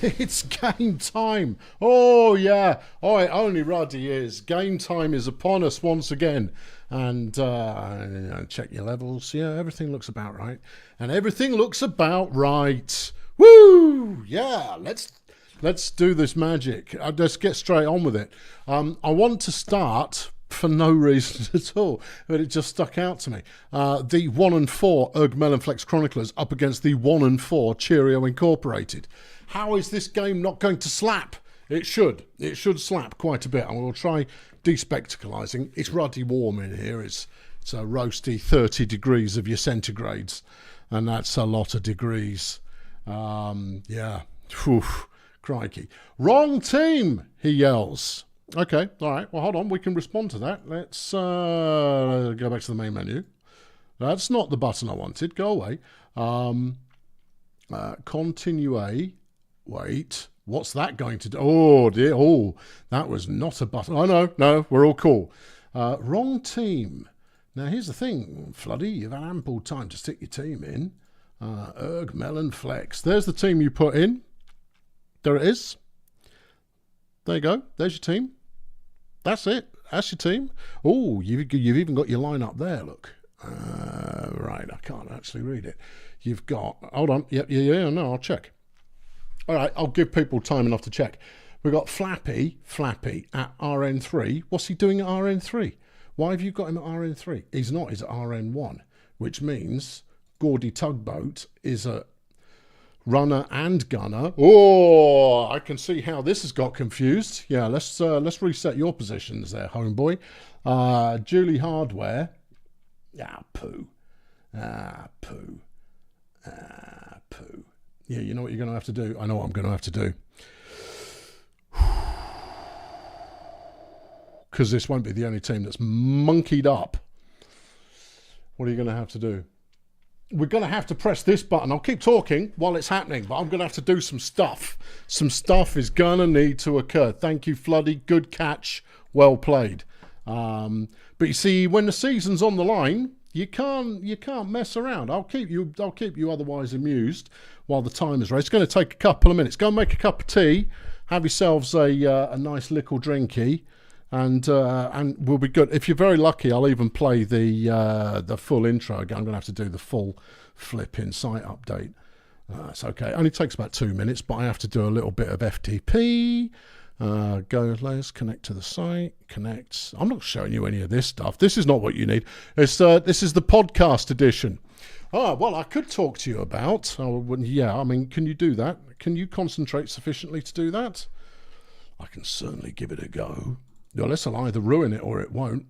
It's game time. Oh, yeah. Oh, it only ruddy is. Game time is upon us once again. And check your levels. Yeah, everything looks about right. And everything looks about right. Woo! Yeah, let's do this magic. Let's get straight on with it. I want to start for no reason at all, but it just stuck out to me. The 1 and 4 Erg Melonflex Chroniclers up against the 1 and 4 Cheerio Incorporated. How is this game not going to slap? It should. It should slap quite a bit. And we'll try despectaclising. It's ruddy warm in here. It's a roasty 30 degrees of your centigrades. And that's a lot of degrees. Yeah. Whew. Crikey. Wrong team, he yells. Okay, all right. Well, hold on. We can respond to that. Let's go back to the main menu. That's not the button I wanted. Go away. Continue. Wait. What's that going to do? Oh, dear. Oh, that was not a button. Oh, no. We're all cool. Wrong team. Now, here's the thing, Floody. You've had ample time to stick your team in. Erg Melon Flex. There's the team you put in. There it is. There you go. There's your team. That's it. That's your team. Oh, you've even got your line up there, look. Right, I can't actually read it. You've got... Hold on. Yep, yeah, no, I'll check. All right, I'll give people time enough to check. We've got Flappy at RN3. What's he doing at RN3? Why have you got him at RN3? He's not. He's at RN1, which means Gaudy Tugboat is a runner and gunner. Oh, I can see how this has got confused. Yeah, let's reset your positions there, homeboy. Julie Hardware. Poo. Poo. Yeah, you know what you're going to have to do? I know what I'm going to have to do. Because this won't be the only team that's monkeyed up. What are you going to have to do? We're going to have to press this button. I'll keep talking while it's happening, but I'm going to have to do some stuff. Some stuff is going to need to occur. Thank you, Floody. Good catch. Well played. But you see, when the season's on the line, you can't mess around. I'll keep you otherwise amused while the time is right. It's going to take a couple of minutes. Go and make a cup of tea. Have yourselves a nice little drinky. And we'll be good. If you're very lucky, I'll even play the full intro again. I'm going to have to do the full flipping site update. It's okay. It only takes about 2 minutes, but I have to do a little bit of FTP. Let's connect to the site. Connect. I'm not showing you any of this stuff. This is not what you need. This is the podcast edition. Oh, well, I could talk to you about. Yeah, I mean, can you do that? Can you concentrate sufficiently to do that? I can certainly give it a go. This will either ruin it or it won't.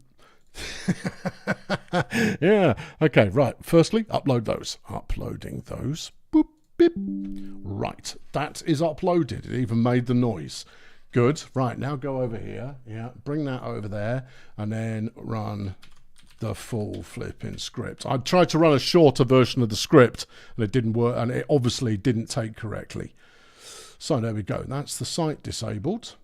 Yeah. Okay, right. Firstly, upload those. Uploading those. Boop, beep. Right. That is uploaded. It even made the noise. Good. Right, now go over here. Yeah, bring that over there. And then run the full flipping script. I tried to run a shorter version of the script, and it didn't work, and it obviously didn't take correctly. So there we go. That's the site disabled.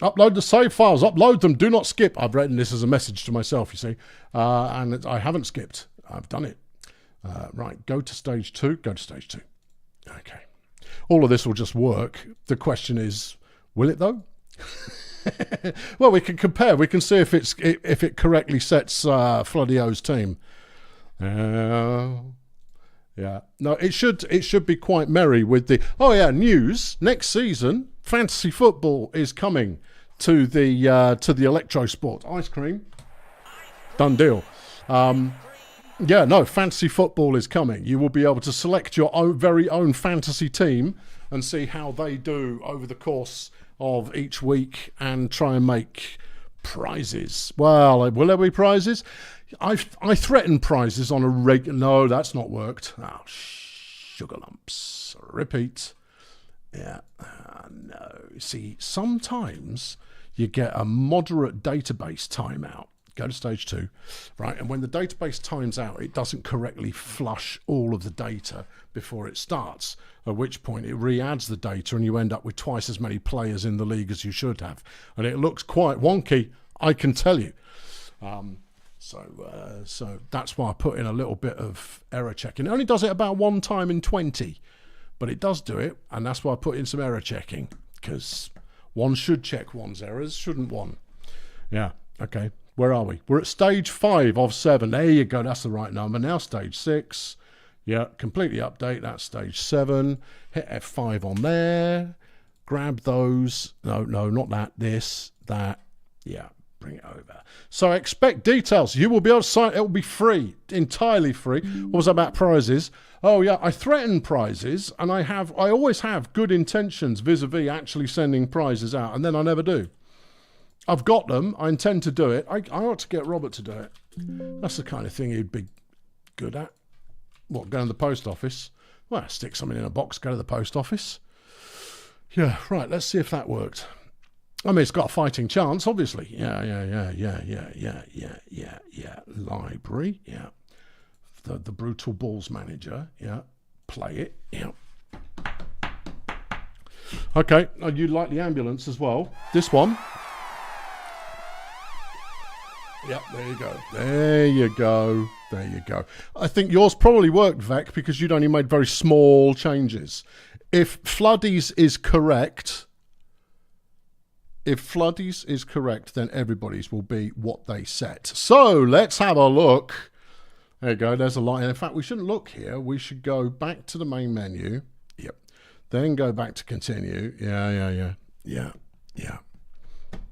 Upload the save files. Upload them. Do not skip. I've written this as a message to myself, you see. And I haven't skipped. I've done it. Right. Go to stage 2. Go to stage 2. Okay. All of this will just work. The question is, will it though? Well, we can compare. We can see if it correctly sets Floodio's team. Yeah. No, it should be quite merry with the... Oh, yeah, news. Next season, fantasy football is coming to the Electrosports. Ice cream. Done deal. Yeah, no, fantasy football is coming. You will be able to select your very own fantasy team and see how they do over the course of each week and try and make prizes. Well, will there be prizes? I threaten prizes on a regular... No, that's not worked. Oh, sugar lumps. Repeat. Yeah. No. See, sometimes you get a moderate database timeout. Go to stage 2. Right, and when the database times out, it doesn't correctly flush all of the data before it starts, at which point it re-adds the data and you end up with twice as many players in the league as you should have. And it looks quite wonky, I can tell you. So that's why I put in a little bit of error checking. It only does it about 1 time in 20, but it does do it, and that's why I put in some error checking, because one should check one's errors, shouldn't one? Yeah, okay. Where are we? We're at stage 5 of 7. There you go. That's the right number. Now stage 6. Yeah, completely update. That's stage 7. Hit F5 on there. Grab those. No, not that. This, that. Yeah, bring it over. So expect details. You will be able to sign. It will be free, entirely free. What was that about prizes? Oh yeah, I threaten prizes, and I always have good intentions vis-a-vis actually sending prizes out, and then I never do. I've got them. I intend to do it. I ought to get Robert to do it. That's the kind of thing he'd be good at. What, go to the post office? Well, stick something in a box, go to the post office. Yeah, right, let's see if that worked. I mean, it's got a fighting chance, obviously. Yeah. Library, yeah. The Brutal Balls manager, yeah. Play it, yeah. Okay, you like the ambulance as well. This one. Yep, there you go. There you go. There you go. I think yours probably worked, Vec, because you'd only made very small changes. If Floodies is correct, then everybody's will be what they set. So let's have a look. There you go. There's a line. In fact, we shouldn't look here. We should go back to the main menu. Yep. Then go back to continue. Yeah.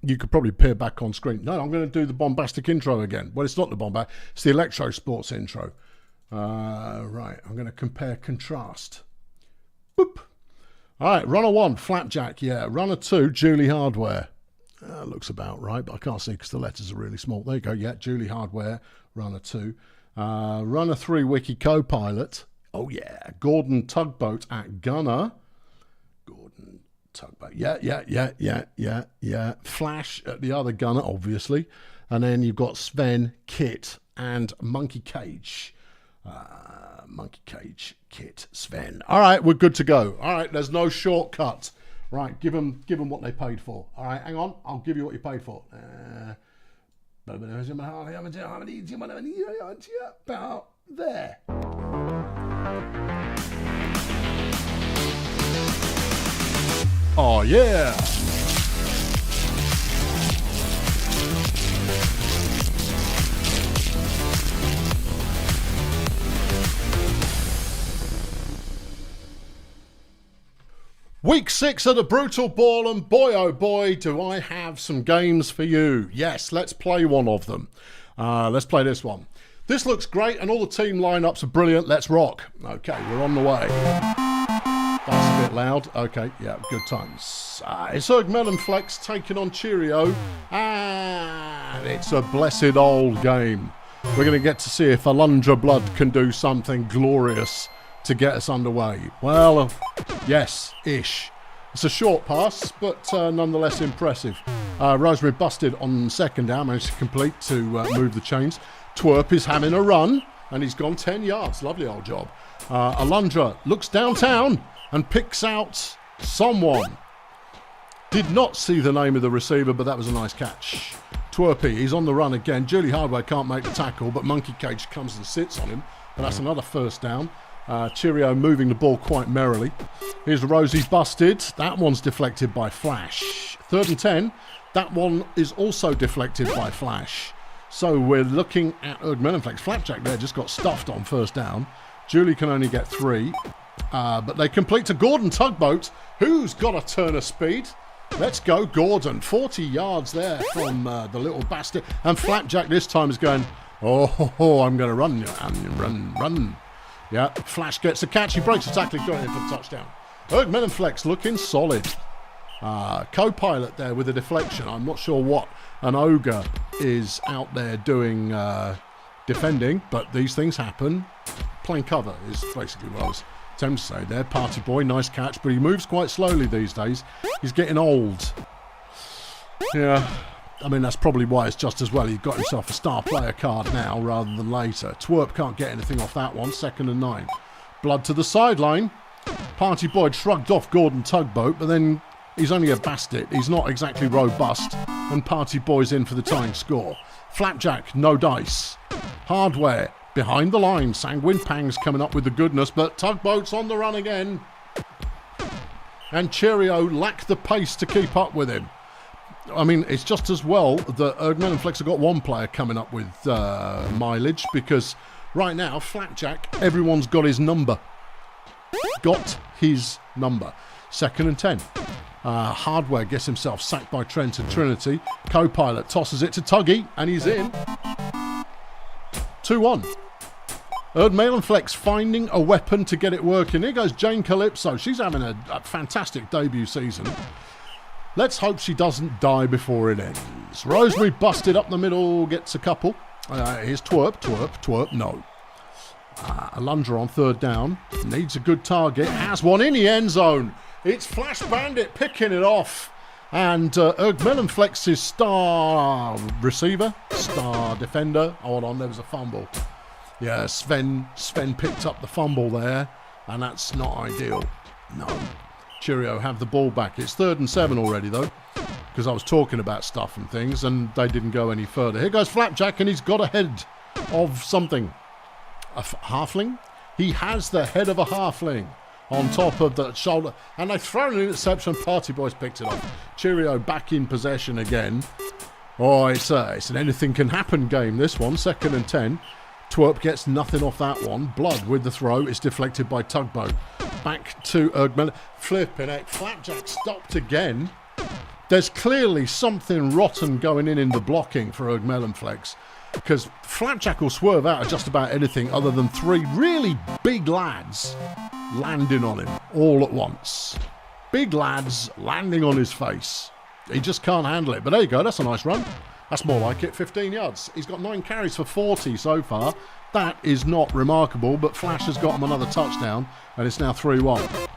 You could probably appear back on screen. No, I'm going to do the bombastic intro again. Well, it's not the bombastic. It's the Electrosports intro. Right, I'm going to compare contrast. Boop. All right, runner 1, Flapjack, yeah. Runner 2, Julie Hardware. Looks about right, but I can't see because the letters are really small. There you go, yeah, Julie Hardware, runner 2. Runner 3, Wiki Co-Pilot. Oh, yeah, Gordon Tugboat at Gunner. Gordon Tugboat. Yeah. Flash at the other gunner, obviously. And then you've got Sven, Kit, and Monkey Cage. Monkey Cage, Kit, Sven. All right, we're good to go. All right, there's no shortcut. Right, give them what they paid for. All right, hang on. I'll give you what you paid for. About there. Oh, yeah. Week 6 of the Brutal Ball, and boy oh boy do I have some games for you. Yes, let's play one of them. Let's play this one. This looks great and all the team lineups are brilliant. Let's rock. Okay, we're on the way. That's a bit loud. Okay, yeah, good times. It's Melon Flex taking on Cheerio, and it's a blessed old game. We're going to get to see if Alundra Blood can do something glorious to get us underway. Well, yes-ish. It's a short pass, but nonetheless impressive. Rosemary busted on second down, managed to complete to move the chains. Twerp is having a run, and he's gone 10 yards. Lovely old job. Alundra looks downtown and picks out someone. Did not see the name of the receiver, but that was a nice catch. Twerpy, he's on the run again. Julie Hardware can't make the tackle, but Monkey Cage comes and sits on him. And that's another first down. Cheerio moving the ball quite merrily. Here's Rosie busted. That one's deflected by Flash. 3rd and 10. That one is also deflected by Flash. So we're looking at Melonflex. Flapjack there just got stuffed on first down. Julie can only get 3. But they complete to Gordon Tugboat, who's got a turn of speed. Let's go, Gordon. 40 yards there from the little bastard. And Flapjack this time is going, oh, I'm going to run. Yeah, Flash gets a catch. He breaks the tackle, got it in for the touchdown. Melonflex looking solid. Co-pilot there with a deflection. I'm not sure what an ogre is out there doing defending, but these things happen. Playing cover is basically what I was attempting to say there. Party boy, nice catch, but he moves quite slowly these days. He's getting old. Yeah. I mean, that's probably why it's just as well he got himself a star player card now rather than later. Twerp can't get anything off that one. 2nd and 9. Blood to the sideline. Party Boy shrugged off Gordon Tugboat, but then he's only a bastard. He's not exactly robust. And Party Boy's in for the tying score. Flapjack, no dice. Hardware, behind the line. Sanguine Pang's coming up with the goodness, but Tugboat's on the run again. and Cheerio lack the pace to keep up with him. I mean, it's just as well that Erdman and Flex have got one player coming up with mileage, because right now, Flapjack, everyone's got his number. Got his number. 2nd and 10. Hardware gets himself sacked by Trent and Trinity. Co-pilot tosses it to Tuggy, and he's in. 2-1. Erdmail and Flex finding a weapon to get it working. Here goes Jane Calypso. She's having a fantastic debut season. Let's hope she doesn't die before it ends. Rosemary busted up the middle, gets a couple. Here's Twerp, no. Alundra on 3rd down. Needs a good target. Has one in the end zone. It's Flash Bandit picking it off. And Erdmail-Flex's star receiver, star defender. Hold on, there was a fumble. Yeah, Sven picked up the fumble there, and that's not ideal. No. Cheerio have the ball back. It's 3rd and 7 already, though, because I was talking about stuff and things, and they didn't go any further. Here goes Flapjack, and he's got a head of something. A halfling? He has the head of a halfling on top of the shoulder, and they've thrown an interception. Party Boys picked it up. Cheerio back in possession again. Oh, it's an anything can happen game, this one. 2nd and 10. Twerp gets nothing off that one. Blood with the throw. It's deflected by Tugboat. Back to Erdman. Flipping it. Flapjack stopped again. There's clearly something rotten going in the blocking for Erdmelonflex, because Flapjack will swerve out of just about anything other than 3 really big lads landing on him all at once. Big lads landing on his face. He just can't handle it. But there you go. That's a nice run. That's more like it. 15 yards. He's got 9 carries for 40 so far. That is not remarkable, but Flash has got him another touchdown, and it's now 3-1.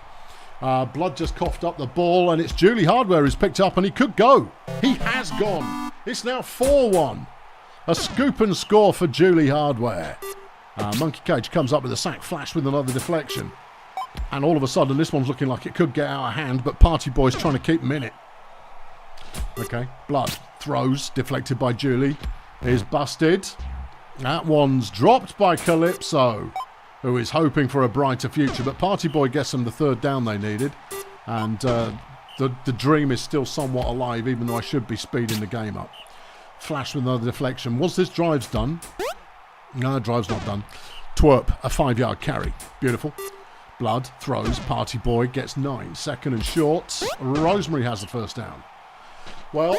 Blood just coughed up the ball, and it's Julie Hardware who's picked up, and he could go. He has gone. It's now 4-1. A scoop and score for Julie Hardware. Monkey Cage comes up with a sack. Flash with another deflection. And all of a sudden, this one's looking like it could get out of hand, but Party Boy's trying to keep him in it. Okay, Blood throws, deflected by Julie. Is busted. That one's dropped by Calypso, who is hoping for a brighter future, but Party Boy gets them the 3rd down they needed. And the dream is still somewhat alive, even though I should be speeding the game up. Flash with another deflection. Was this drive's done? No, drive's not done. Twerp, a 5-yard carry. Beautiful. Blood throws. Party Boy gets 9. 2nd and short. Rosemary has the 1st down. Well,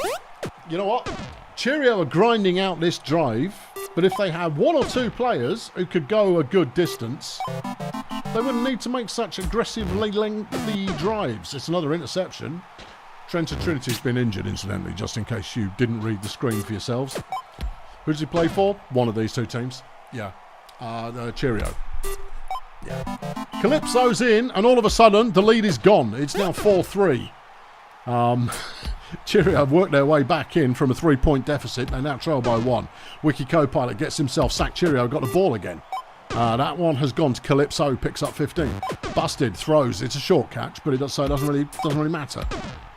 you know what? Cheerio are grinding out this drive, but if they had 1 or 2 players who could go a good distance, they wouldn't need to make such aggressively lengthy drives. It's another interception. Trent and Trinity's been injured, incidentally, just in case you didn't read the screen for yourselves. Who does he play for? One of these 2 teams. Yeah. Cheerio. Yeah. Calypso's in, and all of a sudden, the lead is gone. It's now 4-3. Cheerio have worked their way back in from a 3-point deficit. They now trail by 1. Wiki Co-Pilot gets himself sacked. Cheerio got the ball again. That one has gone to Calypso, picks up 15. Busted, throws. It's a short catch, but it doesn't really matter.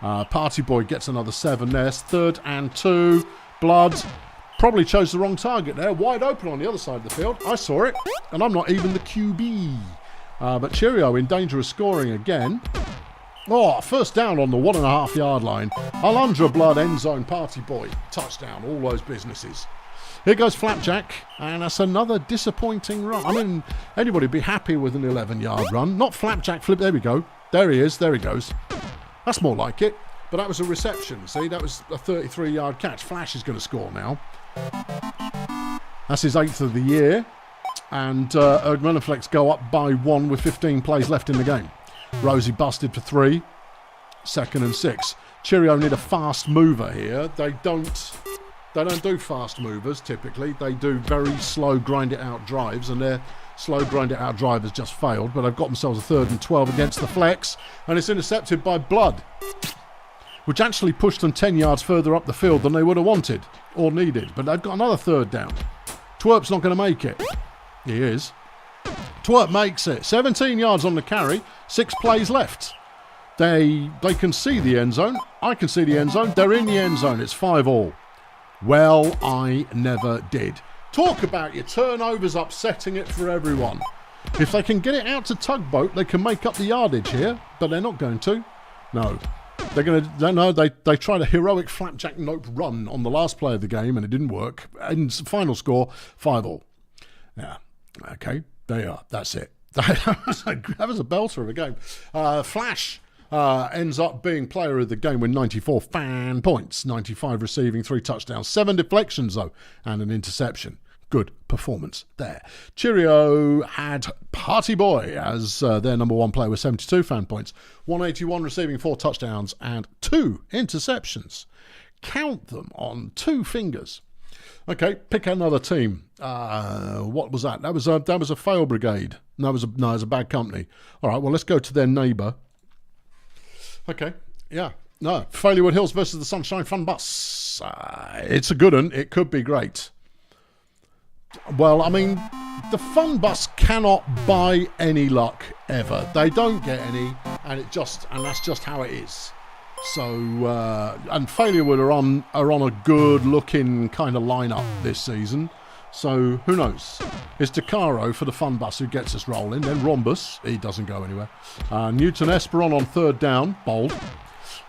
Party Boy gets another 7 there. 3rd and 2. Blood probably chose the wrong target there. Wide open on the other side of the field. I saw it, and I'm not even the QB. But Cheerio in danger of scoring again. Oh, 1st down on the 1.5 yard line. Alundra Blood, end zone, Party Boy. Touchdown, all those businesses. Here goes Flapjack, and that's another disappointing run. I mean, anybody would be happy with an 11-yard run. Not Flapjack flip. There we go. There he is. There he goes. That's more like it. But that was a reception. See, that was a 33-yard catch. Flash is going to score now. That's his 8th of the year. And Erdmelonflex go up by 1 with 15 plays left in the game. Rosie busted for 3. 2nd and 6. Cheerio need a fast mover here. They don't do fast movers typically. They do very slow grind it out drives, and their slow grind it out drive has just failed. But they've got themselves a 3rd and 12 against the flex, and it's intercepted by Blood, which actually pushed them 10 yards further up the field than they would have wanted or needed. But they've got another 3rd down. Twerp's not going to make it. He is. Twerp makes it. 17 yards on the carry. 6 plays left. They can see the end zone. I can see the end zone. They're in the end zone. It's 5-all. Well, I never did. Talk about your turnovers upsetting it for everyone. If they can get it out to Tugboat, they can make up the yardage here, but they're not going to. No. They tried a heroic flapjack nope run on the last play of the game and it didn't work. And final score, 5-all. Yeah. Okay. There you are. That's it. That was a belter of a game. Flash ends up being player of the game with 94 fan points, 95 receiving, 3 touchdowns, 7 deflections though, and an interception. Good performance there. Cheerio had Party Boy as their number 1 player with 72 fan points, 181 receiving, 4 touchdowns, and 2 interceptions. Count them on 2 fingers. Okay, pick another team. What was that? That was a fail brigade. No, it was a bad company. All right, well, let's go to their neighbour. Okay, yeah. No, Failure Hills versus the Sunshine Fun Bus. It's a good one. It could be great. Well, I mean, the Fun Bus cannot buy any luck ever. They don't get any, and that's just how it is. So, and Failurewood are on a good-looking kind of lineup this season. So, who knows? It's DeCaro for the Fun Bus who gets us rolling. Then Rhombus, he doesn't go anywhere. Newton Esperon on 3rd down, bold.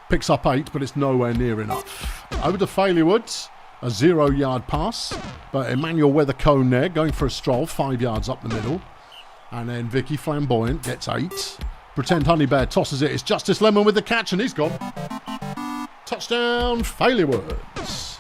Picks up 8, but it's nowhere near enough. Over to Failurewood, a 0-yard pass. But Emmanuel Weathercone there, going for a stroll, 5 yards up the middle. And then Vicky Flamboyant gets 8. Pretend Honey Bear tosses it. It's Justice Lemon with the catch, and he's gone. Touchdown, Failurewoods.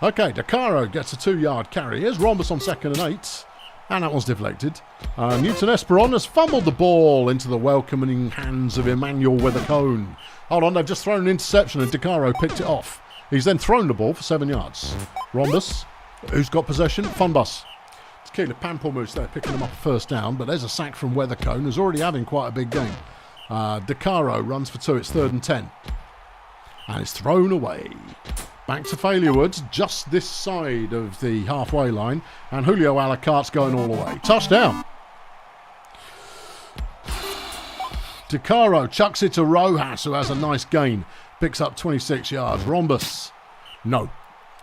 Okay, DeCaro gets a 2-yard carry. Here's Rhombus on 2nd and 8. And that one's deflected. Newton Esperon has fumbled the ball into the welcoming hands of Emmanuel Weathercone. Hold on, they've just thrown an interception and DeCaro picked it off. He's then thrown the ball for 7 yards. Rhombus, who's got possession? Fun Bus. Tequila Pamplemousse there picking them up 1st down, but there's a sack from Weathercone, who's already having quite a big game. DeCaro runs for 2, it's 3rd and 10. And it's thrown away. Back to Failurewoods, just this side of the halfway line, and Julio Alacarte's going all the way. Touchdown! DeCaro chucks it to Rojas, who has a nice gain. Picks up 26 yards. Rhombus. No.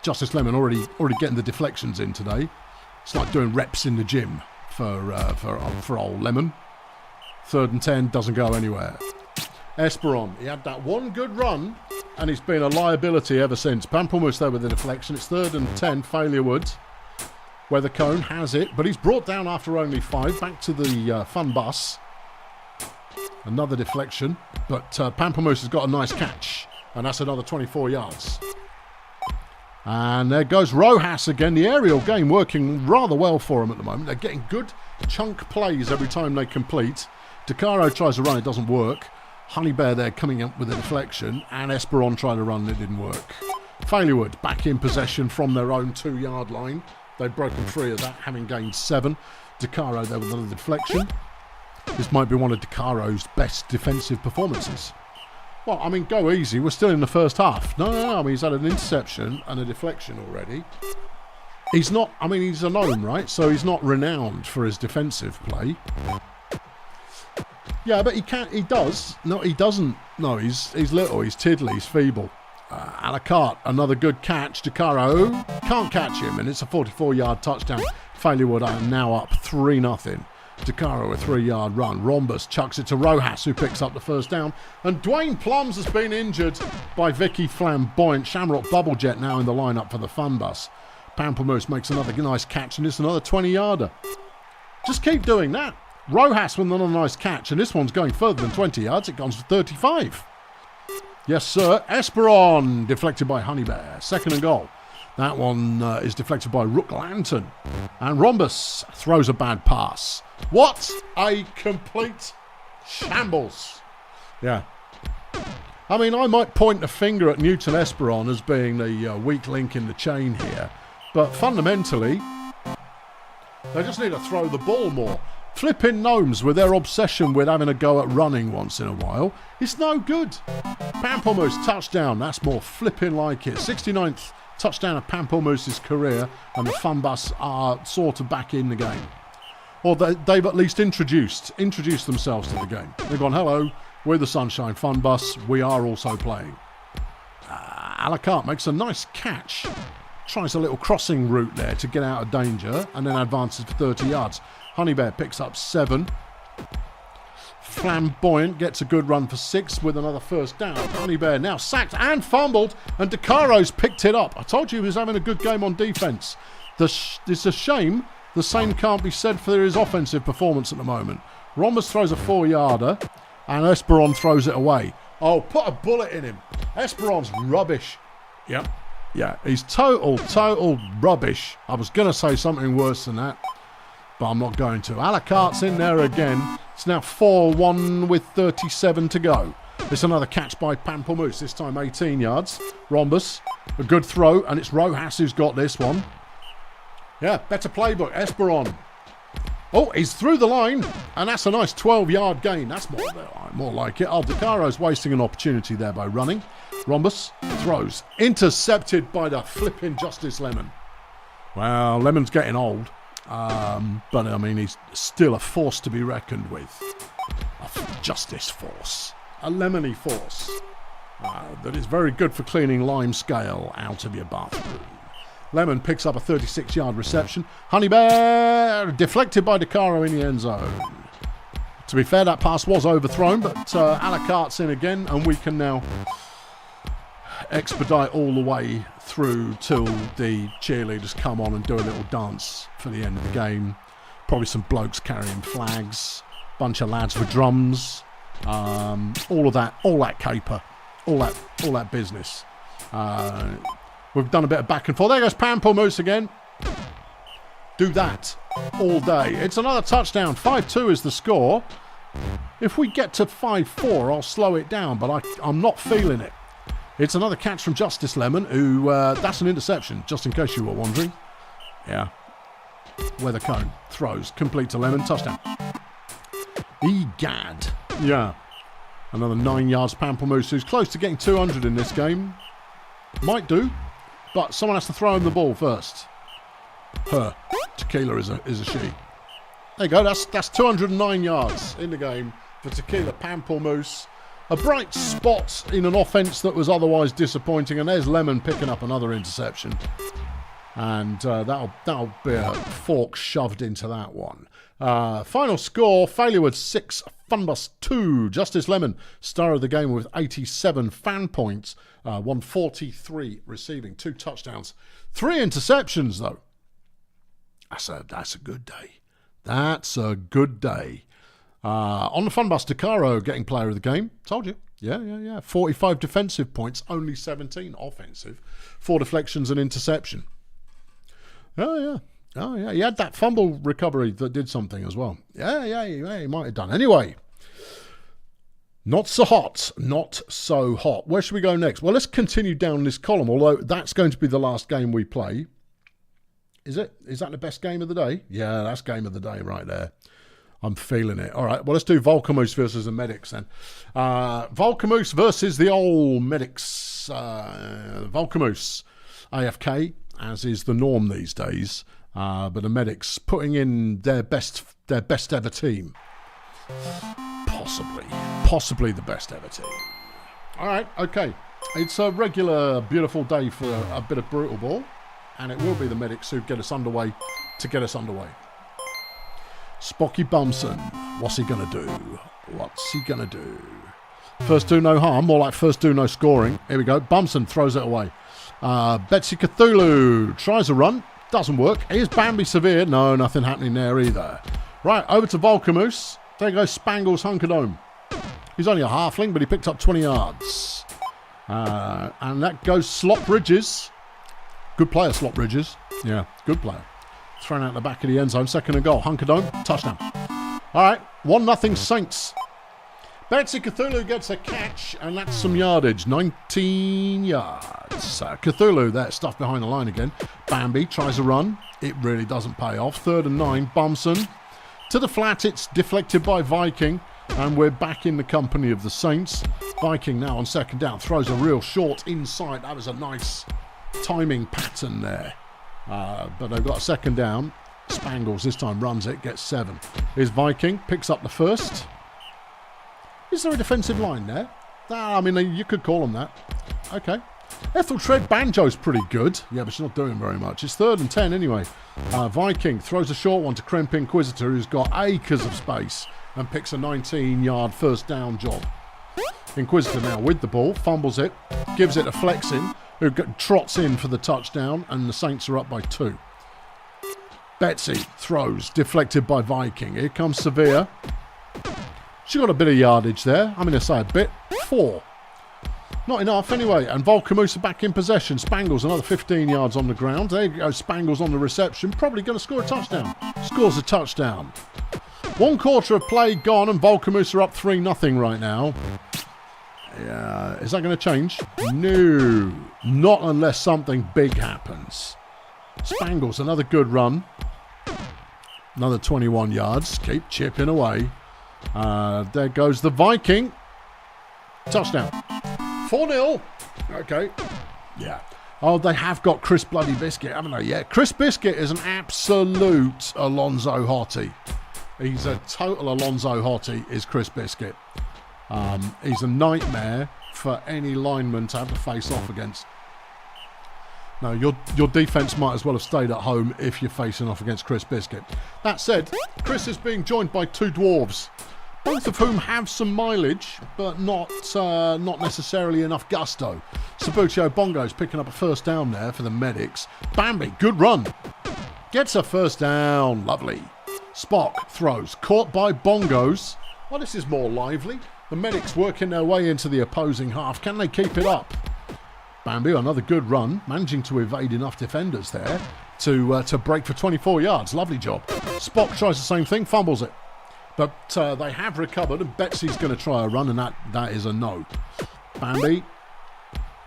Justice Lemon already getting the deflections in today. It's like doing reps in the gym for old Lemon. 3rd and 10, doesn't go anywhere. Esperon, he had that one good run, and he's been a liability ever since. Pamplemousse there with the deflection. It's 3rd and 10, Failurewoods. Weathercone has it, but he's brought down after only 5. Back to the Fun Bus. Another deflection, but Pamplemousse has got a nice catch, and that's another 24 yards. And there goes Rojas again. The aerial game working rather well for him at the moment. They're getting good chunk plays every time they complete. DeCaro tries to run, it doesn't work. Honey Bear there coming up with a deflection, and Esperon tried to run, it didn't work. Failurewood back in possession from their own 2-yard line. They've broken free of that, having gained 7. DeCaro there with another deflection. This might be one of DeCaro's best defensive performances. Well, I mean, go easy. We're still in the first half. No. I mean, he's had an interception and a deflection already. He's not, I mean, he's a gnome, right? So he's not renowned for his defensive play. Yeah, but he does. No, he doesn't. No, he's little, he's tiddly, he's feeble. Alacarte, another good catch. DeCaro can't catch him, and it's a 44-yard touchdown. Failurewood are now up 3-0. DeCaro a 3-yard run. Rhombus chucks it to Rojas, who picks up the 1st down. And Dwayne Plums has been injured by Vicky Flamboyant. Shamrock Bubblejet now in the lineup for the Fun Bus. Pamplemousse makes another nice catch, and it's another 20-yarder. Just keep doing that. Rojas with another nice catch, and this one's going further than 20 yards. It goes for 35. Yes, sir. Esperon deflected by Honey Bear. 2nd and goal. That one is deflected by Rook Lantern. And Rhombus throws a bad pass. What a complete shambles. Yeah. I mean, I might point the finger at Newton Esperon as being the weak link in the chain here. But fundamentally, they just need to throw the ball more. Flipping gnomes with their obsession with having a go at running once in a while. It's no good. Pamplemousse touchdown. That's more flipping like it. 69th touchdown of Pamplemousse's career, and the Fun Bus are sort of back in the game. Or they've at least introduced themselves to the game. They've gone, hello, we're the Sunshine Fun Bus, we are also playing. Alacarte makes a nice catch. Tries a little crossing route there to get out of danger, and then advances for 30 yards. Honey Bear picks up 7. Flamboyant gets a good run for 6 with another first down. Honey Bear now sacked and fumbled, and DeCaro's picked it up. I told you he was having a good game on defence. It's a shame the same can't be said for his offensive performance at the moment. Rhombus throws a 4-yarder, and Esperon throws it away. Oh, put a bullet in him. Esperon's rubbish. Yep. Yeah, he's total rubbish. I was going to say something worse than that, but I'm not going to. Alacarte's in there again. It's now 4-1 with 37 to go. It's another catch by Pamplemousse, this time 18 yards. Rhombus, a good throw, and it's Rojas who's got this one. Yeah, better playbook. Esperon. Oh, he's through the line, and that's a nice 12-yard gain. That's more like it. Oh, DeCaro's wasting an opportunity there by running. Rhombus throws. Intercepted by the flipping Justice Lemon. Well, Lemon's getting old. But, I mean, he's still a force to be reckoned with. A justice force. A lemony force. That is very good for cleaning lime scale out of your bathroom. Lemon picks up a 36-yard reception. Honey Bear deflected by DeCaro in the end zone. To be fair, that pass was overthrown, but Alacarte's in again, and we can now expedite all the way through till the cheerleaders come on and do a little dance for the end of the game. Probably some blokes carrying flags, bunch of lads with drums, all that caper, all that business. We've done a bit of back and forth. There goes Pamplemousse again. Do that all day. It's another touchdown. 5-2 is the score. If we get to 5-4, I'll slow it down, but I'm not feeling it. It's another catch from Justice Lemon, who, that's an interception, just in case you were wondering. Yeah. Weather cone. Throws. Complete to Lemon. Touchdown. Egad. Yeah. Another 9 yards. Pamplemousse, who's close to getting 200 in this game. Might do, but someone has to throw him the ball first. Her. Tequila is a she. There you go. That's 209 yards in the game for Tequila Pamplemousse. A bright spot in an offense that was otherwise disappointing, and there's Lemon picking up another interception. And that'll be a fork shoved into that one. Final score, Failurewood 6, Funbus 2. Justice Lemon, star of the game with 87 fan points. 143 receiving, 2 touchdowns. 3 interceptions, though. That's a good day. That's a good day. On the Funbus, DeCaro getting player of the game. Told you. Yeah. 45 defensive points, only 17 offensive. 4 deflections and interception. Oh, yeah. He had that fumble recovery that did something as well. Yeah, he might have done. Anyway, not so hot. Where should we go next? Well, let's continue down this column, although that's going to be the last game we play. Is it? Is that the best game of the day? Yeah, that's game of the day right there. I'm feeling it. All right, well, let's do Volcamoose versus the Medics then. Volcamoose versus the old Medics. Volcamoose, AFK, as is the norm these days. But the Medics putting in their best ever team. Possibly the best ever team. All right, okay. It's a regular, beautiful day for a bit of brutal ball. And it will be the Medics who get us underway to get us underway. Spocky Bumson. What's he going to do? First do no harm. More like first do no scoring. Here we go. Bumson throws it away. Betsy Cthulhu tries a run. Doesn't work. Here's Bambi Severe. No, nothing happening there either. Right, over to Volcamoose. There goes Spangles Hunkerdome. He's only a halfling, but he picked up 20 yards. And that goes Slop Bridges. Good player, Slop Bridges. Yeah, good player. Thrown out the back of the end zone. Second and goal. Hunkerdome. Touchdown. All right. 1-0 Saints. Betsy Cthulhu gets a catch, and that's some yardage. 19 yards. Cthulhu there, stuffed behind the line again. Bambi tries a run. It really doesn't pay off. 3rd and 9. Bumson. To the flat. It's deflected by Viking, and we're back in the company of the Saints. Viking now on second down. Throws a real short inside. That was a nice timing pattern there. But they've got a second down. Spangles this time runs it, gets 7. Here's Viking, picks up the first. Is there a defensive line there? I mean, you could call them that. Okay. Etheltred Banjo's pretty good. Yeah, but she's not doing very much. It's 3rd and 10 anyway. Viking throws a short one to Crimp Inquisitor, who's got acres of space, and picks a 19-yard first down job. Inquisitor now with the ball, fumbles it, gives it a Flexin, who trots in for the touchdown, and the Saints are up by 2. Betsy throws, deflected by Viking. Here comes Severe. She got a bit of yardage there. I'm going to say a bit. 4. Not enough anyway, and Volcamusa back in possession. Spangles another 15 yards on the ground. There you go, Spangles on the reception. Probably going to score a touchdown. Scores a touchdown. 1 quarter of play gone, and Volcamusa up 3-0 right now. Yeah, is that going to change? No, not unless something big happens. Spangles, another good run. Another 21 yards. Keep chipping away. There goes the Viking. Touchdown. 4-0. Okay. Yeah. Oh, they have got Chris Bloody Biscuit, haven't they? Yeah. Chris Biscuit is an absolute Alonzo Hottie. He's a total Alonzo Hottie, is Chris Biscuit. He's a nightmare for any lineman to have to face off against. No, your defence might as well have stayed at home if you're facing off against Chris Biscuit. That said, Chris is being joined by 2 dwarves, both of whom have some mileage, but not necessarily enough gusto. Sabuccio Bongo's picking up a first down there for the medics. Bambi, good run. Gets a first down. Lovely. Spock throws. Caught by Bongos. Well, this is more lively. The medics working their way into the opposing half. Can they keep it up? Bambi, another good run. Managing to evade enough defenders there to break for 24 yards. Lovely job. Spock tries the same thing. Fumbles it. But they have recovered, and Betsy's going to try a run, and that is a no. Bambi,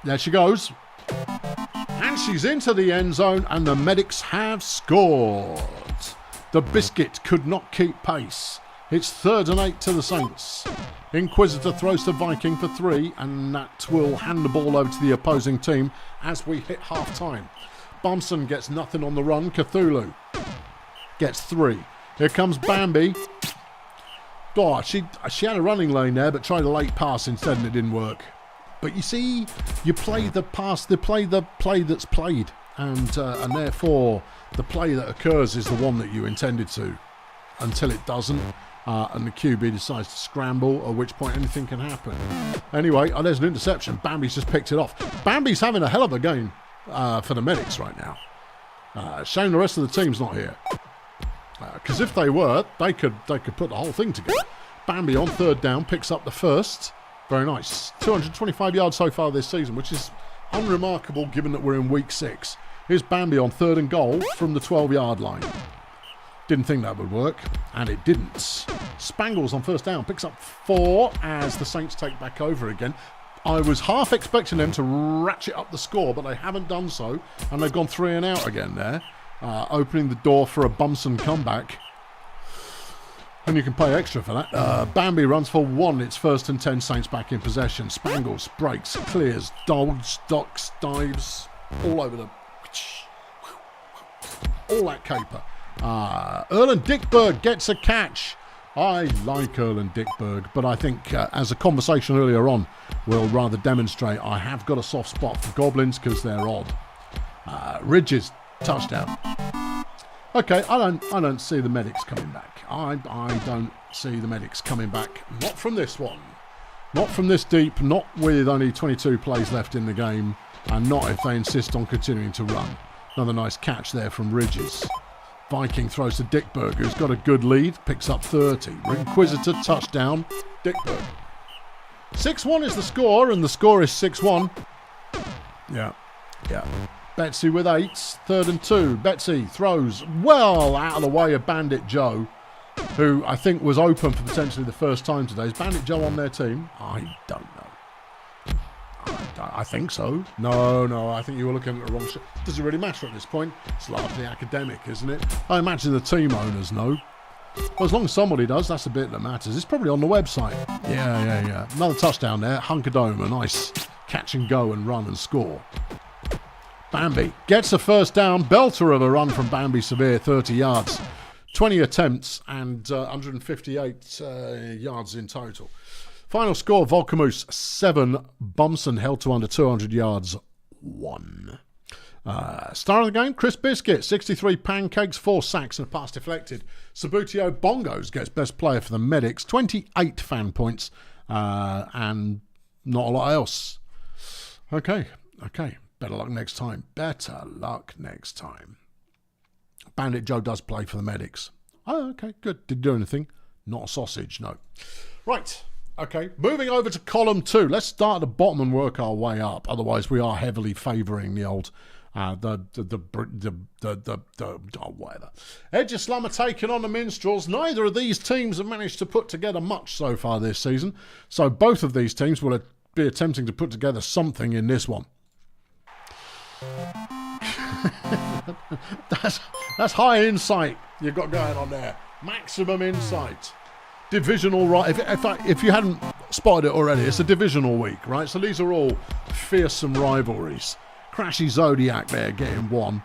there she goes. And she's into the end zone, and the medics have scored. The Biscuit could not keep pace. It's 3rd and 8 to the Saints. Inquisitor throws to Viking for 3, and that will hand the ball over to the opposing team as we hit half-time. Bumson gets nothing on the run. Cthulhu gets 3. Here comes Bambi. Oh, she had a running lane there, but tried a late pass instead, and it didn't work. But you see, you play the pass, the play that's played, and therefore the play that occurs is the one that you intended to, until it doesn't, and the QB decides to scramble, at which point anything can happen. Anyway, there's an interception. Bambi's just picked it off. Bambi's having a hell of a game for the medics right now. Shame the rest of the team's not here. Because if they were, they could put the whole thing together. Bambi on 3rd down picks up the first. Very nice. 225 yards so far this season, which is unremarkable given that we're in week 6. Here's Bambi on 3rd and goal from the 12-yard line. Didn't think that would work, and it didn't. Spangles on 1st down picks up 4 as the Saints take back over again. I was half expecting them to ratchet up the score, but they haven't done so, and they've gone 3 and out again there. Opening the door for a Bumson comeback. And you can pay extra for that. Bambi runs for 1. It's 1st and 10. Saints back in possession. Spangles breaks, clears, dodges, ducks, dives. All over the... all that caper. Erlen Dickberg gets a catch. I like Erlen Dickberg, but I think as a conversation earlier on will rather demonstrate, I have got a soft spot for goblins because they're odd. Ridges. Touchdown. Okay, I don't see the medics coming back. I don't see the medics coming back. Not from this one. Not from this deep. Not with only 22 plays left in the game. And not if they insist on continuing to run. Another nice catch there from Ridges. Viking throws to Dickberg, who's got a good lead. Picks up 30. Inquisitor touchdown. Dickberg. 6-1 is the score, and the score is 6-1. Yeah. Betsy with 8, 3rd and 2. Betsy throws well out of the way of Bandit Joe, who I think was open for potentially the first time today. Is Bandit Joe on their team? I don't know. I think so. No, I think you were looking at the wrong shit. Does it really matter at this point? It's largely academic, isn't it? I imagine the team owners know. Well, as long as somebody does, that's the bit that matters. It's probably on the website. Yeah. Another touchdown there. Hunkerdome, a nice catch and go and run and score. Bambi gets a first down. Belter of a run from Bambi Severe, 30 yards. 20 attempts and 158 yards in total. Final score, Volcamoose 7, Bumson held to under 200 yards 1. Star of the game, Chris Biscuit, 63 pancakes, 4 sacks and a pass deflected. Sabutio Bongos gets best player for the Medics, 28 fan points and not a lot else. Okay. Better luck next time. Bandit Joe does play for the Medics. Oh, okay, good. Did you do anything? Not a sausage, no. Right. Okay, moving over to column 2. Let's start at the bottom and work our way up. Otherwise, we are heavily favouring the old, whatever. Edge of Slum are taking on the Minstrels. Neither of these teams have managed to put together much so far this season. So both of these teams will be attempting to put together something in this one. That's high insight you've got going on there. Maximum insight. Divisional, right? If you hadn't spotted it already, it's a divisional week, right? So these are all fearsome rivalries. Crashy Zodiac there getting 1.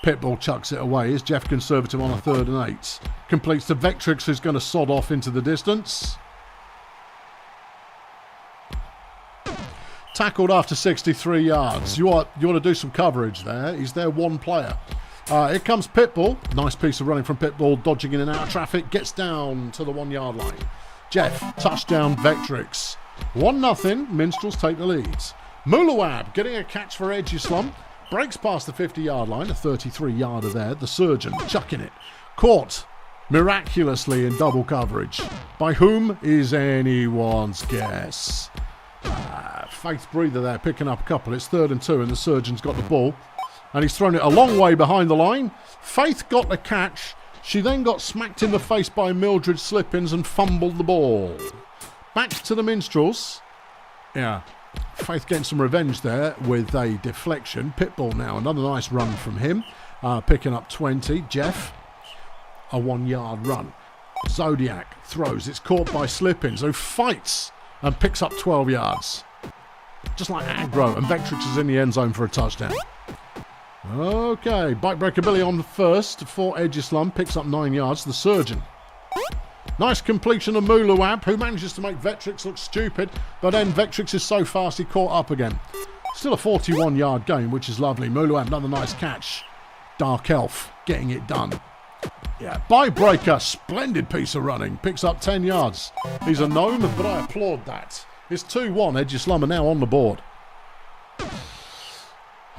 Pitbull chucks it away. Is Jeff conservative on a 3rd and 8? Completes to Vectrix, who's going to sod off into the distance. Tackled after 63 yards. You want to do some coverage there. He's their one player. Here comes Pitbull. Nice piece of running from Pitbull, dodging in and out of traffic. Gets down to the 1 yard line. Jeff, touchdown, Vectrix. 1-0. Minstrels take the leads. Mulawab getting a catch for Edgeslum. Breaks past the 50 yard line. A 33 yarder there. The Surgeon chucking it. Caught miraculously in double coverage. By whom is anyone's guess. Faith Breather there picking up a couple. It's 3rd and 2 and the Surgeon's got the ball. And he's thrown it a long way behind the line. Faith got the catch. She then got smacked in the face by Mildred Slippins and fumbled the ball. Back to the Minstrels. Yeah, Faith getting some revenge there with a deflection. Pitbull now, another nice run from him. Picking up 20. Jeff, a 1 yard run. Zodiac throws. It's caught by Slippins, who fights and picks up 12 yards. Just like aggro. And Vectrix is in the end zone for a touchdown. Okay, Bike Breaker Billy on the first for Edgeslum, picks up 9 yards. The Surgeon. Nice completion of Mulawab, who manages to make Vectrix look stupid, but then Vectrix is so fast he caught up again. Still a 41 yard game, which is lovely. Mulawab, another nice catch. Dark Elf getting it done. Yeah, Bike Breaker, splendid piece of running, picks up 10 yards. He's a gnome, but I applaud that. It's 2-1, Edgeslum are now on the board.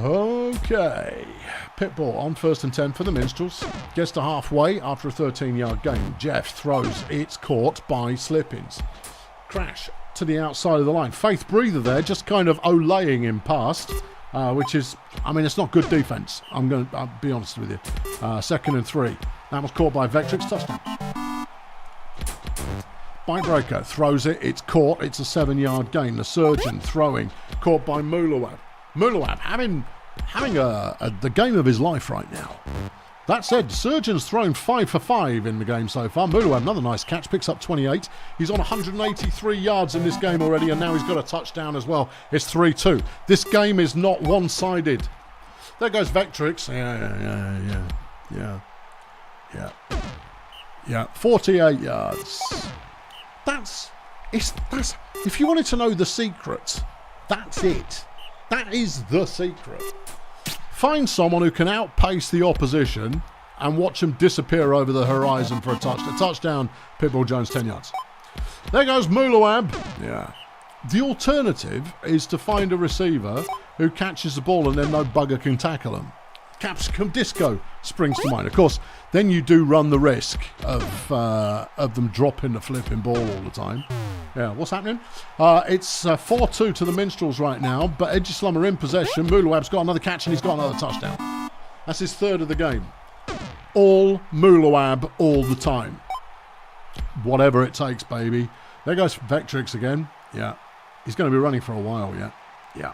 Okay, Pitbull on 1st and 10 for the Minstrels. Gets to halfway after a 13 yard gain. Jeff throws. It's caught by Slippins. Crash to the outside of the line. Faith Breather there, just kind of olaying him past, which is, I mean, it's not good defence. I'll be honest with you. 2nd and 3. That was caught by Vectrix. Touchdown. Bike Breaker throws it. It's caught. It's a 7 yard gain. The Surgeon throwing. Caught by Mulawab. Mulawab having the game of his life right now. That said, Surgeon's thrown 5 for 5 in the game so far. Mulawab, another nice catch, picks up 28. He's on 183 yards in this game already, and now he's got a touchdown as well. It's 3-2. This game is not one-sided. There goes Vectrix. Yeah. 48 yards. That's if you wanted to know the secret, that's it. That is the secret. Find someone who can outpace the opposition and watch them disappear over the horizon for a touchdown. Touchdown, Pitbull Jones, 10 yards. There goes Mulawab. Yeah. The alternative is to find a receiver who catches the ball and then no bugger can tackle him. Capsicum Disco springs to mind. Of course, then you do run the risk of them dropping the flipping ball all the time. Yeah, what's happening? It's 4-2 to the Minstrels right now, but Edgeslum are in possession. Mulawab's got another catch and he's got another touchdown. That's his 3rd of the game. All Mulawab all the time. Whatever it takes, baby. There goes Vectrix again. Yeah. He's going to be running for a while, yeah.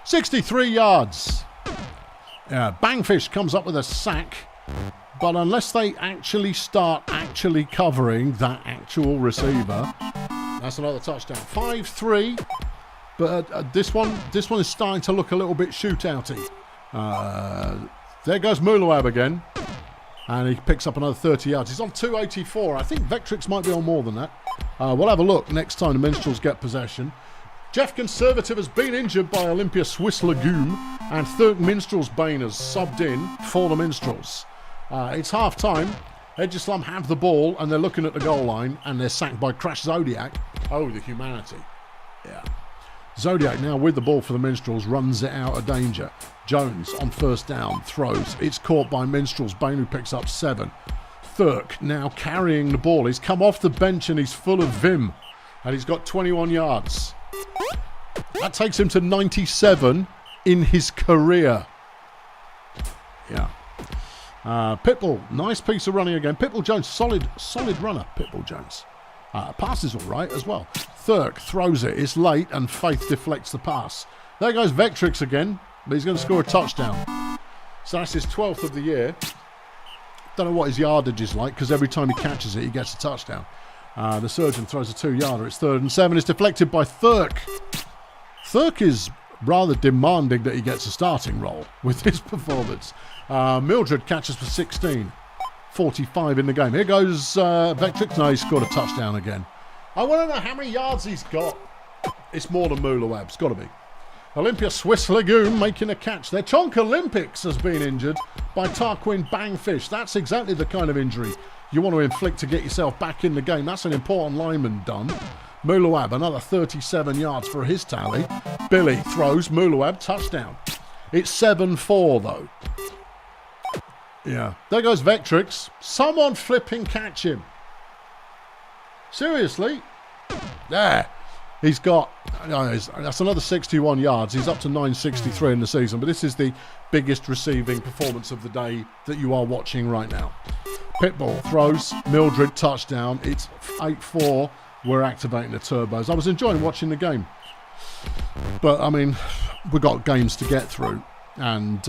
63 yards. Yeah, Bangfish comes up with a sack, but unless they actually start covering that actual receiver, that's another touchdown. 5-3, but this one is starting to look a little bit shootouty. There goes Mulawab again, and he picks up another 30 yards. He's on 284. I think Vectrix might be on more than that. We'll have a look next time the Minstrels get possession. Jeff Conservative has been injured by Olympia Swiss Legume, and Thirk Minstrels Bane has subbed in for the Minstrels. It's half time. Edgeslum have the ball and they're looking at the goal line and they're sacked by Crash Zodiac. Oh, the humanity. Yeah. Zodiac now with the ball for the Minstrels, runs it out of danger. Jones on first down, throws. It's caught by Minstrels. Bane who picks up 7. Thirk now carrying the ball. He's come off the bench and he's full of vim. And he's got 21 yards. That takes him to 97 in his career. Yeah. Pitbull, nice piece of running again. Pitbull Jones, solid runner, Pitbull Jones. Passes all right as well. Thirk throws it. It's late and Faith deflects the pass. There goes Vectrix again, but he's going to score a touchdown. So that's his 12th of the year. Don't know what his yardage is like because every time he catches it, he gets a touchdown. The Surgeon throws a 2-yarder. It's 3rd and 7. It's deflected by Thirk. Thirk is rather demanding that he gets a starting role with his performance. Mildred catches for 16. 45 in the game. Here goes Vectrix. No, he scored a touchdown again. I want to know how many yards he's got. It's more than Mulawab. It's got to be. Olympia Swiss Legume making a catch. Their Chonk Olympics has been injured by Tarquin Bangfish. That's exactly the kind of injury you want to inflict to get yourself back in the game. That's an important lineman done. Mulawab, another 37 yards for his tally. Billy throws. Mulawab, touchdown. It's 7-4 though. Yeah. There goes Vectrix. Someone flipping catch him. Seriously? There. He's got... that's another 61 yards. He's up to 963 in the season. But this is the biggest receiving performance of the day that you are watching right now. Pitbull throws. Mildred, touchdown. It's 8-4. We're activating the turbos. I was enjoying watching the game. But, I mean, we've got games to get through. And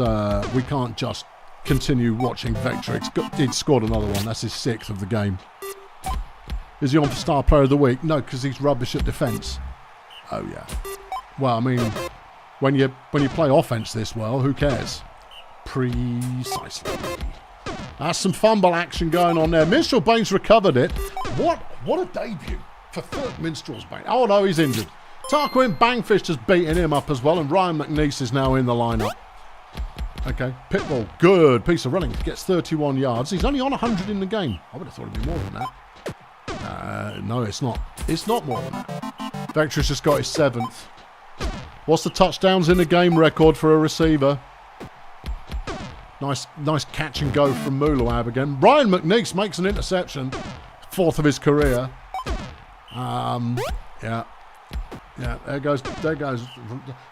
we can't just continue watching Vectrix. He'd scored another one. That's his 6th of the game. Is he on for Star Player of the Week? No, because he's rubbish at defence. Oh, yeah. Well, I mean, when you play offence this well, who cares? Precisely. That's some fumble action going on there. Minstrel Bane's recovered it. What a debut for Thirk Minstrel's Bane. Oh, no, he's injured. Tarquin Bangfish just beating him up as well, and Ryan McNeese is now in the lineup. Okay, Pitbull, good piece of running. Gets 31 yards. He's only on 100 in the game. I would have thought it'd be more than that. No, it's not. It's not more than that. Vectrix just got his 7th. What's the touchdowns in the game record for a receiver? Nice catch and go from Mulawab again. Ryan McNeese makes an interception. 4th of his career. Yeah. Yeah, there goes.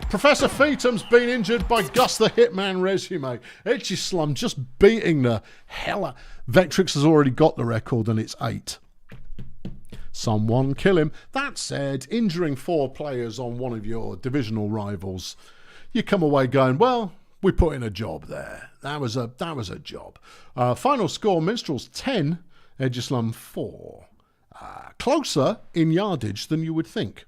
Professor Feetham's been injured by Gus the Hitman Resume. Edgeslum just beating the hell out. Vectrix has already got the record and it's 8. Someone kill him. That said, injuring 4 players on one of your divisional rivals, you come away going, well, we put in a job there. That was a job. Final score, Minstrels 10, Edgeslum 4. Closer in yardage than you would think,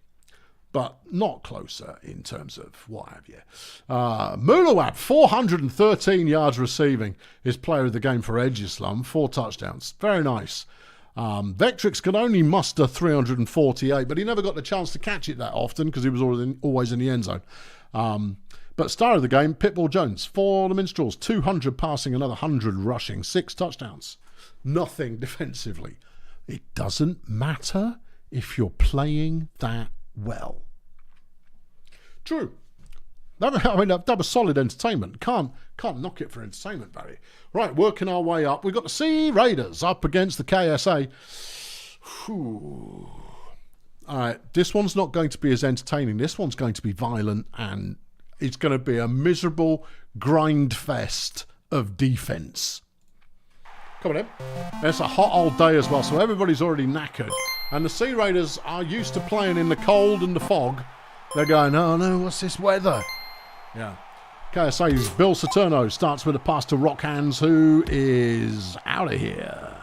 but not closer in terms of what have you. Mulawab, 413 yards receiving, is player of the game for Edgeslum. 4 touchdowns. Very nice. Vectrix could only muster 348, but he never got the chance to catch it that often because he was always in the end zone. But star of the game, Pitbull Jones, for the Minstrels. 200 passing, another 100 rushing. 6 touchdowns. Nothing defensively. It doesn't matter if you're playing that well. True. That was solid entertainment. Can't knock it for entertainment value. Right, working our way up. We've got the Sea Raiders up against the KSA. Whew. All right, this one's not going to be as entertaining. This one's going to be violent, and it's going to be a miserable grind fest of defence. Come on in. It's a hot old day as well, so everybody's already knackered. And the Sea Raiders are used to playing in the cold and the fog. They're going, oh no, what's this weather? Yeah. KSA's Bill Saturno starts with a pass to Rockhands, who is out of here.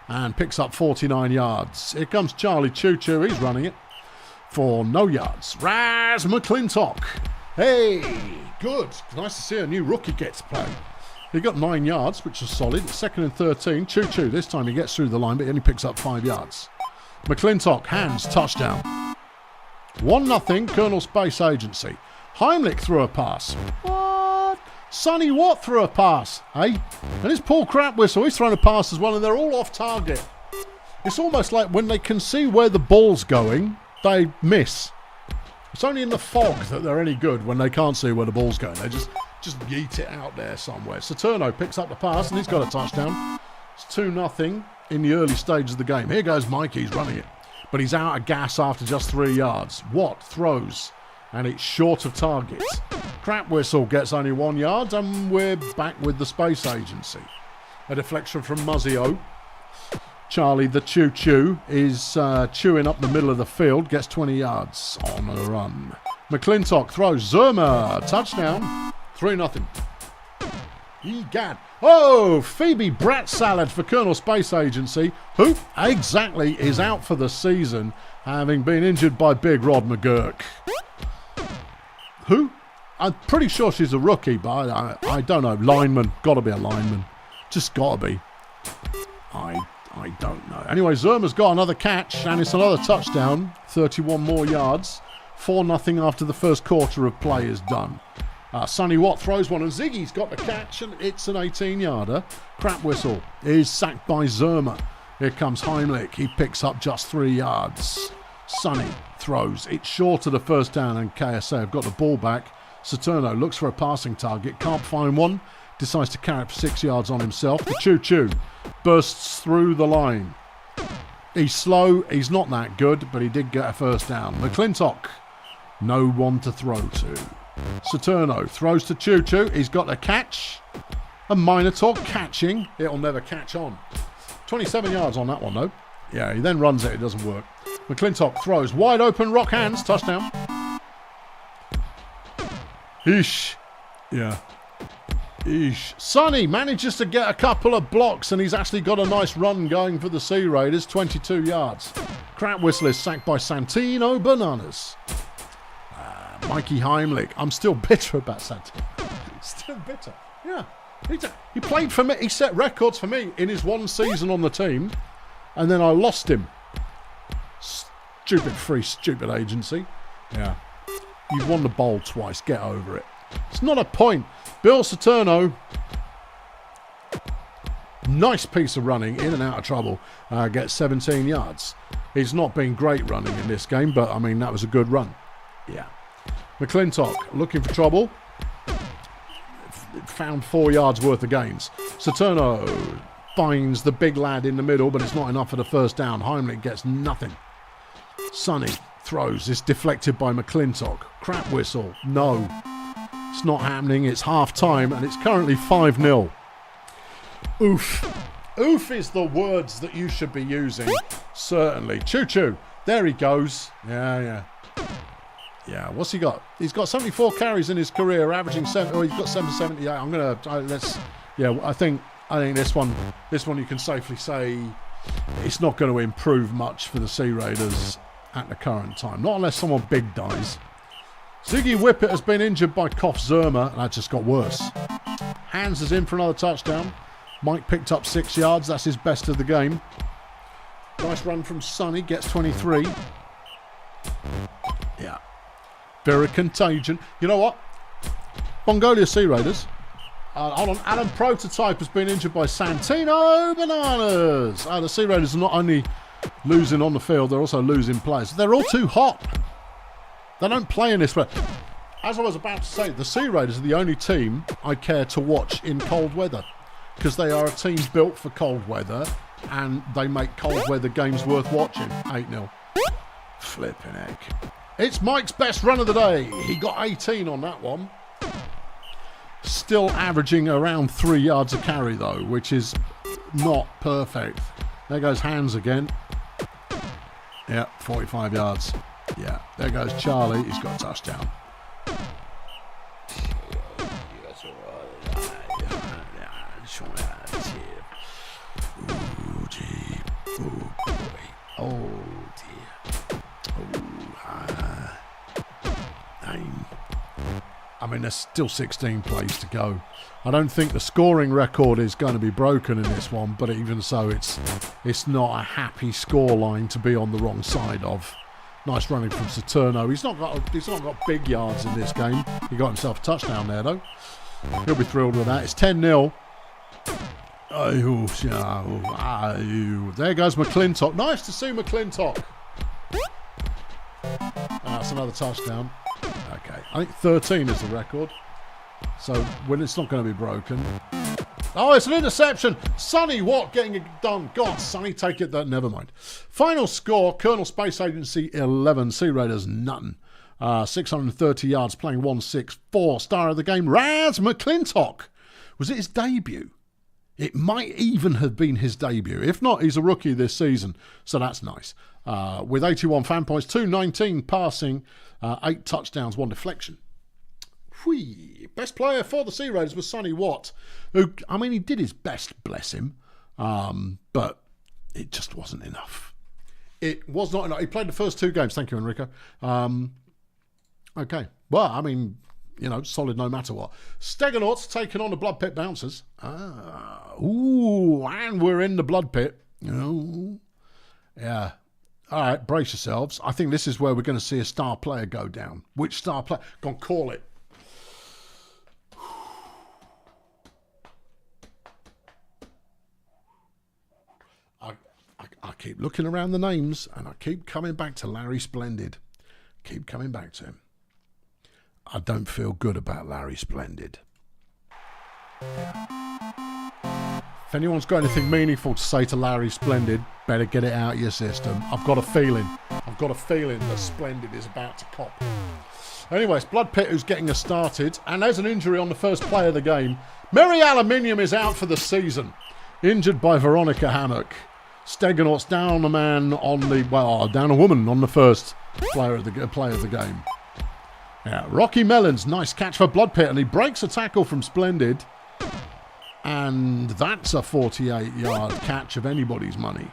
And picks up 49 yards. Here comes Charlie Choo Choo. He's running it for no yards. Raz McClintock. Hey, good. Nice to see a new rookie get to play. He got 9 yards, which is solid. 2nd and 13. Choo Choo. This time he gets through the line, but he only picks up 5 yards. McClintock, hands, touchdown. 1-0, Colonel Space Agency. Heimlich threw a pass. What? Sonny Watt threw a pass, hey? And it's Paul Crapwhistle, he's thrown a pass as well, and they're all off target. It's almost like when they can see where the ball's going, they miss. It's only in the fog that they're any good when they can't see where the ball's going. They just yeet it out there somewhere. Saturno picks up the pass and he's got a touchdown. It's 2-0 in the early stages of the game. Here goes Mikey, he's running it. But he's out of gas after just 3 yards. Watt throws and it's short of target. Crapwhistle gets only 1 yard and we're back with the Space Agency. A deflection from Muzzio. Charlie the Choo-Choo is chewing up the middle of the field, gets 20 yards on a run. McClintock throws, Zerma, touchdown, 3-0. Egad. Oh, Phoebe Brat Salad for Colonel Space Agency, who exactly is out for the season, having been injured by Big Rod McGurk. Who? I'm pretty sure she's a rookie, but I don't know. Lineman, gotta be a lineman. Just gotta be. I don't know. Anyway, Zerma's got another catch, and it's another touchdown. 31 more yards. 4-0 after the first quarter of play is done. Sonny Watt throws one, and Ziggy's got the catch, and it's an 18-yarder. Crapwhistle is sacked by Zerma. Here comes Heimlich. He picks up just 3 yards. Sonny throws. It's short of the first down, and KSA have got the ball back. Saturno looks for a passing target. Can't find one. Decides to carry it for 6 yards on himself. The Choo-Choo bursts through the line. He's slow. He's not that good, but he did get a first down. McClintock, no one to throw to. Saturno throws to Choo-Choo. He's got a catch. A Minotaur catching. It'll never catch on. 27 yards on that one, though. Yeah, he then runs it. It doesn't work. McClintock throws. Wide open, rock hands. Touchdown. Eesh. Yeah. Eesh. Sonny manages to get a couple of blocks, and he's actually got a nice run going for the Sea Raiders. 22 yards. Crapwhistle is sacked by Santino Bananas. Mikey Heimlich. I'm still bitter about Santino. Still bitter. Yeah. He played for me. He set records for me in his one season on the team, and then I lost him. Stupid agency. Yeah. You've won the bowl twice. Get over it. It's not a point. Bill Saturno, nice piece of running, in and out of trouble, gets 17 yards. He's not been great running in this game, but I mean, that was a good run. Yeah. McClintock looking for trouble. Found 4 yards worth of gains. Saturno finds the big lad in the middle, but it's not enough for the first down. Heimlich gets nothing. Sonny throws. It's deflected by McClintock. Crapwhistle. No. It's not happening. It's half time, and it's currently 5-0. Oof. Oof is the words that you should be using. Certainly. Choo-Choo. There he goes. Yeah. Yeah, what's he got? He's got 74 carries in his career, averaging 7. Oh, he's got 778. I think this one you can safely say it's not going to improve much for the Sea Raiders at the current time. Not unless someone big dies. Ziggy Whippet has been injured by Koff Zerma, and that just got worse. Hands is in for another touchdown. Mike picked up 6 yards. That's his best of the game. Nice run from Sonny. Gets 23. Yeah. Very contagion. You know what? Mongolia Sea Raiders. Hold on. Alan Prototype has been injured by Santino Bananas. The Sea Raiders are not only losing on the field, they're also losing players. They're all too hot. They don't play in this way. As I was about to say, the Sea Raiders are the only team I care to watch in cold weather, because they are a team built for cold weather, and they make cold weather games worth watching. 8-0. Flipping heck. It's Mike's best run of the day. He got 18 on that one. Still averaging around 3 yards a carry, though, which is not perfect. There goes Hands again. Yeah, 45 yards. Yeah, there goes Charlie. He's got a touchdown. Oh, gee. Oh, boy. Oh, dear. I mean, there's still 16 plays to go. I don't think the scoring record is going to be broken in this one, but even so, it's not a happy scoreline to be on the wrong side of. Nice running from Saturno. He's not got big yards in this game. He got himself a touchdown there, though. He'll be thrilled with that. It's 10-0. There goes McClintock. Nice to see McClintock. That's another touchdown. Okay, I think 13 is the record. So when it's not going to be broken. Oh, it's an interception. Sonny Watt getting it done. God, Sonny, take it. Never mind. Final score, Colonel Space Agency 11, Sea Raiders nothing. 630 yards, playing 164. Star of the game, Raz McClintock. Was it his debut? It might even have been his debut. If not, he's a rookie this season, so that's nice. With 81 fan points, 219 passing, 8 touchdowns, 1 deflection. Whee. Best player for the Sea Raiders was Sonny Watt, who, I mean, he did his best, bless him, but it just wasn't enough. It was not enough. He played the first 2 games. Thank you, Enrico. Okay. Well, I mean, you know, solid no matter what. Stegonauts taking on the Blood Pit Bouncers. Ooh, and we're in the Blood Pit. Oh, yeah. All right, brace yourselves. I think this is where we're going to see a star player go down. Which star player? Go on, call it. I keep looking around the names and I keep coming back to Larry Splendid. Keep coming back to him. I don't feel good about Larry Splendid. If anyone's got anything meaningful to say to Larry Splendid, better get it out of your system. I've got a feeling that Splendid is about to cop. Anyways, Blood Pit who's getting us started, and there's an injury on the first play of the game. Mary Aluminium is out for the season, injured by Veronica Hammock. Stegonauts down a man on the, well, down a woman on the first play of the game. Yeah, Rocky Mellons, nice catch for Blood Pit, and he breaks a tackle from Splendid. And that's a 48-yard catch of anybody's money.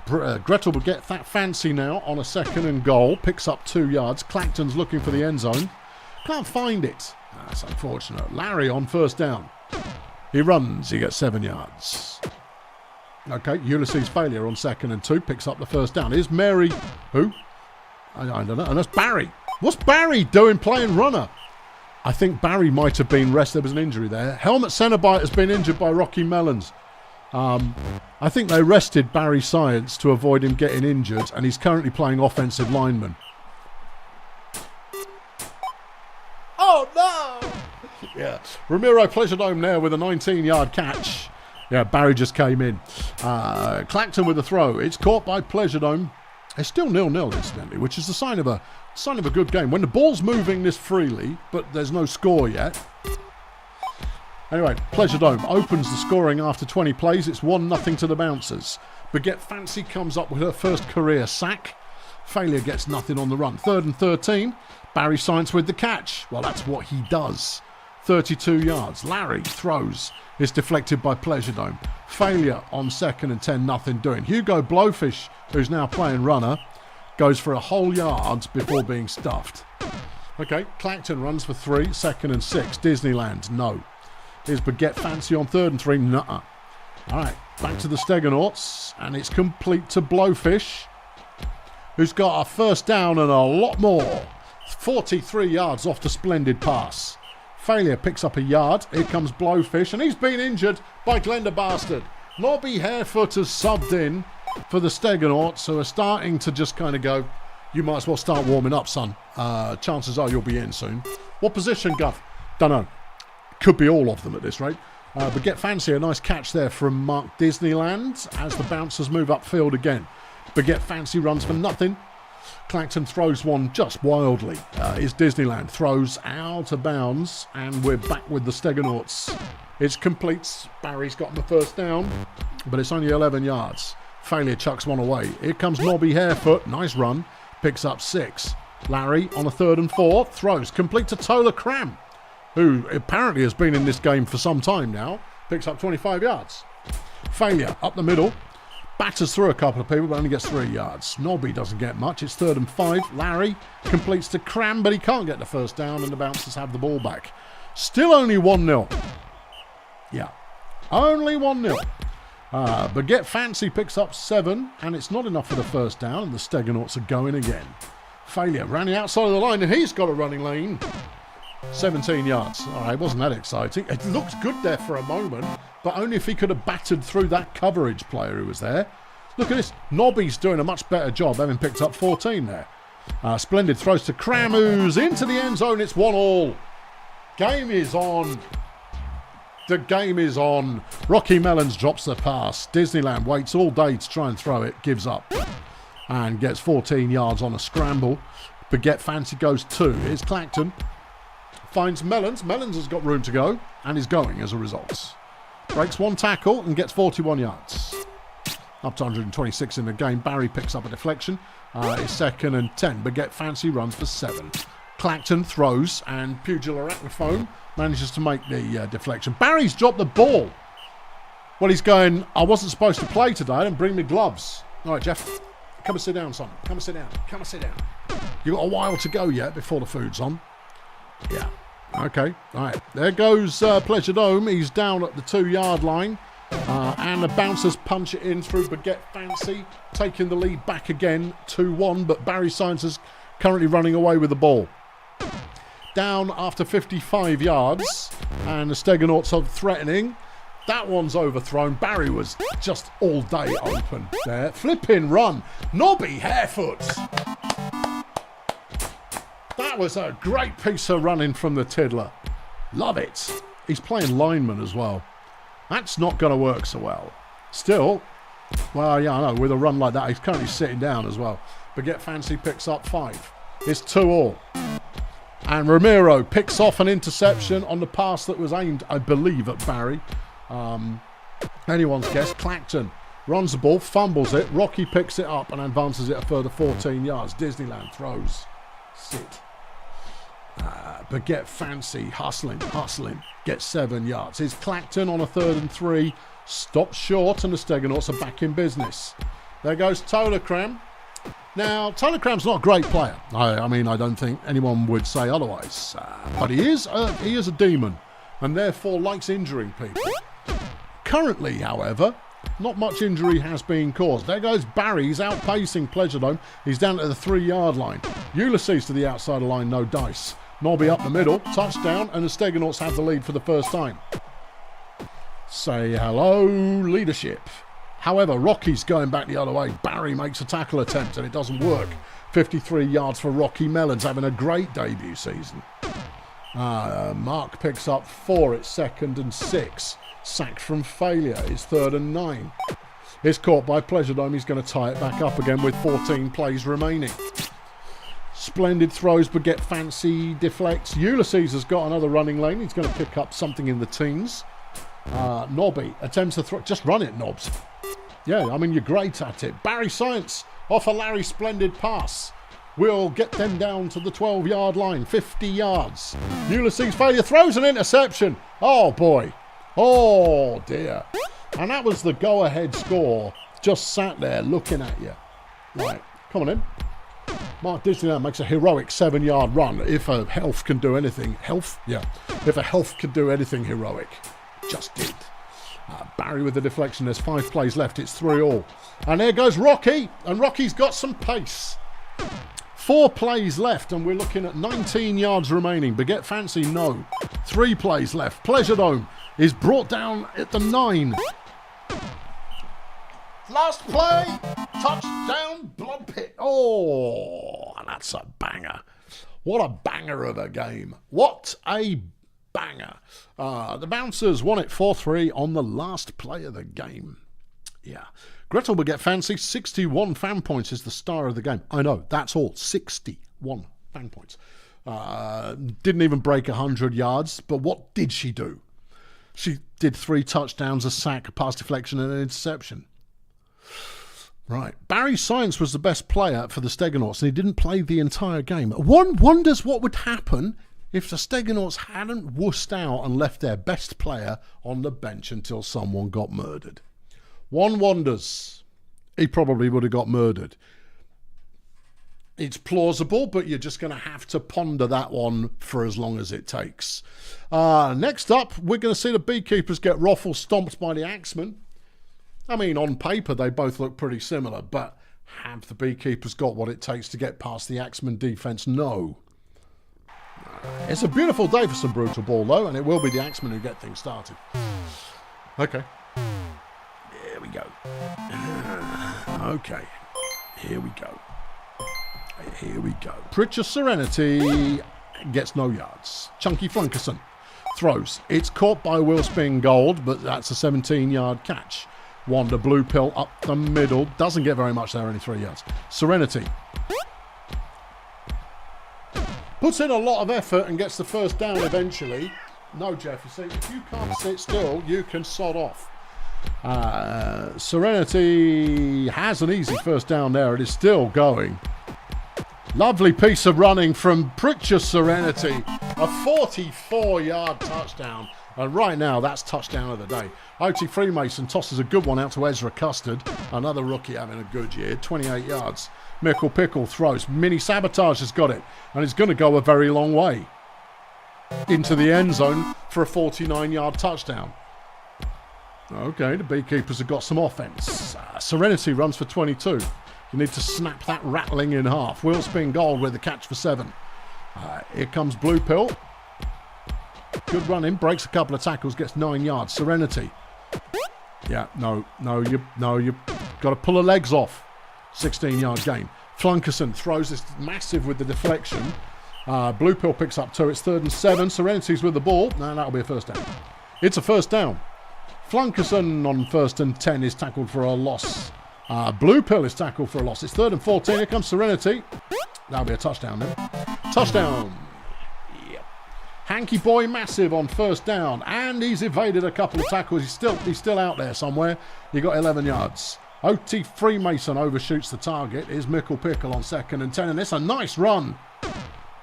Gretel will get that fancy now on a 2nd and goal. Picks up 2 yards. Clacton's looking for the end zone. Can't find it. That's unfortunate. Larry on first down. He runs. He gets 7 yards. Okay, Ulysses Failure on 2nd and 2. Picks up the first down. Here's Mary. Who? I don't know. And that's Barry. What's Barry doing playing runner? I think Barry might have been rested. There was an injury there. Helmet Cenobite has been injured by Rocky Mellons. I think they rested Barry Science to avoid him getting injured, and he's currently playing offensive lineman. Oh, no! Yeah, Ramiro Pleasure Dome there with a 19-yard catch. Yeah, Barry just came in. Clacton with a throw. It's caught by Pleasure Dome. It's still 0-0, incidentally, which is the sign of a good game. When the ball's moving this freely, but there's no score yet. Anyway, Pleasure Dome opens the scoring after 20 plays. It's 1-0 to the Bouncers. Baguette Fancy comes up with her first career sack. Failure gets nothing on the run. 3rd and 13. Barry Science with the catch. Well, that's what he does. 32 yards. Larry throws. It's deflected by Pleasure Dome. Failure on 2nd and 10, nothing doing. Hugo Blowfish, who's now playing runner, goes for a whole yard before being stuffed. Okay, Clacton runs for 3, 2nd and 6. Disneyland, no. Here's Baguette Fancy on 3rd and 3, nuh-uh. All right, back to the Stegonauts, and it's complete to Blowfish, who's got a first down and a lot more. 43 yards off the splendid pass. Failure picks up a yard. Here comes Blowfish, and he's been injured by Glenda Bastard. Nobby Harefoot has subbed in for the Stegonauts, who are starting to just kind of go, you might as well start warming up, son. Chances are you'll be in soon. What position, Guff? Don't know. Could be all of them at this rate. But get fancy, a nice catch there from Mark Disneyland as the Bouncers move upfield again. But get fancy runs for nothing. Clacton throws one just wildly. Is Disneyland throws out of bounds, and we're back with the Stegonauts. It's complete. Barry's got the first down, but it's only 11 yards. Failure chucks one away. Here comes Nobby Harefoot. Nice run. Picks up 6. Larry on a 3rd and 4. Throws complete to Tola Cram, who apparently has been in this game for some time now. Picks up 25 yards. Failure up the middle. Batters through a couple of people, but only gets 3 yards. Nobby doesn't get much. It's 3rd and 5. Larry completes to Cram, but he can't get the first down, and the Bouncers have the ball back. Still only 1-0. Yeah, only 1-0. Baguette Fancy picks up 7, and it's not enough for the first down, and the Steganauts are going again. Failure, ran the outside of the line, and he's got a running lane. 17 yards. All right, wasn't that exciting? It looked good there for a moment, but only if he could have battered through that coverage player who was there. Look at this. Nobby's doing a much better job, having picked up 14 there. Splendid throws to Cramus into the end zone. It's 1-1. Game is on. The game is on. Rocky Melons drops the pass. Disneyland waits all day to try and throw it. Gives up. And gets 14 yards on a scramble. Baguette Fancy goes 2. Here's Clacton. Finds Melons. Melons has got room to go. And is going as a result. Breaks 1 tackle and gets 41 yards. Up to 126 in the game. Barry picks up a deflection. It's 2nd and 10. Baguette Fancy runs for 7. Clacton throws and Pugil Arachnophone manages to make the deflection. Barry's dropped the ball. Well, he's going, I wasn't supposed to play today. I didn't bring me gloves. All right, Jeff, come and sit down, son. Come and sit down. Come and sit down. You've got a while to go yet before the food's on. Yeah. Okay. All right. There goes Pleasure Dome. He's down at the 2-yard line. And the bouncers punch it in through Baguette Fancy, taking the lead back again, 2-1. But Barry Science is currently running away with the ball. Down after 55 yards, and the Steganauts are threatening. That one's overthrown. Barry was just all day open there. Flipping run. Nobby Harefoot. That was a great piece of running from the Tiddler. Love it. He's playing lineman as well. That's not going to work so well. Still, well, yeah, I know, with a run like that, he's currently sitting down as well. Baguette Fancy picks up 5. It's 2-2. And Ramiro picks off an interception on the pass that was aimed, I believe, at Barry. Anyone's guess. Clacton runs the ball, fumbles it. Rocky picks it up and advances it a further 14 yards. Disneyland throws. Sit. Baguette Fancy hustling. Gets 7 yards. Here's Clacton on a 3rd and 3. Stops short and the Steganauts are back in business. There goes Tolacram. Now, Tolacram's not a great player. I mean, I don't think anyone would say otherwise. But he is a demon and therefore likes injuring people. Currently, however, not much injury has been caused. There goes Barry. He's outpacing Pleasure Dome. He's down at the 3-yard line. Ulysses to the outside of the line, no dice. Nobby up the middle, touchdown, and the Steganauts have the lead for the first time. Say hello, leadership. However, Rocky's going back the other way. Barry makes a tackle attempt and it doesn't work. 53 yards for Rocky Melons, having a great debut season. Mark picks up 4. It's 2nd and 6. Sacked from failure. It's 3rd and 9. It's caught by Pleasure Dome. He's going to tie it back up again with 14 plays remaining. Splendid throws. Baguette Fancy deflects. Ulysses has got another running lane. He's going to pick up something in the teens. Nobby attempts to throw. Just run it, Nobs. Yeah, I mean, you're great at it. Barry Science off a Larry Splendid pass. We'll get them down to the 12-yard line. 50 yards. Ulysses failure throws an interception. Oh, boy. Oh, dear. And that was the go-ahead score. Just sat there looking at you. Right, come on in. Mark Disneyland makes a heroic 7-yard run. If a health can do anything. Health? Yeah. If a health can do anything heroic. Just did. Barry with the deflection. There's 5 plays left. It's 3-3. And there goes Rocky. And Rocky's got some pace. 4 plays left. And we're looking at 19 yards remaining. Baguette Fancy, no. 3 plays left. Pleasure Dome is brought down at the 9. Last play. Touchdown. Blood pit. Oh, that's a banger. What a banger of a game. What a banger. The Bouncers won it 4-3 on the last play of the game. Yeah. Gretel Baguette Fancy, 61 fan points is the star of the game. I know, that's all. 61 fan points. Didn't even break 100 yards, but what did she do? She did 3 touchdowns, a sack, a pass deflection, and an interception. Right. Barry Science was the best player for the Steganauts, and he didn't play the entire game. One wonders what would happen if the Steganauts hadn't wussed out and left their best player on the bench until someone got murdered. One wonders. He probably would have got murdered. It's plausible, but you're just going to have to ponder that one for as long as it takes. Next up, we're going to see the Beekeepers get Roffle stomped by the Axemen. I mean, on paper, they both look pretty similar, but have the Beekeepers got what it takes to get past the Axemen defence? No. It's a beautiful day for some Brutalball, though, and it will be the Axemen who get things started. Okay. Here we go. Okay. Here we go. Here we go. Pritchard Serenity gets no yards. Chunky Flunkerson throws. It's caught by Willspin Gold, but that's a 17-yard catch. Wanda Blue Pill up the middle. Doesn't get very much there, only 3 yards. Serenity puts in a lot of effort and gets the first down eventually. No, Jeff, you see, if you can't sit still, you can sod off. Serenity has an easy first down there. It is still going. Lovely piece of running from Pritchard Serenity. A 44-yard touchdown. And right now, that's touchdown of the day. O.T. Freemason tosses a good one out to Ezra Custard. Another rookie having a good year. 28 yards. Mickle Pickle throws. Mini Sabotage has got it. And it's going to go a very long way into the end zone for a 49-yard touchdown. Okay, the Beekeepers have got some offense. Serenity runs for 22. You need to snap that rattling in half. Willspin Gold with the catch for 7. Here comes Blue Pill. Good running, breaks a couple of tackles, gets 9 yards. Serenity. Yeah, you've got to pull her legs off. 16-yard gain. Flunkerson throws this massive with the deflection. Blue Pill picks up 2. It's 3rd and 7. Serenity's with the ball. No, that'll be a first down. It's a first down. Flunkerson on 1st and 10 is tackled for a loss. Blue Pill is tackled for a loss. It's 3rd and 14. Here comes Serenity. That'll be a touchdown then. Touchdown. Hanky Boy Massive on 1st down, and he's evaded a couple of tackles. He's still out there somewhere. He got 11 yards. O.T. Freemason overshoots the target. Here's Mickle Pickle on 2nd and 10, and it's a nice run.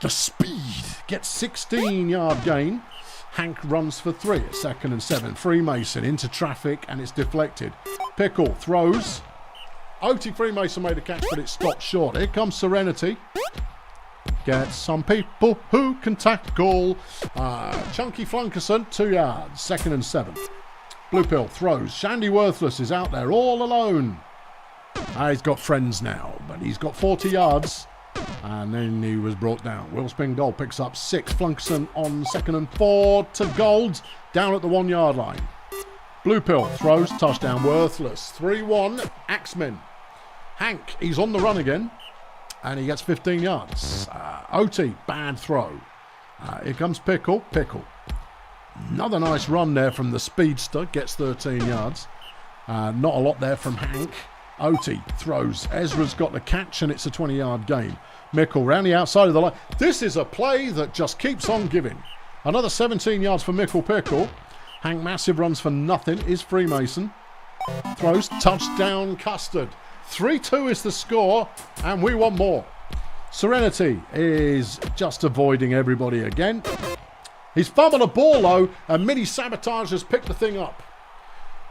The speed gets 16-yard gain. Hank runs for 3 at 2nd and 7. Freemason into traffic, and it's deflected. Pickle throws. O.T. Freemason made a catch, but it stopped short. Here comes Serenity. Get some people who can tackle. Chunky Flunkerson, 2 yards, 2nd and 7. Blue Pill throws. Shandy Worthless is out there all alone. He's got friends now, but he's got 40 yards. And then he was brought down. Willspin Gold picks up 6. Flunkerson on 2nd and 4 to Gold, down at the 1 yard line. Blue Pill throws. Touchdown Worthless. 3-1. Axemen. Hank, he's on the run again. And he gets 15 yards. O.T., bad throw. Here comes Pickle. Pickle. Another nice run there from the speedster. Gets 13 yards. Not a lot there from Hank. O.T. throws. Ezra's got the catch, and it's a 20-yard gain. Mickle round the outside of the line. This is a play that just keeps on giving. Another 17 yards for Mickle Pickle. Hank Massive runs for nothing. Is Freemason. Throws. Touchdown Custard. 3-2 is the score, and we want more. Serenity is just avoiding everybody again. He's fumbled a ball, though, and Mini Sabotage has picked the thing up.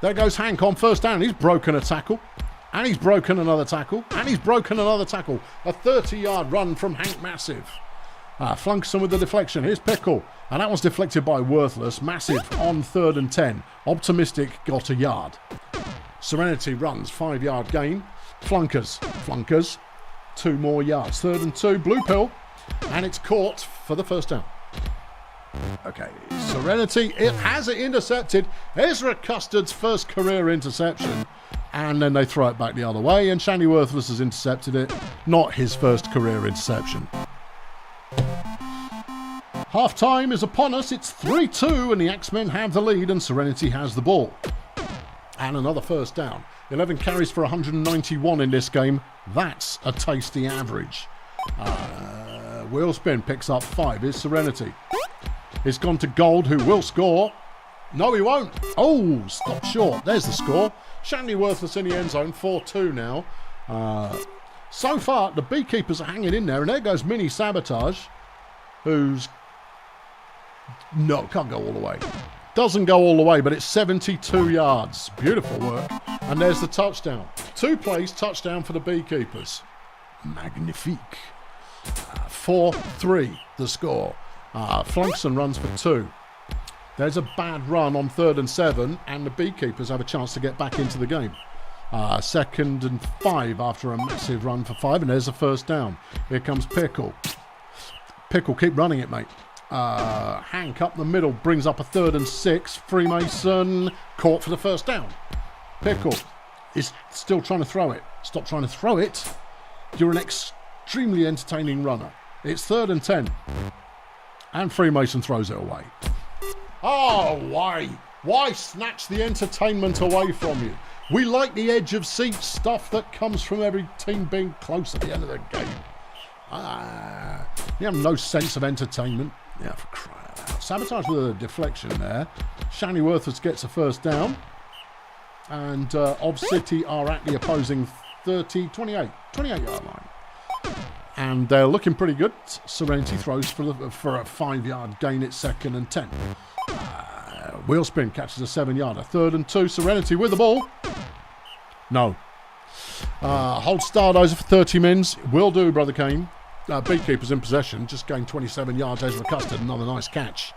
There goes Hank on 1st down. He's broken a tackle, and he's broken another tackle, and he's broken another tackle. A 30-yard run from Hank Massive. Flunkerson with the deflection. Here's Pickle, and that was deflected by Worthless. Massive on 3rd and 10. Optimistic got a yard. Serenity runs, 5-yard gain. Flunkers, 2 more yards. 3rd and 2, Blue Pill, and it's caught for the first down. Okay, Serenity, it has it intercepted. Ezra Custard's first career interception, and then they throw it back the other way, and Shandy Worthless has intercepted it. Not his first career interception. Half time is upon us. It's 3-2, and the Axemen have the lead, and Serenity has the ball. And another first down. 11 carries for 191 in this game. That's a tasty average. Wheelspin picks up 5. Here's Serenity. It's gone to Gold, who will score. No, he won't. Oh, stop short. There's the score. Shandy Worthless in the end zone. 4-2 now. So far, the Beekeepers are hanging in there. And there goes Mini Sabotage, who's... No, can't go all the way. Doesn't go all the way, but it's 72 yards. Beautiful work. And there's the touchdown. 2 plays, touchdown for the Beekeepers. Magnifique. 4-3 the score. Flunkerson runs for 2. There's a bad run on 3rd and 7, and the Beekeepers have a chance to get back into the game. 2nd and 5 after a massive run for 5, and there's a first down. Here comes Pickle. Pickle, keep running it, mate. Hank up the middle, brings up a 3rd and 6. Freemason caught for the first down. Pickle is still trying to throw it. Stop trying to throw it. You're an extremely entertaining runner. It's 3rd and 10. And Freemason throws it away. Oh, why? Why snatch the entertainment away from you? We like the edge of seat stuff that comes from every team being close at the end of the game. You have no sense of entertainment. Yeah, for crying out. Sabotage with a deflection there. Shanny Worthers gets a first down. And Ob City are at the opposing 28 yard line. And they're looking pretty good. Serenity throws for a 5-yard gain at 2nd and 10. Wheelspin catches a 7-yarder. 3rd and 2. Serenity with the ball. No. Hold Stardozer for 30 mins. Will do, Brother Kane. Beekeepers in possession. Just gained 27 yards. Ezra Custard, another nice catch.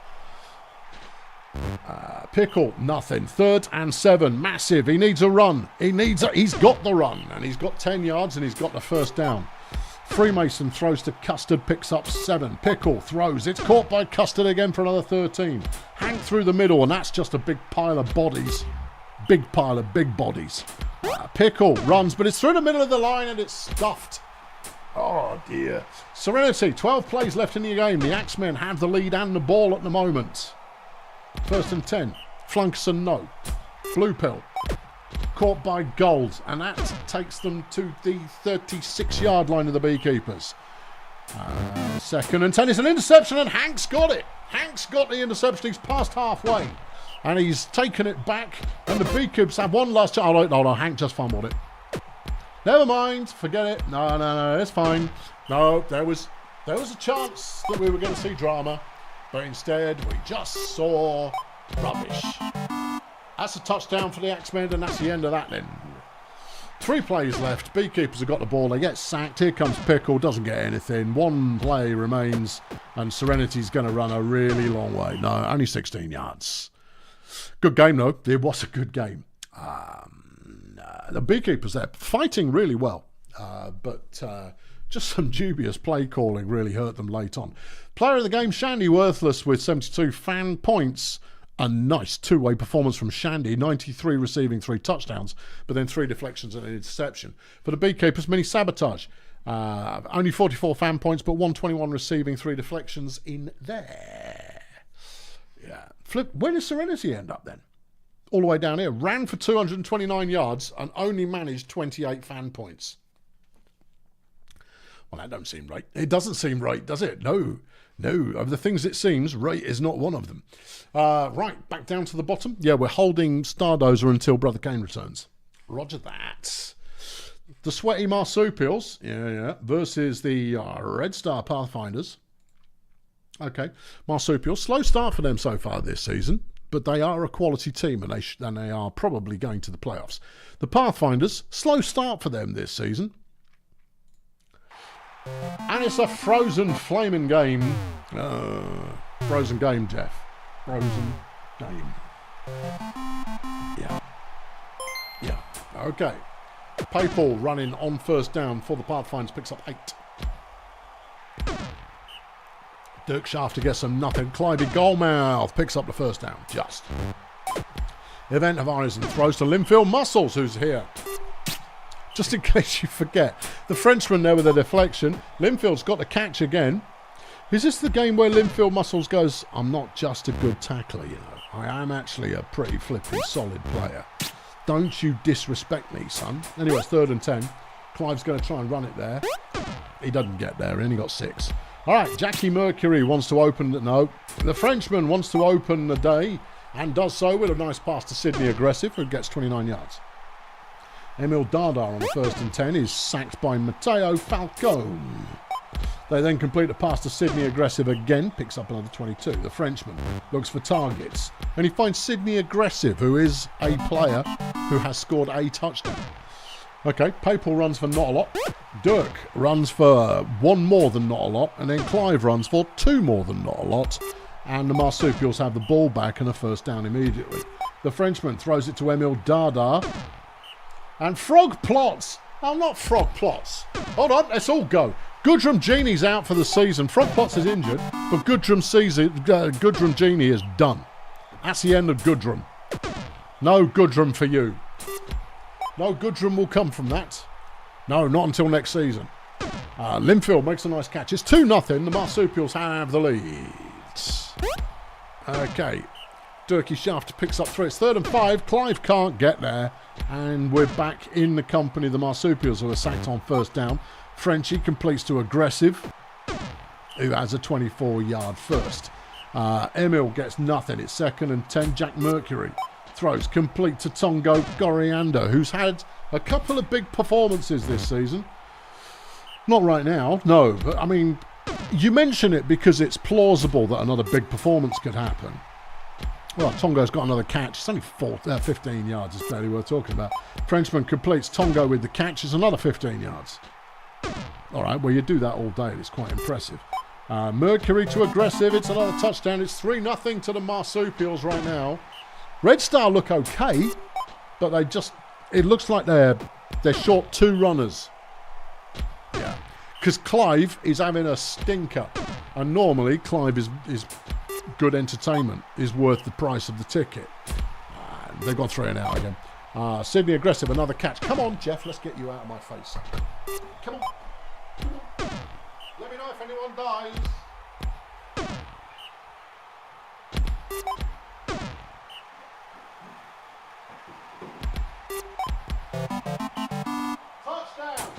Pickle, nothing. 3rd and 7. Massive. He needs a run. He's got the run. And he's got 10 yards and he's got the first down. Freemason throws to Custard, picks up 7. Pickle throws. It's caught by Custard again for another 13. Hank through the middle, and that's just a big pile of bodies. Big pile of big bodies. Pickle runs, but it's through the middle of the line and it's stuffed. Oh, dear. Serenity, 12 plays left in the game. The Axemen have the lead and the ball at the moment. 1st and 10. Flunkerson, no. Blue Pill. Caught by Gold, and that takes them to the 36-yard line of the Beekeepers. 2nd and 10. It's an interception, and Hank's got it. Hank's got the interception. He's past halfway, and he's taken it back, and the Beekeepers have one last chance. Oh, no, Hank just fumbled it. Never mind. Forget it. No, it's fine. No, there was a chance that we were going to see drama, but instead we just saw rubbish. That's a touchdown for the Axemen, and that's the end of that then. 3 plays left. Beekeepers have got the ball. They get sacked. Here comes Pickle. Doesn't get anything. 1 play remains, and Serenity's going to run a really long way. No, only 16 yards. Good game, though. It was a good game. The Beekeepers there fighting really well, but just some dubious play calling really hurt them late on. Player of the game, Shandy Worthless with 72 fan points. A nice 2-way performance from Shandy, 93 receiving 3 touchdowns, but then 3 deflections and an interception. For the Beekeepers, mini sabotage. Only 44 fan points, but 121 receiving, 3 deflections in there. Yeah. Flip. Where does Serenity end up then? All the way down here. Ran for 229 yards and only managed 28 fan points. Well, that don't seem right. It doesn't seem right, does it? No. Of the things it seems, right is not one of them. Right, back down to the bottom. Yeah, we're holding Stardozer until Brother Kane returns. Roger that. The Sweaty Marsupials, versus the Red Star Pathfinders. Okay, Marsupials, slow start for them so far this season, but they are a quality team and they are probably going to the playoffs. The Pathfinders, slow start for them this season. And it's a frozen flaming game. Frozen game, Jeff. Frozen game. Yeah. Okay. Papal running on first down for the Pathfinders, picks up 8. Dirk Shafter gets some nothing. Clivey Goldmouth picks up the first down. Just. Event Horizon throws to Linfield Muscles, who's here. Just in case you forget. The Frenchman there with a deflection. Linfield's got the catch again. Is this the game where Linfield Muscles goes, I'm not just a good tackler, I am actually a pretty flipping solid player. Don't you disrespect me, son. Anyway, it's 3rd and 10. Clive's going to try and run it there. He doesn't get there. He only got 6. All right, Jackie Mercury wants to open... No. The Frenchman wants to open the day and does so with a nice pass to Sydney Aggressive, who gets 29 yards. Emil Dada on the 1st and 10 is sacked by Matteo Falcone. They then complete a pass to Sydney Aggressive again, picks up another 22. The Frenchman looks for targets, and he finds Sydney Aggressive, who is a player who has scored a touchdown. Okay, Papal runs for not a lot. Dirk runs for 1 more than not a lot, and then Clive runs for 2 more than not a lot. And the Marsupials have the ball back and a first down immediately. The Frenchman throws it to Emile Dada. And Frog Plots. Oh, not Frog Plots. Hold on, let's all go. Gudrun Genie's out for the season. Frog Plots is injured, but Gudrun Genie is done. That's the end of Gudrun. No Gudrun for you. No Gudrun will come from that. No, not until next season. Linfield makes a nice catch. It's 2-0. The Marsupials have the lead. Okay. Durkee Shaft picks up 3. It's 3rd and 5. Clive can't get there. And we're back in the company of the Marsupials, who are sacked on first down. Frenchie completes to Aggressive, who has a 24-yard first. Emil gets nothing. It's 2nd and 10. Jack Mercury throws complete to Tongo Coriander, who's had a couple of big performances this season. Not right now, no. But, I mean, you mention it because it's plausible that another big performance could happen. Well, Tongo's got another catch. It's only 15 yards. It's barely worth talking about. Frenchman completes Tongo with the catch. It's another 15 yards. All right, well, you do that all day. It's quite impressive. Mercury to Aggressive. It's another touchdown. It's 3-0 to the Marsupials right now. Red Star look okay, but they just... It looks like they're short 2 runners. Yeah. Because Clive is having a stinker. And normally, Clive is good entertainment, is worth the price of the ticket. They've got 3 and out again. Sydney Aggressive, another catch. Come on, Jeff, let's get you out of my face. Come on. Let me know if anyone dies. Touchdown!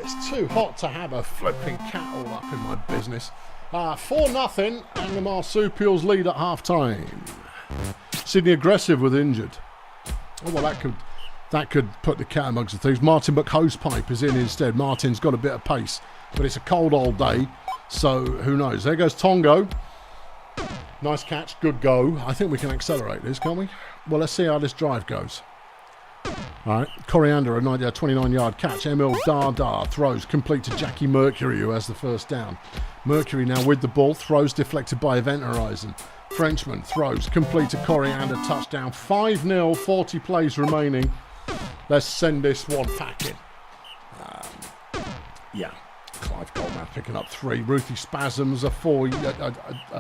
It's too hot to have a flipping cat all up in my business. 4-0 and the Marsupials lead at half-time. Sydney Aggressive was injured. Oh, well, that could put the cat amongst the thieves. Martin McHosepipe is in instead. Martin's got a bit of pace, but it's a cold old day, so who knows. There goes Tongo. Nice catch, good go. I think we can accelerate this, can't we? Well, let's see how this drive goes. All right, Coriander, a 29-yard catch. Emil Dada throws complete to Jackie Mercury, who has the first down. Mercury now with the ball, throws deflected by Event Horizon. Frenchman throws complete to Coriander, touchdown. 5-0, 40 plays remaining. Let's send this one packing. Yeah, Clive Goldman picking up 3. Ruthie Spasms, a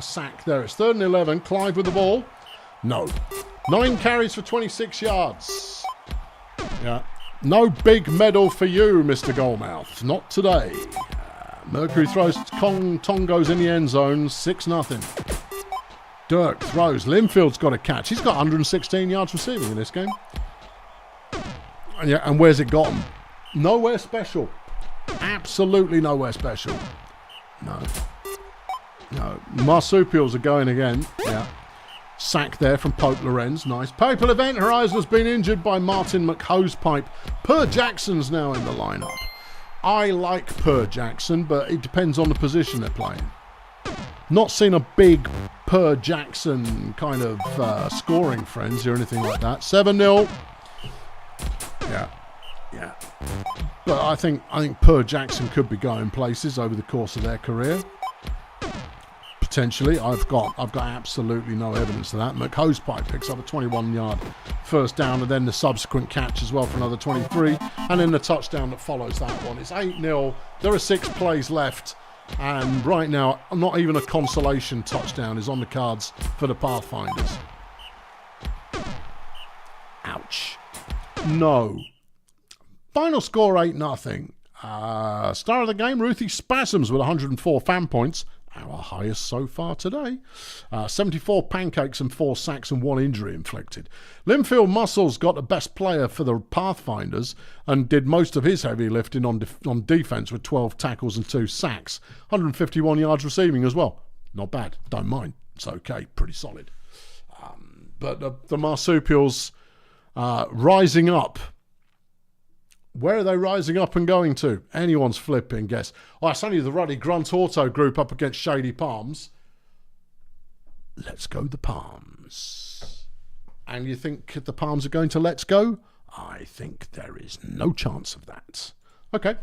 sack there. It's 3rd and 11. Clive with the ball. No. 9 carries for 26 yards. Yeah. No big medal for you, Mr. Goldmouth. Not today. Mercury throws Tongo's in the end zone. 6-0. Dirk throws. Linfield's got a catch. He's got 116 yards receiving in this game. Yeah, and where's it got him? Nowhere special. Absolutely nowhere special. No. Marsupials are going again. Yeah. Sack there from Pope Lorenz. Nice. Papal Event Horizon has been injured by Martin McHosepipe. Per Jackson's now in the lineup. I like Per Jackson, but it depends on the position they're playing. Not seen a big Per Jackson kind of scoring frenzy or anything like that. 7-0. Yeah. But I think Per Jackson could be going places over the course of their career. Potentially, I've got absolutely no evidence of that. McHosepipe picks up a 21-yard first down, and then the subsequent catch as well for another 23, and then the touchdown that follows that one. It's 8-0. There are 6 plays left, and right now, not even a consolation touchdown is on the cards for the Pathfinders. Ouch. No. Final score 8-0. Star of the game, Ruthie Spasms with 104 fan points. Our highest so far today. 74 pancakes and 4 sacks and 1 injury inflicted. Linfield Muscles got the best player for the Pathfinders and did most of his heavy lifting on defence with 12 tackles and 2 sacks. 151 yards receiving as well. Not bad. Don't mind. It's okay. Pretty solid. But the Marsupials rising up. Where are they rising up and going to? Anyone's flipping guess. Oh, it's only the Ruddy Grunt Auto group up against Shady Palms. Let's go the Palms. Palms. And you think the Palms are going to let's go? I think there is no chance of that. Okay.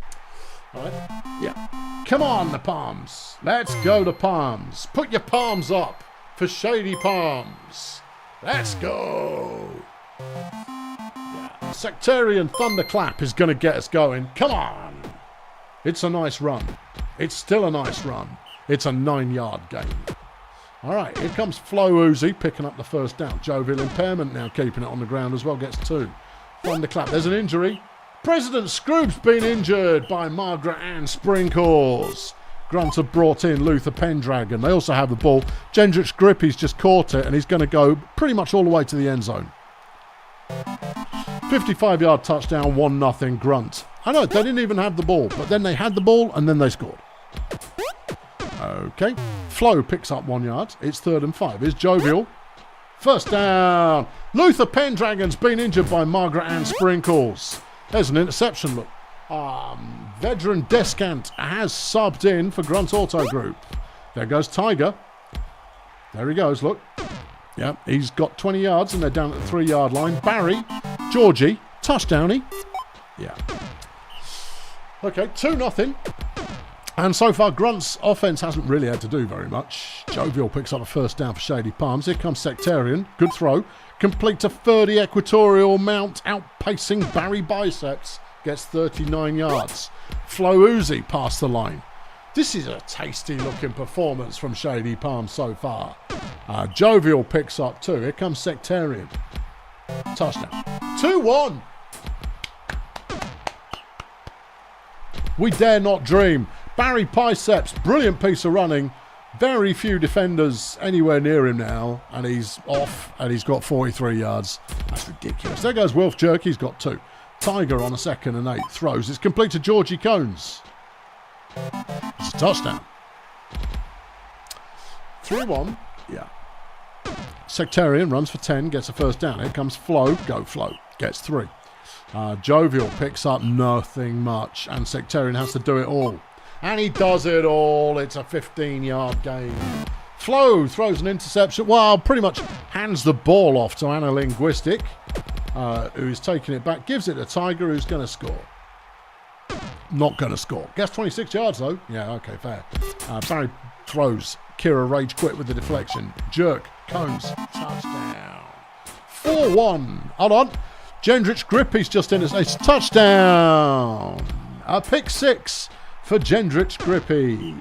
All right. Yeah. Come on, the Palms. Let's go to Palms. Put your palms up for Shady Palms. Let's go. Yeah. Sectarian Thunderclap is going to get us going. Come on. It's a nice run. It's still a nice run. It's a 9-yard gain. All right, here comes Flo Uzi picking up the first down. Jovial Impairment now keeping it on the ground as well, gets 2. Thunderclap, there's an injury. President Scroope's been injured by Margaret Ann Sprinkles. Grunt have brought in Luther Pendragon. They also have the ball. Gendrich Grippy's just caught it and he's going to go pretty much all the way to the end zone. 55-yard touchdown, 1-0 Grunt. I know, they didn't even have the ball, but then they had the ball and then they scored. Okay, Flo picks up 1 yard. It's 3rd and 5. Here's Jovial. First down. Luther Pendragon's been injured by Margaret Ann Sprinkles. There's an interception, look. Veteran Descant has subbed in for Grunt Auto Group. There goes Tiger. There he goes, look. Yeah, he's got 20 yards and they're down at the 3-yard line. Barry, Georgie, touchdowny. Yeah. Okay, 2-0. And so far, Grunt's offense hasn't really had to do very much. Jovial picks up a first down for Shady Palms. Here comes Sectarian. Good throw. Complete to 30 Equatorial Mount, outpacing Barry Biceps. Gets 39 yards. Flo Uzi past the line. This is a tasty-looking performance from Shady Palms so far. Jovial picks up 2. Here comes Sectarian. Touchdown. 2-1. We dare not dream. Barry Biceps, brilliant piece of running. Very few defenders anywhere near him now. And he's off and he's got 43 yards. That's ridiculous. There goes Wolf Jerky. He's got 2. Tiger on a 2nd and 8. Throws. It's complete to Georgie Cones. It's a touchdown. 3-1. Yeah. Sectarian runs for 10. Gets a first down. Here comes Flo. Go Flo. Gets 3. Jovial picks up nothing much. And Sectarian has to do it all. And he does it all. It's a 15-yard gain. Flo throws an interception. Well, pretty much hands the ball off to Anna Linguistic, who's taking it back. Gives it to Tiger, who's going to score. Not going to score. Gets 26 yards, though. Yeah, okay, fair. Barry throws. Kira Rage quit with the deflection. Jerk. Cones. Touchdown. 4-1. Hold on. Gendrich Grippy's just in. It's touchdown. A pick 6. For Gendrich Grippy.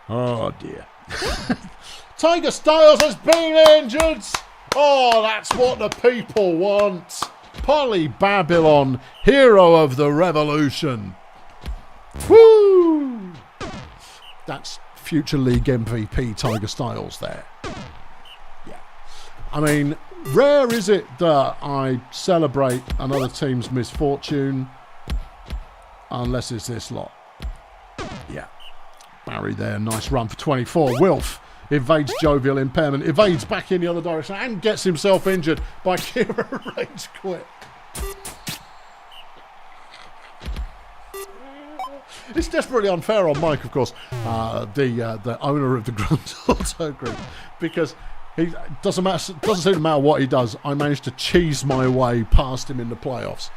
Oh dear. Tiger Styles has been injured. Oh, that's what the people want. Polly Babylon, hero of the revolution. Woo! That's future league MVP Tiger Styles there. Yeah. I mean, rare is it that I celebrate another team's misfortune unless it's this lot. Yeah. Barry there. Nice run for 24. Wilf evades Jovial Impairment. Evades back in the other direction and gets himself injured by Kira Rage quit. It's desperately unfair on Mike, of course, the owner of the Grunt Auto Group, because he doesn't seem to matter what he does. I managed to cheese my way past him in the playoffs.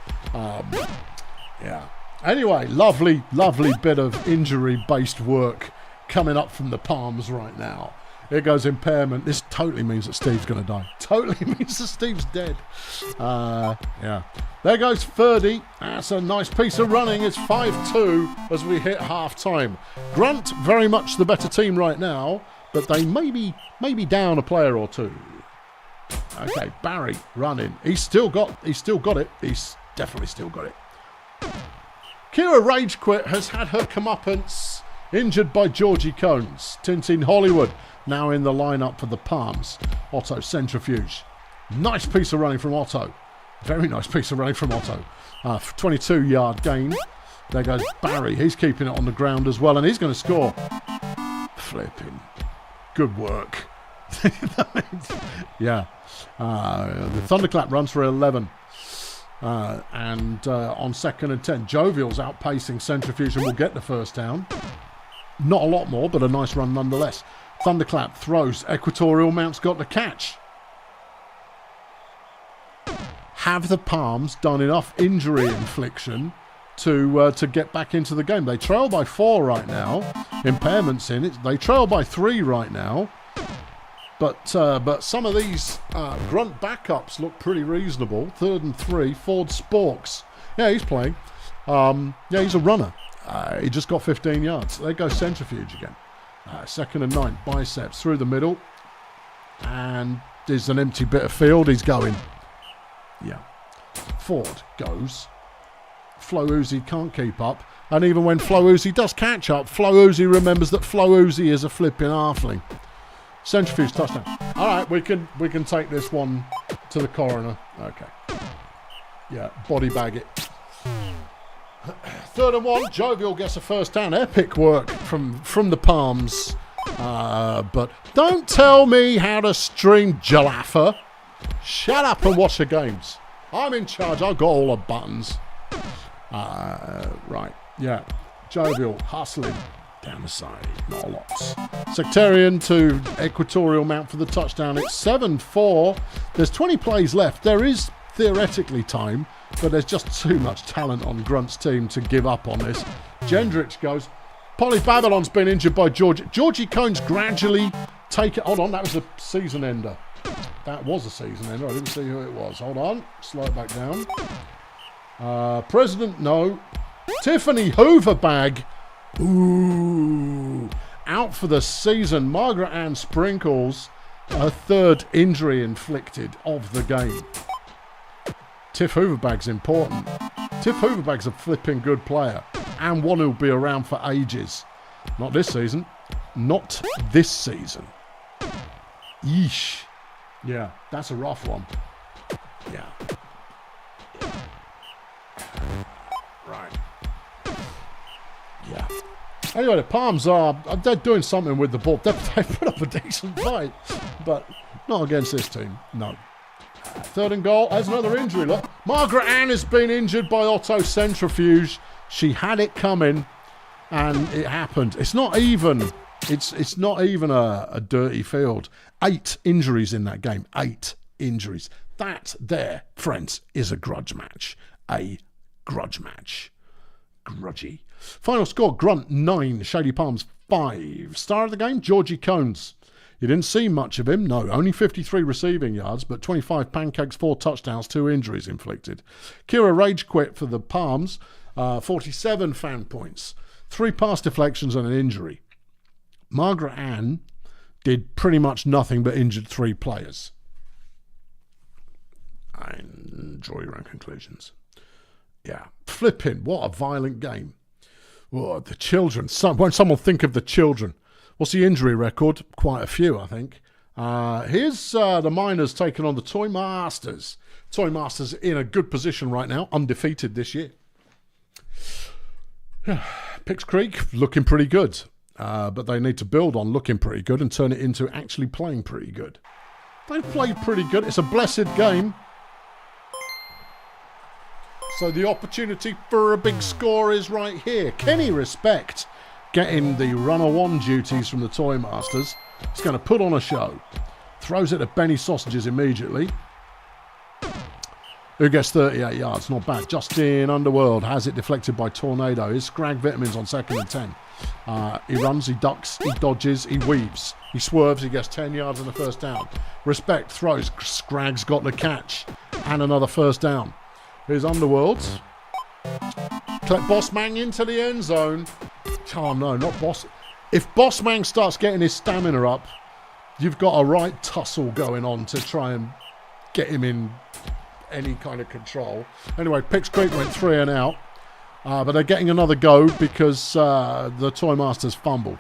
Yeah. Anyway, lovely bit of injury-based work coming up from the Palms right now. Here goes Impairment. This totally means that Steve's going to die. Totally means that Steve's dead. Yeah. There goes Ferdy. That's a nice piece of running. It's 5-2 as we hit half-time. Grunt, very much the better team right now, but they may be down a player or two. Okay, Barry running. He's still got it. He's definitely still got it. Kira Rage Quit has had her comeuppance, injured by Georgie Cones. Tintin Hollywood now in the lineup for the Palms. Otto Centrifuge. Nice piece of running from Otto. Very nice piece of running from Otto. 22-yard gain. There goes Barry. He's keeping it on the ground as well, and he's going to score. Flipping. Good work. Yeah. The Thunderclap runs for 11. And on 2nd and 10, Jovial's outpacing Centrifuge and will get the first down. Not a lot more, but a nice run nonetheless. Thunderclap throws. Equatorial Mount's got the catch. have the Palms done enough injury infliction to get back into the game? They trail by 4 right now. Impairments in it. They trail by 3 right now. But some of these grunt backups look pretty reasonable. 3rd and 3. Ford Sporks. Yeah, he's playing. Yeah, he's a runner. He just got 15 yards. There goes Centrifuge again. 2nd and 9. Biceps through the middle. And there's an empty bit of field. He's going. Yeah. Ford goes. Flo Uzi can't keep up. And even when Flo Uzi does catch up, Flo Uzi remembers that Flo Uzi is a flipping halfling. Centrifuge touchdown. All right, we can take this one to the coroner. Okay. Yeah, body bag it. 3rd and 1. Jovial gets a first down. Epic work from the Palms. But don't tell me how to stream Jalaffa. Shut up and watch the games. I'm in charge. I've got all the buttons. Right. Yeah. Jovial hustling down the side. Not a lot. Sectarian to Equatorial Mount for the touchdown. It's 7-4. There's 20 plays left. There is theoretically time, but there's just too much talent on Grunt's team to give up on this. Gendrich goes. Polly Babylon's been injured by Georgie Cohn's gradually taken. Hold on, that was a season ender. That was a season ender. I didn't see who it was. Hold on. Slide back down. President, no. Tiffany Hooverbag. Ooh. Out for the season. Margaret Ann Sprinkles. Her 3rd injury inflicted of the game. Tiff Hooverbag's important. Tiff Hooverbag's a flipping good player. And one who'll be around for ages. Not this season. Not this season. Yeesh. Yeah, that's a rough one. Yeah. Right. Yeah. Anyway, the Palms they're doing something with the ball. They put up a decent fight, but not against this team. No. 3rd and goal. There's another injury. Look, Margaret Ann has been injured by Otto Centrifuge. She had it coming, and it happened. It's not even. It's not even a dirty field. 8 injuries in that game. 8 injuries. That there, friends, is a grudge match. A grudge match. Grudgy. Final score, Grunt 9, Shady Palms 5. Star of the game, Georgie Cones. You didn't see much of him, no. Only 53 receiving yards, but 25 pancakes, 4 touchdowns, 2 injuries inflicted. Kira rage quit for the Palms, 47 fan points, 3 pass deflections and an injury. Margaret Ann did pretty much nothing but injured 3 players. I enjoy your own conclusions. Yeah, flipping, what a violent game. Oh, the children. Won't someone think of the children? What's the injury record? Quite a few, I think. Here's the Miners taking on the Toymasters. Toymasters in a good position right now, undefeated this year. Picks Creek looking pretty good, but they need to build on looking pretty good and turn it into actually playing pretty good. They've played pretty good. It's a blessed game. So the opportunity for a big score is right here. Kenny Respect getting the runner 1 duties from the Toymasters. He's going to put on a show. Throws it to Benny Sausages immediately. Who gets 38 yards. Not bad. Justin Underworld has it deflected by Tornado. His Scrag Vitamins on 2nd and 10. He runs, he ducks, he dodges, he weaves. He swerves, he gets 10 yards and a first down. Respect throws. Scrag's got the catch. And another first down. Here's Underworld. Bossman into the end zone. Oh no, not Boss. If Bossman starts getting his stamina up, you've got a right tussle going on to try and get him in any kind of control. Anyway, Picks Creek went 3 and out. But they're getting another go because the Toymasters fumbled.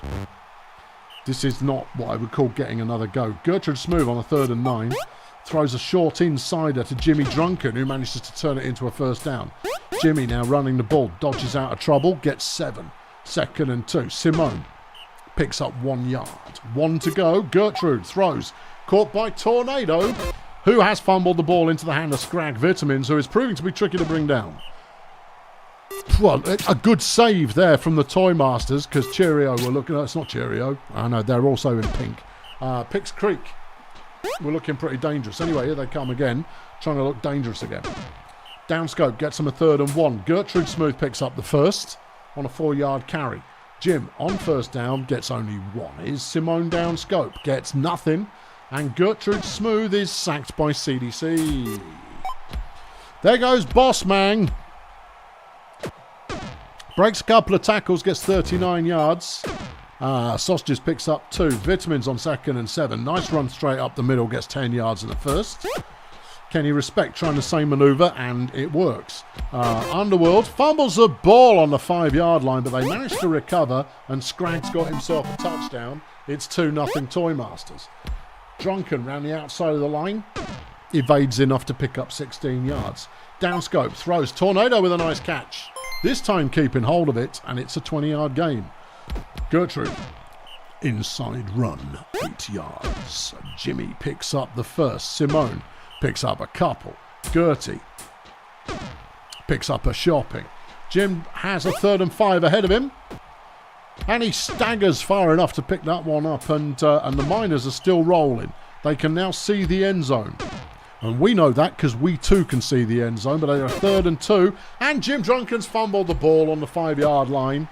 This is not what I would call getting another go. Gertrude Smooth on a 3rd and 9. Throws a short insider to Jimmy Drunken, who manages to turn it into a first down. Jimmy now running the ball, dodges out of trouble, gets 7. 2nd and 2. Simone picks up 1 yard. 1 to go. Gertrude throws. Caught by Tornado, who has fumbled the ball into the hand of Scrag Vitamins, who is proving to be tricky to bring down. Well, a good save there from the Toymasters, because Cheerio were looking at... It's not Cheerio. I know, they're also in pink. Picks Creek we're looking pretty dangerous. Anyway, here they come again, trying to look dangerous again. Downscope gets them a 3rd and 1. Gertrude Smooth picks up the first on a 4-yard carry. Jim on first down gets only 1. Is Simone Downscope gets nothing. And Gertrude Smooth is sacked by CDC. There goes Boss Man. Breaks a couple of tackles, gets 39 yards. Sausages picks up 2. Vitamins on 2nd and 7. Nice run straight up the middle, gets 10 yards in the first. Kenny Respect trying the same manoeuvre, and it works. Underworld fumbles the ball on the 5-yard line, but they managed to recover, and Scraggs got himself a touchdown. It's 2-0 Toymasters. Drunken round the outside of the line, evades enough to pick up 16 yards. Downscope throws. Tornado with a nice catch. This time keeping hold of it, and it's a 20-yard gain. Gertrude, inside run, 8 yards. Jimmy picks up the first. Simone picks up a couple. Gertie picks up a shopping. Jim has a 3rd and 5 ahead of him. And he staggers far enough to pick that one up. And the Miners are still rolling. They can now see the end zone. And we know that because we too can see the end zone. But they're a 3rd and 2. And Jim Drunken's fumbled the ball on the 5-yard line.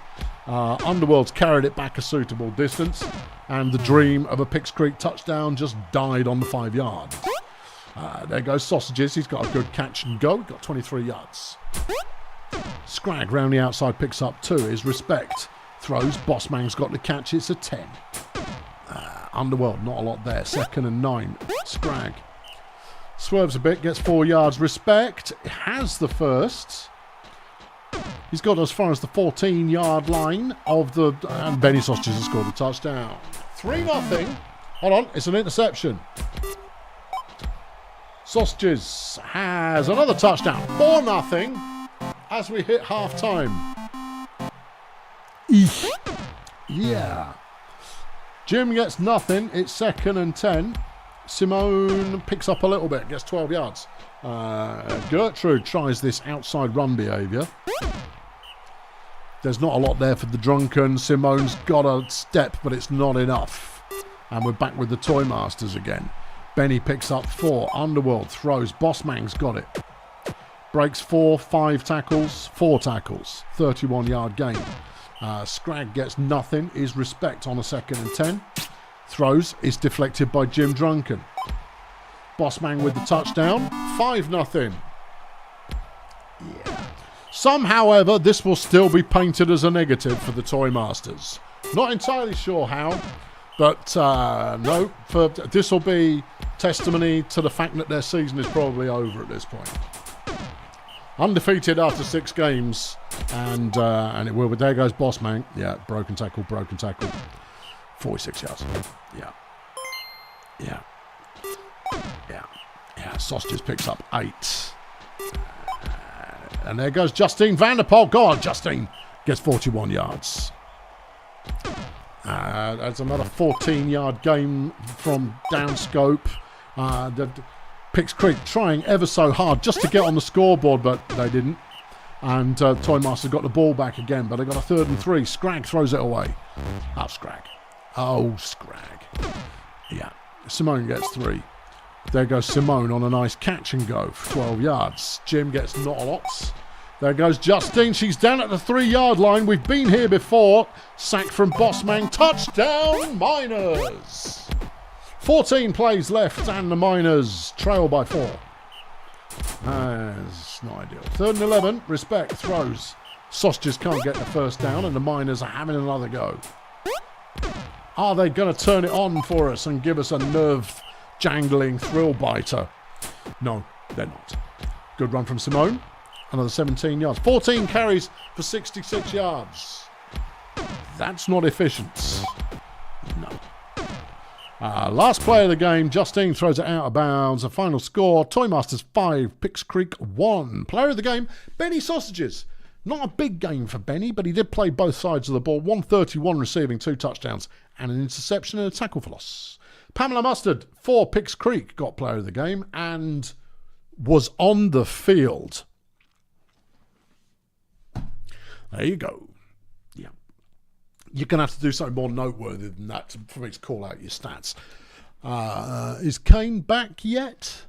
Underworld's carried it back a suitable distance. And the dream of a Picks Creek touchdown just died on the 5 yards. There goes Sausages. He's got a good catch and go. Got 23 yards. Scrag round the outside picks up 2. Is Respect. Throws. Bossman's got the catch. It's a 10. Underworld, not a lot there. 2nd and 9. Scrag. Swerves a bit. Gets 4 yards. Respect. Has the first. He's got as far as the 14-yard line of the... And Benny Sausages has scored a touchdown. 3-0. Hold on. It's an interception. Sausages has another touchdown. 4-0 as we hit half-time. Yeah. Jim gets nothing. It's 2nd and 10. Simone picks up a little bit. Gets 12 yards. Gertrude tries this outside run behaviour. There's not a lot there for the Drunken. Simone's got a step, but it's not enough. And we're back with the Toymasters again. Benny picks up 4. Underworld throws. Bossman's got it. Breaks 4, 5 tackles, 4 tackles. 31-yard gain. Scrag gets nothing. Is Respect on a 2nd and 10. Throws. Is deflected by Jim Drunken. Bossman with the touchdown. 5-0. Yeah. Some, however, this will still be painted as a negative for the Toymasters. Not entirely sure how. But no, this will be testimony to the fact that their season is probably over at this point. Undefeated after 6 games, and it will. But there goes Bossman. Yeah, broken tackle. 46 yards. Yeah. Sausages picks up 8. And there goes Justine Vanderpoel. Go on, Justine. Gets 41 yards. That's another 14-yard game from Downscope. The Picks Creek trying ever so hard just to get on the scoreboard, but they didn't. And Toymaster got the ball back again, but they got a 3rd and 3. Scrag throws it away. Scrag. Scrag. Yeah. Simone gets 3. There goes Simone on a nice catch and go for 12 yards. Jim gets not a lot. There goes Justine. She's down at the 3-yard line. We've been here before. Sack from Bossman. Touchdown, Miners. 14 plays left, and the Miners trail by 4. That's not ideal. 3rd and 11. Respect throws. Sausages can't get the first down, and the Miners are having another go. Are they going to turn it on for us and give us a nerve-jangling thrill-biter? No, they're not. Good run from Simone. Another 17 yards. 14 carries for 66 yards. That's not efficient. No. Last play of the game. Justine throws it out of bounds. A final score. Toymasters 5, Picks Creek 1. Player of the game, Benny Sausages. Not a big game for Benny, but he did play both sides of the ball. 131 receiving, 2 touchdowns, and an interception and a tackle for loss. Pamela Mustard for Picks Creek got player of the game and was on the field. There you go. Yeah. You're going to have to do something more noteworthy than that for me to call out your stats. Is Kane back yet?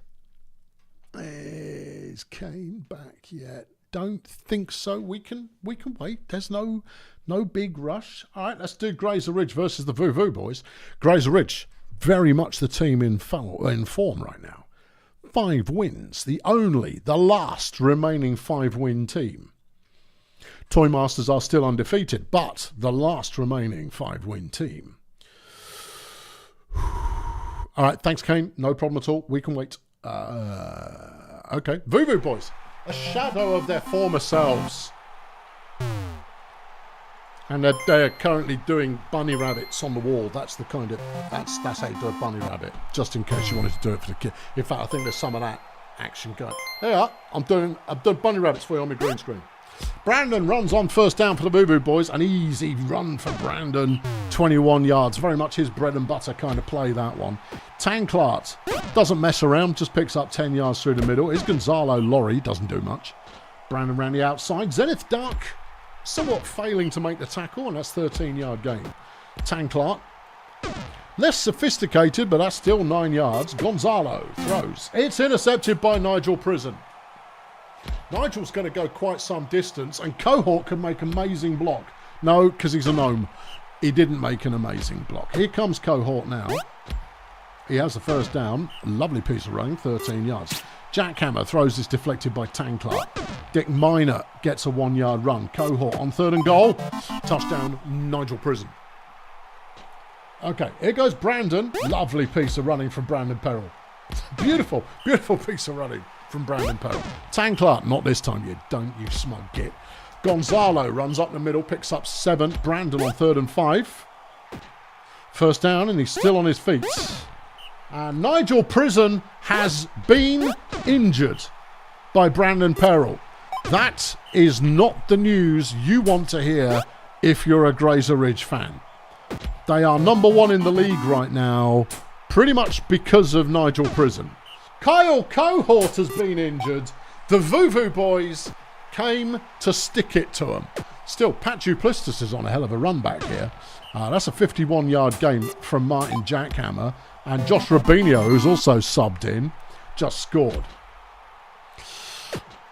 Is Kane back yet? Don't think so. We can wait. There's no big rush. All right, let's do Grazer Ridge versus the Vuvu Boys. Grazer Ridge, very much the team in form right now. 5 wins, the last remaining 5-win team. Toymasters are still undefeated, but the last remaining 5-win team. All right, thanks, Kane. No problem at all. We can wait. Okay, Vuvu Boys, a shadow of their former selves. And they're currently doing bunny rabbits on the wall. That's the kind of that's how you do a bunny rabbit. Just in case you wanted to do it for the kid. In fact, I think there's some of that action going. There you are. I'm doing bunny rabbits for you on my green screen. Brandon runs on first down for the Vuvu Boys. An easy run for Brandon. 21 yards. Very much his bread and butter kind of play, that one. Tanklart doesn't mess around. Just picks up 10 yards through the middle. Is Gonzalo Laurie. Doesn't do much. Brandon ran the outside. Zenith Dark somewhat failing to make the tackle, and that's 13-yard gain. Tanklart, less sophisticated, but that's still 9 yards. Gonzalo throws. It's intercepted by Nigel Prison. Nigel's going to go quite some distance, and Cohort can make amazing block. No, because he's a gnome. He didn't make an amazing block. Here comes Cohort now. He has the first down. Lovely piece of running, 13 yards. Jackhammer throws this deflected by Tanklart. Dick Miner gets a 1-yard run. Cohort on 3rd and goal. Touchdown, Nigel Prison. Okay, here goes Brandon. Lovely piece of running from Brandon Perrell. Beautiful, beautiful piece of running from Brandon Perrell. Tanklart, not this time, you smug git. Gonzalo runs up the middle, picks up 7. Brandon on 3rd and 5. First down, and he's still on his feet. And Nigel Prison has been injured by Brandon Perrell. That is not the news you want to hear if you're a Grazer Ridge fan. They are number 1 in the league right now, pretty much because of Nigel Prison. Kyle Cohort has been injured. The Vuvu Boys came to stick it to him. Still, Pat Duplistis is on a hell of a run back here. That's a 51-yard gain from Martin Jackhammer. And Josh Rubinho, who's also subbed in, just scored.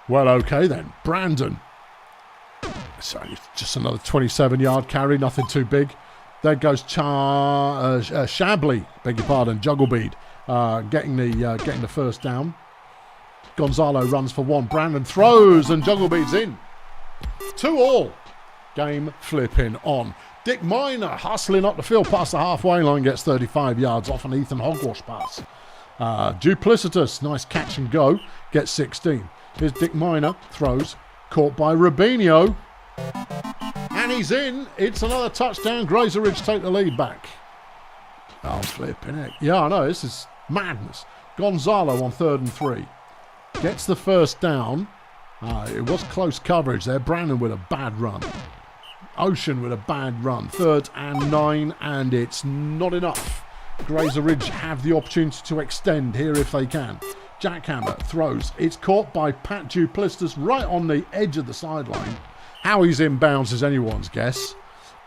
Well, okay then. Brandon. So just another 27-yard carry, nothing too big. There goes Shabley, beg your pardon, Jugglebead, getting the first down. Gonzalo runs for 1. Brandon throws and Jugglebead's in. 2-all. Game flipping on. Dick Miner hustling up the field past the halfway line, gets 35 yards off an Ethan Hogwash pass. Duplicitus, nice catch and go, gets 16. Here's Dick Miner, throws, caught by Rubinho. And he's in. It's another touchdown. Grazer Ridge take the lead back. Oh, flipping it. Yeah, I know, this is madness. Gonzalo on 3rd and 3. Gets the first down. It was close coverage there. Brandon with a bad run. Ocean with a bad run. 3rd and 9, and it's not enough. Grazer Ridge have the opportunity to extend here if they can. Jackhammer throws. It's caught by Pat Duplistis right on the edge of the sideline. How he's in bounds is anyone's guess.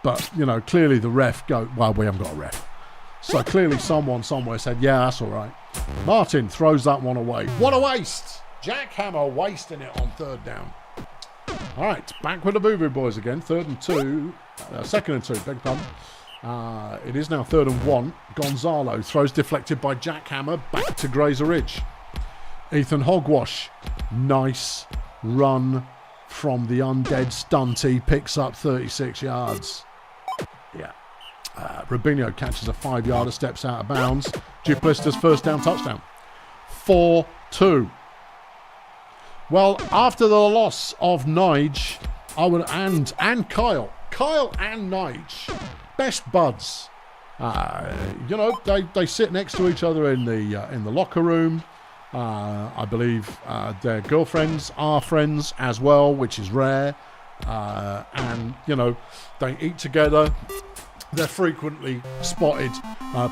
But, you know, clearly the ref well, we haven't got a ref. So clearly someone somewhere said, yeah, that's all right. Martin throws that one away. What a waste! Jackhammer wasting it on 3rd down. All right, back with the Vuvu Boys again. 2nd and 2, beg your pardon. It is now 3rd and 1. Gonzalo throws deflected by Jackhammer back to Grazer Ridge. Ethan Hogwash, nice run from the undead stunty, picks up 36 yards. Yeah. Rubinho catches a 5-yarder, steps out of bounds. Duplistis first down touchdown. 4-2. Well, after the loss of Nige, and Kyle and Nige, best buds. You know, they sit next to each other in the locker room. I believe their girlfriends are friends as well, which is rare. And you know, they eat together. They're frequently spotted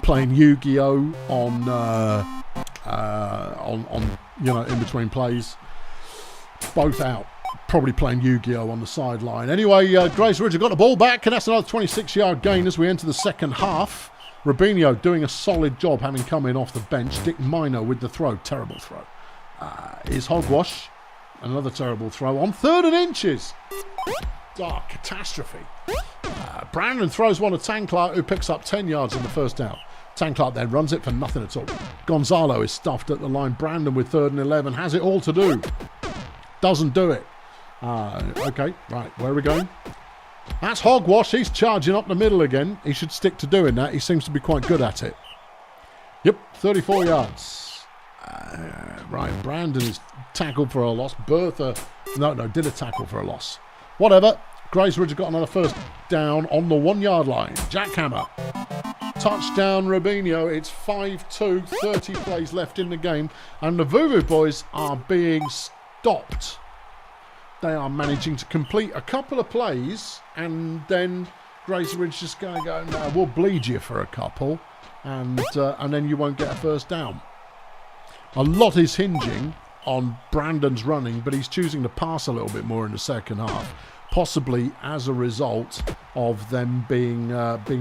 playing Yu-Gi-Oh on you know, in between plays. Both out, probably playing Yu-Gi-Oh on the sideline. Anyway, Grazer Ridge have got the ball back, and that's another 26-yard gain as we enter the second half. Rubinho doing a solid job having come in off the bench. Dick Minor with the throw. Terrible throw. Is Hogwash. Another terrible throw on 3rd and inches. Oh, catastrophe. Brandon throws one to Tanklark, who picks up 10 yards on the first down. Tanklark then runs it for nothing at all. Gonzalo is stuffed at the line. Brandon with 3rd and 11 has it all to do. Doesn't do it. Okay, right, where are we going? That's Hogwash. He's charging up the middle again. He should stick to doing that. He seems to be quite good at it. Yep, 34 yards. Right, Brandon is tackled for a loss. Bertha, no, did a tackle for a loss. Whatever. Grazer Ridge got another first down on the 1 yard line. Jackhammer. Touchdown, Rubinho. It's 5-2, 30 plays left in the game. And the Vuvu Boys are being stopped. They are managing to complete a couple of plays, and then Grazer Ridge just going to go, no, we'll bleed you for a couple, and then you won't get a first down. A lot is hinging on Brandon's running, but he's choosing to pass a little bit more in the second half, possibly as a result of them being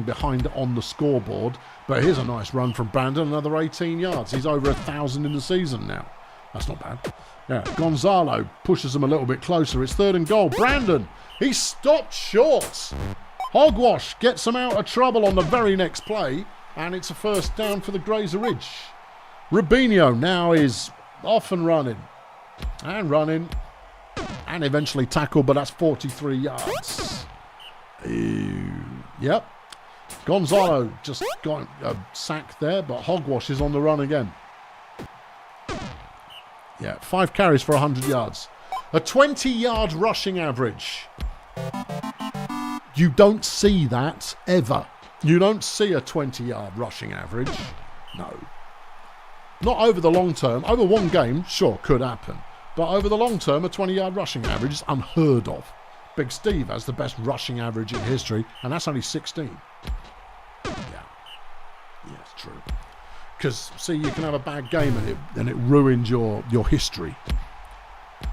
behind on the scoreboard. But here's a nice run from Brandon, another 18 yards. He's over 1,000 in the season now. That's not bad. Yeah, Gonzalo pushes them a little bit closer. It's 3rd and goal. Brandon, he's stopped short. Hogwash gets them out of trouble on the very next play, and it's a first down for the Grazer Ridge. Rubinho now is off and running, and eventually tackled, but that's 43 yards. Yep. Gonzalo just got a sack there, but Hogwash is on the run again. Yeah, 5 carries for 100 yards. A 20-yard rushing average. You don't see that ever. You don't see a 20-yard rushing average. No. Not over the long term. Over one game, sure, could happen. But over the long term, a 20-yard rushing average is unheard of. Big Steve has the best rushing average in history, and that's only 16. Yeah, it's true. Because, see, you can have a bad game and it ruins your history.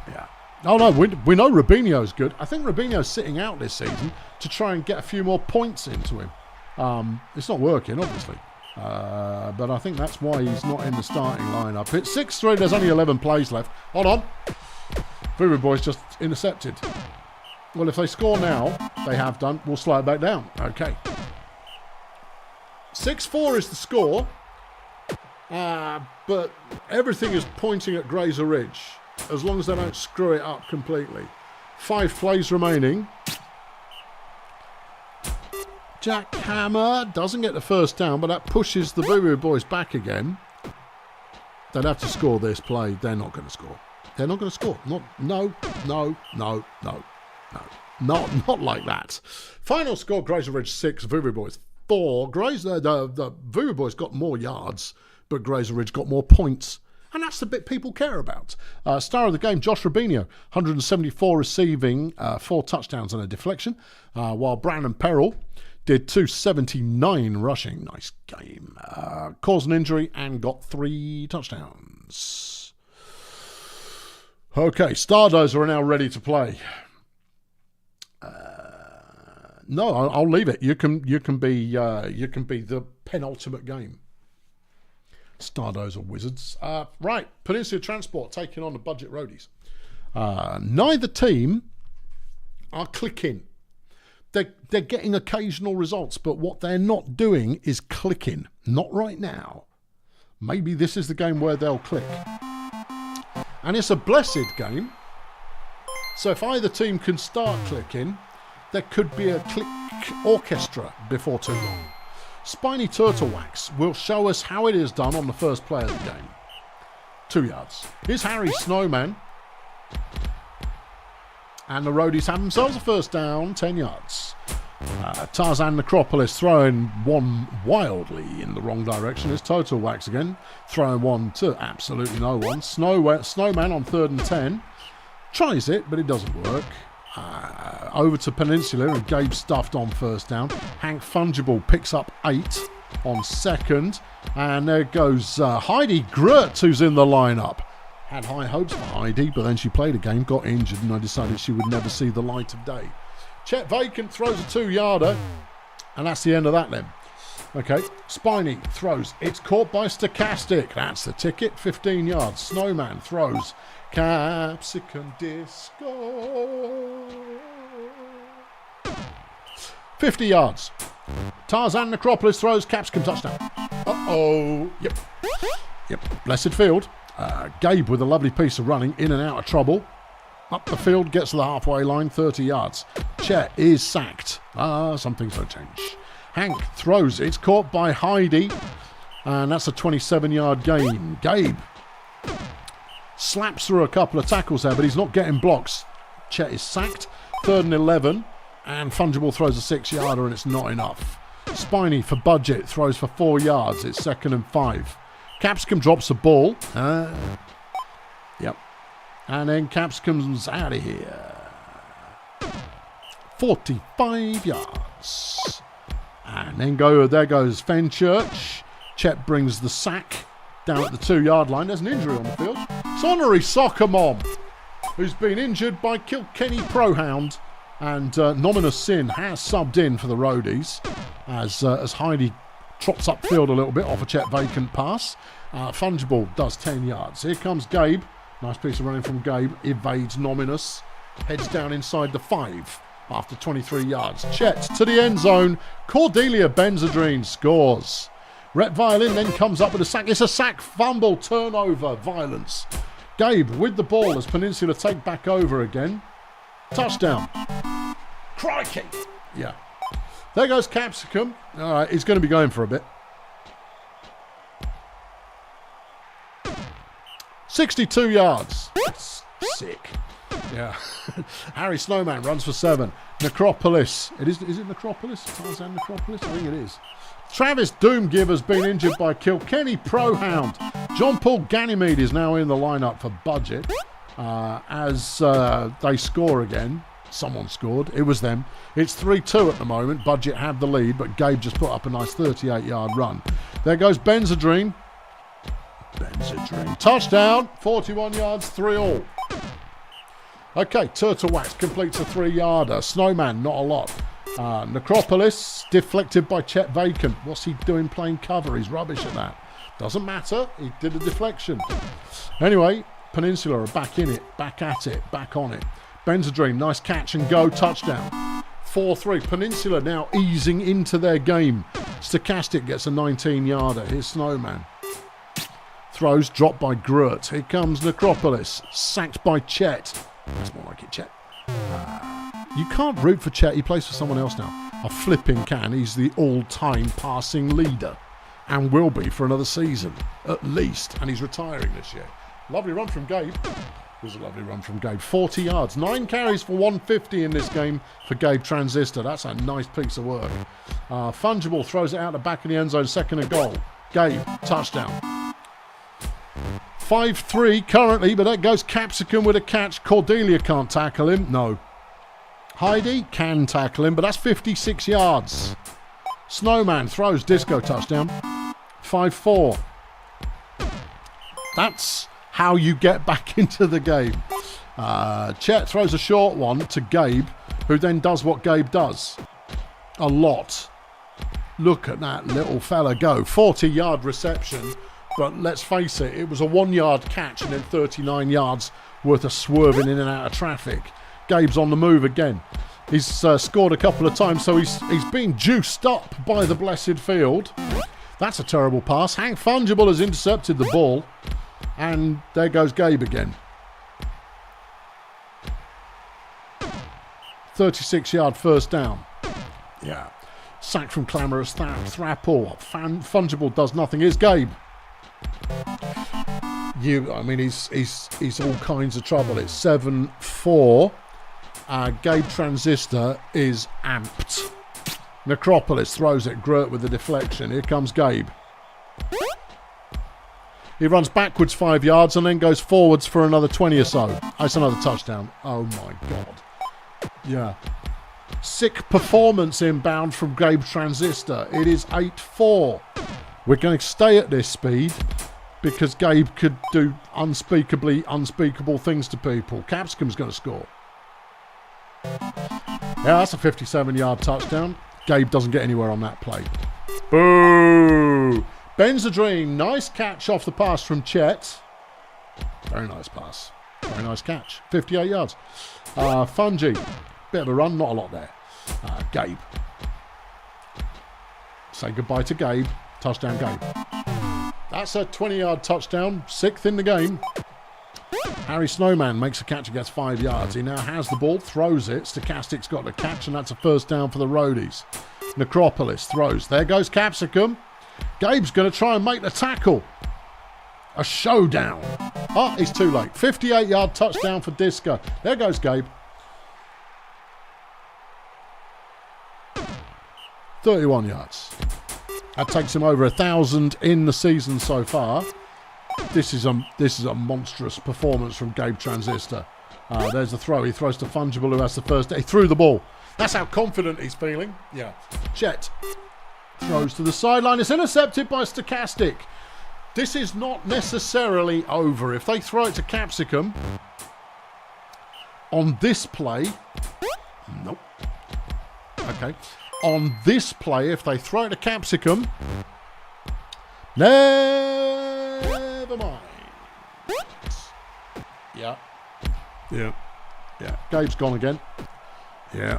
Yeah. Oh, no, we know Rubinho's good. I think Rubinho's sitting out this season to try and get a few more points into him. It's not working, obviously. But I think that's why he's not in the starting lineup. It's 6-3. There's only 11 plays left. Hold on. Vuvu Boys just intercepted. Well, if they score now, they have done, we'll slow it back down. Okay. 6-4 is the score. But everything is pointing at Grazer Ridge, as long as they don't screw it up completely. 5 plays remaining. Jackhammer doesn't get the first down, but that pushes the Vuvu Boys back again. They'd have to score this play. They're not going to score. They're not going to score. No, not like that. Final score: Grazer Ridge 6, Vuvu Boys 4. The Vuvu Boys got more yards, but Grazer Ridge got more points. And that's the bit people care about. Star of the game, Josh Rubinho, 174 receiving, 4 touchdowns and a deflection, while Brandon Perrell did 279 rushing. Nice game. Caused an injury and got 3 touchdowns. Okay, Stardozer are now ready to play. No, I'll leave it. You can be the penultimate game. Stardozer Wizards. Right, Peninsula Transport taking on the Budget Roadies. Neither team are clicking. They're getting occasional results, but what they're not doing is clicking. Not right now. Maybe this is the game where they'll click. And it's a blessed game. So if either team can start clicking, there could be a click orchestra before too long. Spiny Turtle Wax will show us how it is done on the first play of the game. 2 yards. Here's Harry Snowman. And the Roadies have themselves a first down, 10 yards. Tarzan Necropolis throwing one wildly in the wrong direction. It's Total Wax again, throwing one to absolutely no one. Snowman on 3rd and 10. Tries it, but it doesn't work. Over to Peninsula, and Gabe stuffed on first down. Hank Fungible picks up 8 on 2nd. And there goes Heidi Gert, who's in the lineup. Had high hopes for Heidi, but then she played a game, got injured, and I decided she would never see the light of day. Chet Vacant throws a 2-yarder, and that's the end of that then. Okay, Spiny throws. It's caught by Stochastic. That's the ticket. 15 yards. Snowman throws. Capsicum Disco. 50 yards. Tarzan Necropolis throws. Capsicum touchdown. Uh-oh. Yep. Blessed field. Gabe with a lovely piece of running. In and out of trouble. Up the field. Gets to the halfway line. 30 yards. Chet is sacked. Some things don't change. Hank throws. It's caught by Heidi. And that's a 27-yard gain. Gabe slaps through a couple of tackles there, but he's not getting blocks. Chet is sacked. 3rd and 11. And Fungible throws a 6-yarder and it's not enough. Spiny for budget throws for 4 yards. It's 2nd and 5. Capsicum drops the ball. Yep. And then Capsicum's out of here. 45 yards. And then there goes Fenchurch. Chet brings the sack down at the 2-yard line. There's an injury on the field. It's Honorary Soccer Mom, who's been injured by Kilkenny Prohound. And Nominous Sin has subbed in for the Roadies as Heidi trots upfield a little bit off a Chet vacant pass. Fungible does 10 yards. Here comes Gabe. Nice piece of running from Gabe. Evades Nominous. Heads down inside the 5 after 23 yards. Chet to the end zone. Cordelia Benzedrine scores. Rhett Violin then comes up with a sack. It's a sack, fumble, turnover, violence. Gabe with the ball as Peninsula take back over again. Touchdown. Crikey. Yeah. There goes Capsicum. All right, he's going to be going for a bit. 62 yards. That's sick. Yeah. Harry Snowman runs for 7. Necropolis. Is it Necropolis? Tarzan Necropolis? I think it is. Travis Doomgive has been injured by Kilkenny Prohound. John Paul Ganymede is now in the lineup for budget. As they score again. Someone scored. It was them. It's 3-2 at the moment. Budget have the lead, but Gabe just put up a nice 38-yard run. There goes Benzedrine. Touchdown. 41 yards, 3-all. Okay, Turtle Wax completes a 3-yarder. Snowman, not a lot. Necropolis, deflected by Chet Vacant. What's he doing playing cover? He's rubbish at that. Doesn't matter. He did a deflection. Anyway, Peninsula are back in it, back at it, back on it. Benzedrine, nice catch and go, touchdown. 4-3. Peninsula now easing into their game. Stochastic gets a 19-yarder. Here's Snowman. Throws, dropped by Grurt. Here comes Necropolis. Sacked by Chet. That's more like it, Chet. You can't root for Chet. He plays for someone else now. I flipping can. He's the all-time passing leader. And will be for another season, at least. And he's retiring this year. Lovely run from Gabe. It was a lovely run from Gabe. 40 yards. 9 carries for 150 in this game for Gabe Transistor. That's a nice piece of work. Fungible throws it out the back of the end zone. 2nd and goal. Gabe, touchdown. 5-3 currently, but that goes Capsicum with a catch. Cordelia can't tackle him. No. Heidi can tackle him, but that's 56 yards. Snowman throws, disco touchdown. 5-4. That's how you get back into the game. Chet throws a short one to Gabe, who then does what Gabe does. A lot. Look at that little fella go. 40-yard reception. But let's face it, it was a 1-yard catch and then 39 yards worth of swerving in and out of traffic. Gabe's on the move again. He's scored a couple of times, so he's been juiced up by the blessed field. That's a terrible pass. Hank Fungible has intercepted the ball. And there goes Gabe again. 36-yard first down. Yeah. Sack from Clamorous Thrapple. Fungible does nothing. Here's Gabe. He's all kinds of trouble. It's 7-4. Gabe Transistor is amped. Necropolis throws it. Grurt with the deflection. Here comes Gabe. He runs backwards 5 yards and then goes forwards for another 20 or so. That's another touchdown. Oh my God. Yeah. Sick performance inbound from Gabe Transistor. It is 8-4. We're going to stay at this speed because Gabe could do unspeakably unspeakable things to people. Capsicum's going to score. Yeah, that's a 57-yard touchdown. Gabe doesn't get anywhere on that play. Boo! Ben's the dream. Nice catch off the pass from Chet. Very nice pass. Very nice catch. 58 yards. Fungi. Bit of a run. Not a lot there. Gabe. Say goodbye to Gabe. Touchdown, Gabe. That's a 20-yard touchdown. 6th in the game. Harry Snowman makes a catch against 5 yards. He now has the ball, throws it. Stochastic's got the catch, and that's a first down for the Roadies. Necropolis throws. There goes Capsicum. Gabe's going to try and make the tackle. A showdown. Oh, he's too late. 58-yard touchdown for Disco. There goes Gabe. 31 yards. That takes him over 1,000 in the season so far. This is a monstrous performance from Gabe Transistor. There's the throw. He throws to Fungible, who has the first. He threw the ball. That's how confident he's feeling. Yeah. Chet throws to the sideline. It's intercepted by Stochastic. This is not necessarily over. If they throw it to Capsicum on this play, nope. Okay. On this play, if they throw it to Capsicum, never mind. Yeah. Yeah. Yeah. Gabe's gone again. Yeah.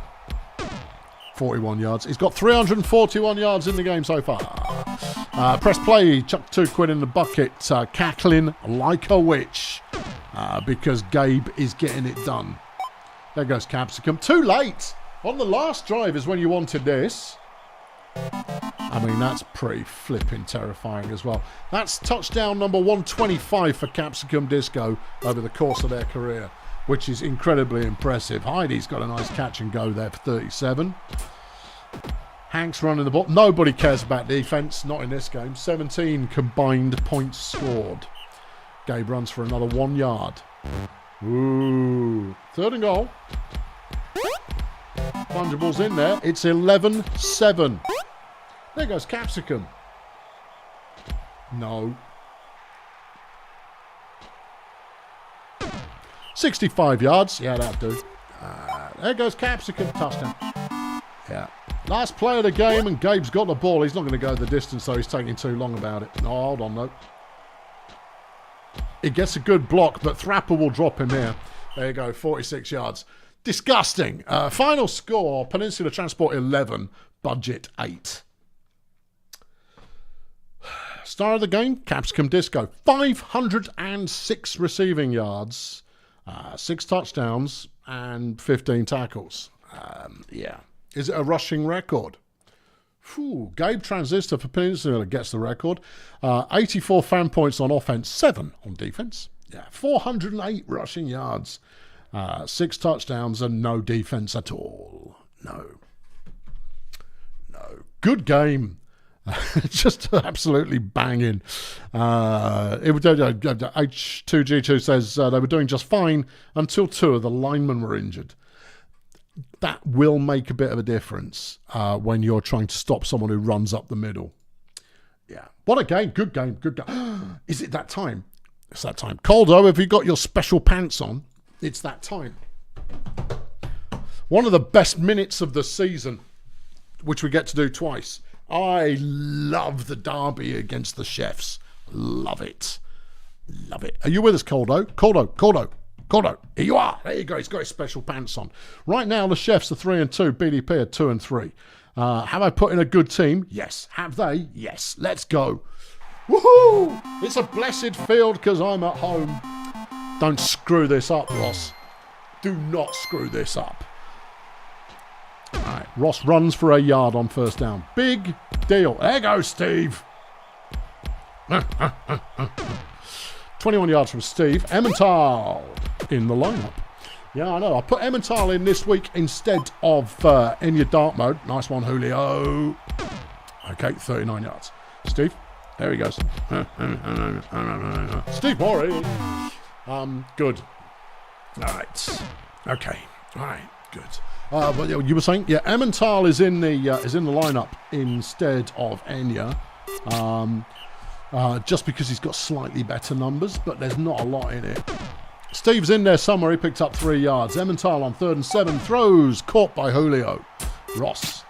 41 yards. He's got 341 yards in the game so far. Press play. Chuck £2 in the bucket. Cackling like a witch. Because Gabe is getting it done. There goes Capsicum. Too late. On the last drive is when you wanted this. I mean, that's pretty flipping terrifying as well. That's touchdown number 125 for Capsicum Disco over the course of their career, which is incredibly impressive. Heidi's got a nice catch and go there for 37. Hank's running the ball. Nobody cares about defense, not in this game. 17 combined points scored. Gabe runs for another 1 yard. Ooh. 3rd and goal. Fungible's in there. It's 11-7. There goes Capsicum. No. 65 yards. Yeah, that'll do. There goes Capsicum. Touchdown. Yeah. Last play of the game, and Gabe's got the ball. He's not going to go the distance, though. He's taking too long about it. No, hold on, though. He gets a good block, but Thrapper will drop him here. There you go, 46 yards. Disgusting. Final score, Peninsula Transport 11, Budget 8. Star of the game, Capsicum Disco. 506 receiving yards, 6 touchdowns, and 15 tackles. Yeah. Is it a rushing record? Whew. Gabe Transistor for Peninsula gets the record. 84 fan points on offense, 7 on defense. Yeah. 408 rushing yards. 6 touchdowns and no defense at all. No. Good game. Just absolutely banging. H2G2 says they were doing just fine until 2 of the linemen were injured. That will make a bit of a difference when you're trying to stop someone who runs up the middle. Yeah. What a game. Good game. Good game. Is it that time? It's that time. Coldo, have you got your special pants on? It's that time. One of the best minutes of the season, which we get to do twice. I love the derby against the Chefs. Love it. Love it. Are you with us, Coldo? Coldo. Here you are. There you go. He's got his special pants on. Right now, the Chefs are 3-2. BDP are 2-3. Have I put in a good team? Yes. Have they? Yes. Let's go. Woohoo! It's a blessed field because I'm at home. Don't screw this up, Ross. Do not screw this up. All right, Ross runs for a yard on first down. Big deal. There goes Steve. 21 yards from Steve. Emmental in the lineup. Yeah, I know. I put Emmental in this week instead of Enya Dark Mode. Nice one, Julio. Okay, 39 yards. Steve, there he goes. Steve Morris. Good. All right. Okay. All right. Good. But you were saying, yeah, Emmental is in the lineup instead of Enya, just because he's got slightly better numbers, but there's not a lot in it. Steve's in there somewhere. He picked up 3 yards. Emmental on 3rd and 7 throws, caught by Julio Ross,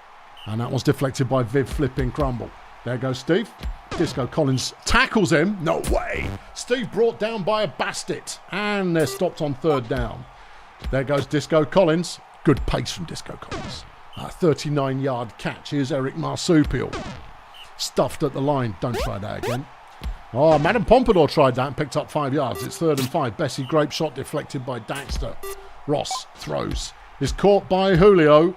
and that was deflected by Viv flipping Crumble. There goes Steve. Disco Collins tackles him. No way. Steve brought down by a Bastet. And they're stopped on third down. There goes Disco Collins. Good pace from Disco Collins. A 39-yard catch. Here's Eric Marsupial. Stuffed at the line. Don't try that again. Oh, Madame Pompadour tried that and picked up 5 yards. It's 3rd and 5. Bessie Grape shot deflected by Daxter. Ross throws. Is caught by Julio.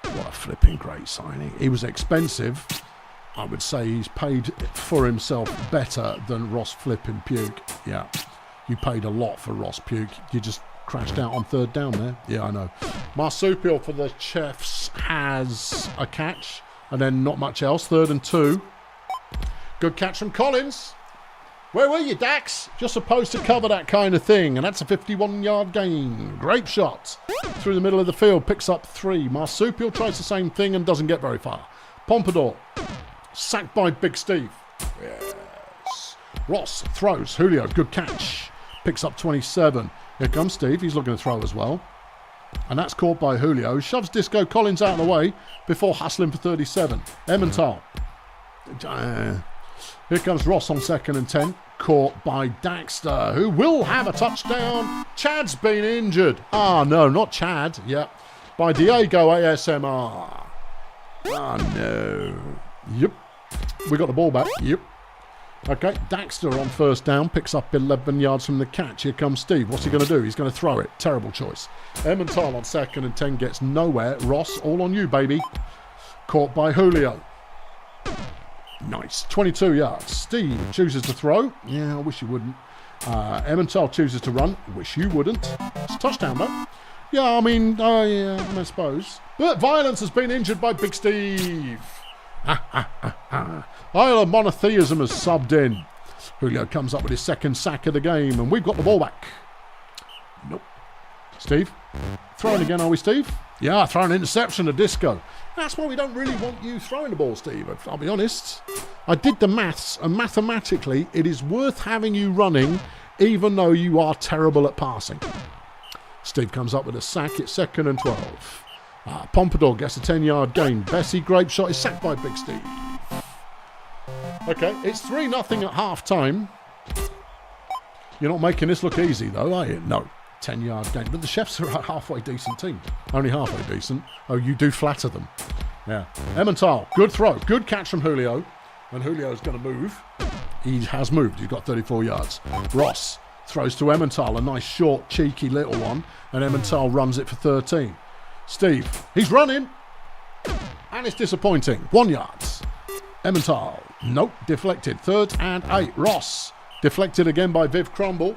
What a flipping great signing. He was expensive. I would say he's paid for himself better than Ross flipping Puke. Yeah, you paid a lot for Ross Puke. You just crashed out on third down there. Yeah, I know. Marsupial for the Chiefs has a catch and then not much else. 3rd and 2. Good catch from Collins. Where were you, Dax? You're supposed to cover that kind of thing, and that's a 51-yard gain. Great shot. Through the middle of the field, picks up 3. Marsupial tries the same thing and doesn't get very far. Pompadour, sacked by Big Steve. Yes. Ross throws. Julio, good catch. Picks up 27. Here comes Steve. He's looking to throw as well. And that's caught by Julio. Shoves Disco Collins out of the way before hustling for 37. Emmental. Here comes Ross on 2nd and 10. Caught by Daxter, who will have a touchdown. Chad's been injured. Ah, no, not Chad. Yep. By Diego ASMR. Oh, no. Yep. We got the ball back. Yep. Okay, Daxter on 1st down. Picks up 11 yards from the catch. Here comes Steve. What's he going to do? He's going to throw it. Terrible choice. Emmental on 2nd and 10 gets nowhere. Ross, all on you, baby. Caught by Julio. Nice. 22 yards. Steve chooses to throw. Yeah, I wish you wouldn't. Emmental chooses to run. Wish you wouldn't. It's a touchdown, though. Yeah, I mean, yeah, I suppose. But Violence has been injured by Big Steve. Isle of Monotheism has subbed in. Julio comes up with his 2nd sack of the game, and we've got the ball back. Nope. Steve, throwing again, are we, Steve? Yeah, throwing an interception to Disco. That's why we don't really want you throwing the ball, Steve. I'll be honest. I did the maths, and mathematically, it is worth having you running, even though you are terrible at passing. Steve comes up with a sack. It's 2nd and 12. Pompadour gets a 10-yard gain. Bessie Grape shot is sacked by Big Steve. Okay, it's 3-0 at half-time. You're not making this look easy, though, are you? No. 10-yard gain. But the Chefs are a halfway decent team. Only halfway decent. Oh, you do flatter them. Yeah. Emmental, good throw. Good catch from Julio. And Julio's going to move. He has moved. He's got 34 yards. Ross throws to Emmental. A nice, short, cheeky little one. And Emmental runs it for 13. Steve, he's running. And it's disappointing. 1 yard. Emmental, nope, deflected. 3rd and 8. Ross, deflected again by Viv Crumble.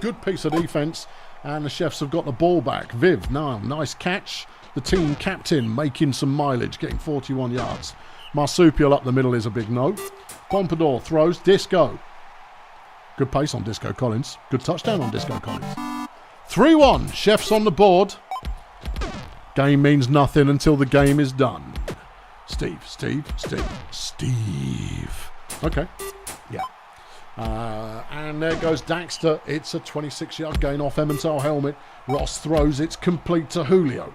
Good piece of defence. And the Chefs have got the ball back. Viv, now, nice catch. The team captain making some mileage, getting 41 yards. Marsupial up the middle is a big no. Pompadour throws. Disco. Good pace on Disco Collins. Good touchdown on Disco Collins. 3-1. Chefs on the board. Game means nothing until the game is done. Steve. Okay. Yeah. And there goes Daxter. It's a 26-yard gain off Emmental helmet. Ross throws. It's complete to Julio.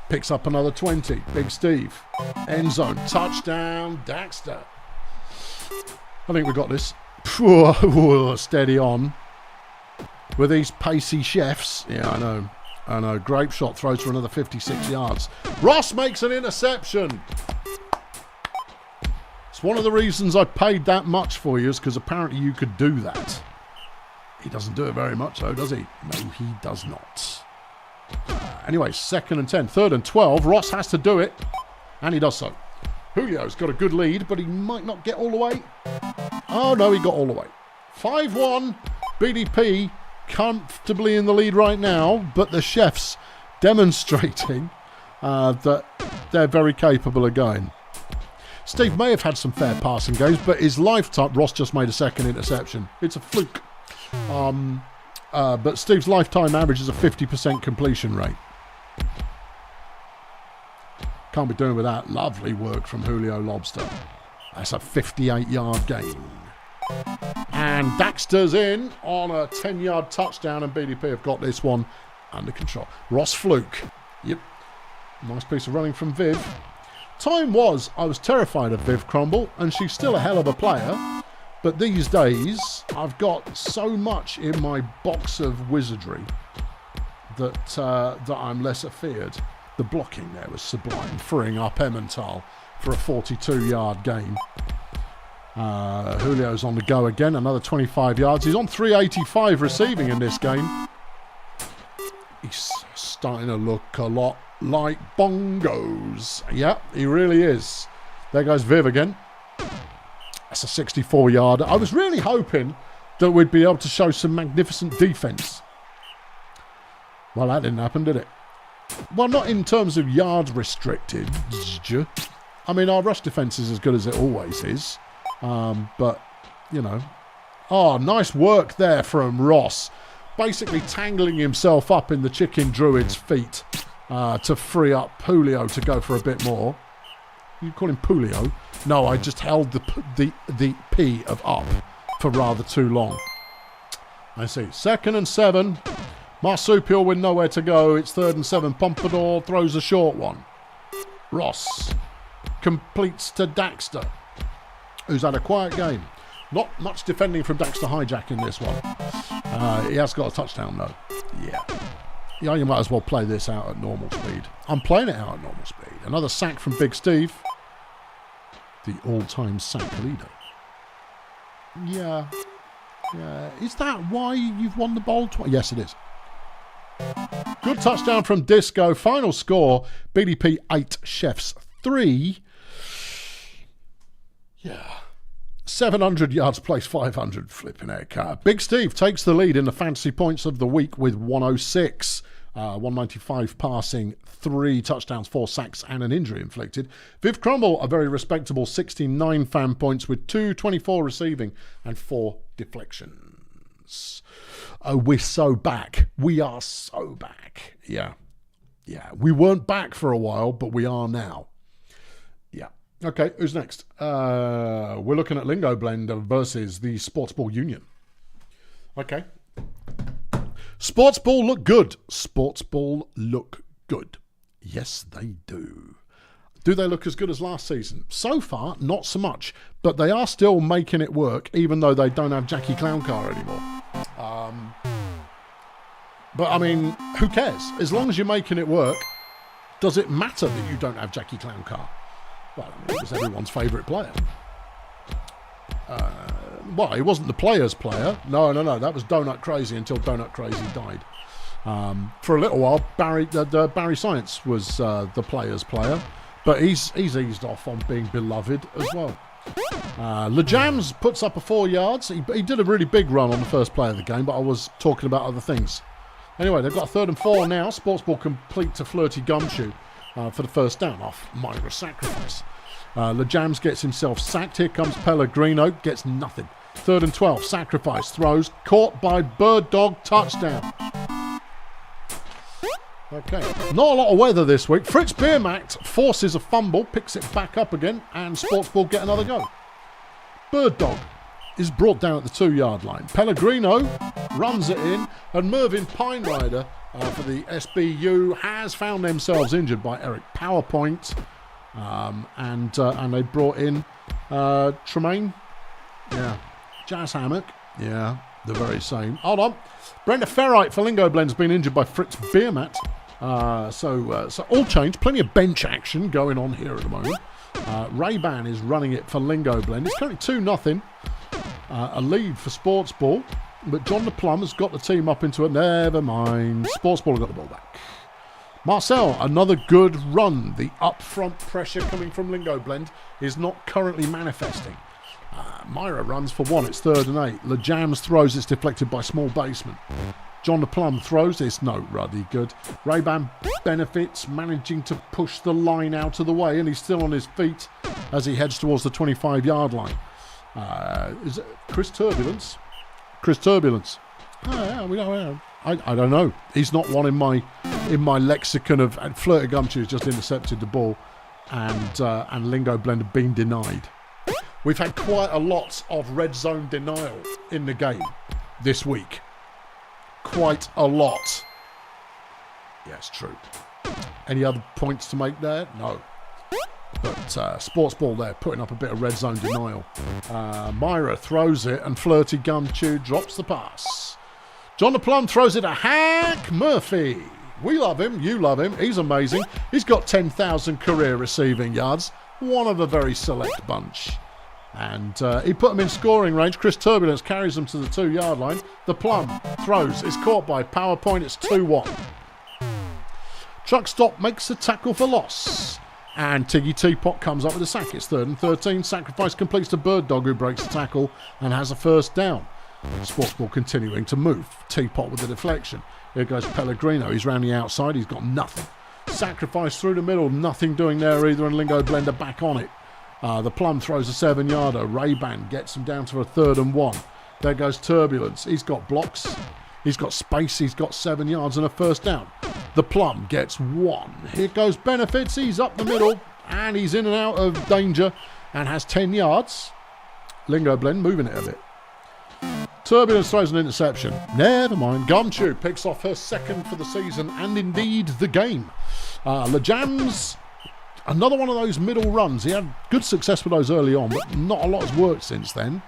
Picks up another 20. Big Steve. End zone. Touchdown. Daxter. I think we got this. Steady on. With these pacey Chefs. Yeah, I know. Grape shot throws for another 56 yards. Ross makes an interception. It's one of the reasons I paid that much for you is because apparently you could do that. He doesn't do it very much though, does he? No, he does not. Anyway, 2nd and 10. 3rd and 12. Ross has to do it. And he does so. Julio's got a good lead, but he might not get all the way. Oh no, he got all the way. 5-1. BDP comfortably in the lead right now, but the Chefs demonstrating that they're very capable of going. Steve may have had some fair passing games, but his lifetime... Ross just made a 2nd interception. It's a fluke. But Steve's lifetime average is a 50% completion rate. Can't be doing without lovely work from Julio Lobster. That's a 58-yard gain. And Daxter's in on a 10-yard touchdown, and BDP have got this one under control. Ross fluke. Yep. Nice piece of running from Viv. Time was, I was terrified of Viv Crumble, and she's still a hell of a player. But these days, I've got so much in my box of wizardry that I'm less afeared. The blocking there was sublime, freeing up Emmental for a 42-yard gain. Julio's on the go again, another 25 yards. He's on 385 receiving in this game. He's starting to look a lot like bongos. Yeah, he really is. There goes Viv again. That's a 64-yarder. I was really hoping that we'd be able to show some magnificent defence. Well, that didn't happen, did it? Well, not in terms of yards restricted. I mean, our rush defence is as good as it always is. But, you know. Oh, nice work there from Ross. Basically tangling himself up in the chicken druid's feet to free up Julio to go for a bit more. You call him Pulio? No, I just held the P of up for rather too long. I see. 2nd and 7. Marsupial with nowhere to go. It's 3rd and 7. Pompadour throws a short one. Ross completes to Daxter, who's had a quiet game. Not much defending from Daxter Hijack in this one. He has got a touchdown though. Yeah, you might as well play this out at normal speed. I'm playing it out at normal speed. Another sack from Big Steve. The all-time sack leader. Yeah. Is that why you've won the bowl twice? Yes, it is. Good touchdown from Disco. Final score, BDP 8, Chefs 3. Yeah. 700 yards, place 500. Flipping heck. Big Steve takes the lead in the fantasy points of the week with 106. 195 passing, 3 touchdowns, 4 sacks, and an injury inflicted. Viv Crumble, a very respectable 69 fan points with 224 receiving and 4 deflections. Oh, we're so back. We are so back. Yeah. We weren't back for a while, but we are now. Yeah. Okay, who's next? We're looking at Lingo Blend versus the Sportsball Union. Okay. Sportsball look good. Sportsball look good. Yes, they do. Do they look as good as last season? So far, not so much. But they are still making it work, even though they don't have Jackie Clowncar anymore. But, I mean, who cares? As long as you're making it work, does it matter that you don't have Jackie Clowncar? Well, I mean, it was everyone's favourite player. Well, he wasn't the player's player. No. That was Donut Crazy until Donut Crazy died. For a little while, Barry Science was the player's player. But he's eased off on being beloved as well. LeJams puts up a 4 yards. He did a really big run on the first play of the game, but I was talking about other things. Anyway, they've got a 3rd and 4 now. Sportsball complete to Flirty Gumshoe for the first down off Myra Sacrifice. LeJams gets himself sacked. Here comes Pellegrino. Gets nothing. 3rd and 12. Sacrifice throws. Caught by Bird Dog. Touchdown. Okay. Not a lot of weather this week. Fritz Biermacht forces a fumble. Picks it back up again. And Sportsball get another go. Bird Dog is brought down at the 2-yard line. Pellegrino runs it in. And Mervyn Pinerider for the SBU has found themselves injured by Eric PowerPoint. And they brought in Tremaine. Yeah. Jazz Hammock. Yeah. The very same. Hold on. Brenda Ferrite for Lingo Blend's been injured by Fritz Biermacht. So all changed. Plenty of bench action going on here at the moment. Ray-Ban is running it for Lingo Blend. It's currently 2-0. A lead for Sportsball. But John the Plum has got the team up into it. Never mind. Sportsball have got the ball back. Marcel, another good run. The up-front pressure coming from Lingo Blend is not currently manifesting. Myra runs for 1. It's 3rd and 8. LeJams throws. It's deflected by Small Basement. John the Plum throws. It's no ruddy good. Ray-Ban benefits, managing to push the line out of the way, and he's still on his feet as he heads towards the 25-yard line. Is it Chris Turbulence? Chris Turbulence. I don't know. He's not one in my lexicon of. And Flirty Gumshoe's just intercepted the ball, and Lingo Blend have been denied. We've had quite a lot of red zone denial in the game this week. Quite a lot. Yes, true. Any other points to make there? No. But Sports Ball there, putting up a bit of red zone denial. Myra throws it, and Flirty Gumchew drops the pass. John the Plum throws it to Hack Murphy. We love him, you love him, he's amazing. He's got 10,000 career receiving yards, one of a very select bunch. And he put them in scoring range. Chris Turbulence carries them to the 2-yard line. The Plum throws, it's caught by PowerPoint, it's 2-1. Truck Stop makes a tackle for loss. And Tiggy Teapot comes up with a sack. It's 3rd and 13. Sacrifice completes to Bird Dog, who breaks the tackle and has a first down. Sports Ball continuing to move. Teapot with the deflection. Here goes Pellegrino. He's round the outside. He's got nothing. Sacrifice through the middle. Nothing doing there either. And Lingo Blender back on it. The Plum throws a 7-yarder. Ray-Ban gets him down to a 3rd and 1. There goes Turbulence. He's got blocks. He's got space. He's got 7 yards and a first down. The Plum gets 1. Here goes Benefits. He's up the middle. And he's in and out of danger. And has 10 yards. Lingo Blend moving it a bit. Turbulence throws an interception. Never mind. Gumchew picks off her 2nd for the season and indeed the game. LeJams, another one of those middle runs. He had good success with those early on, but not a lot has worked since then.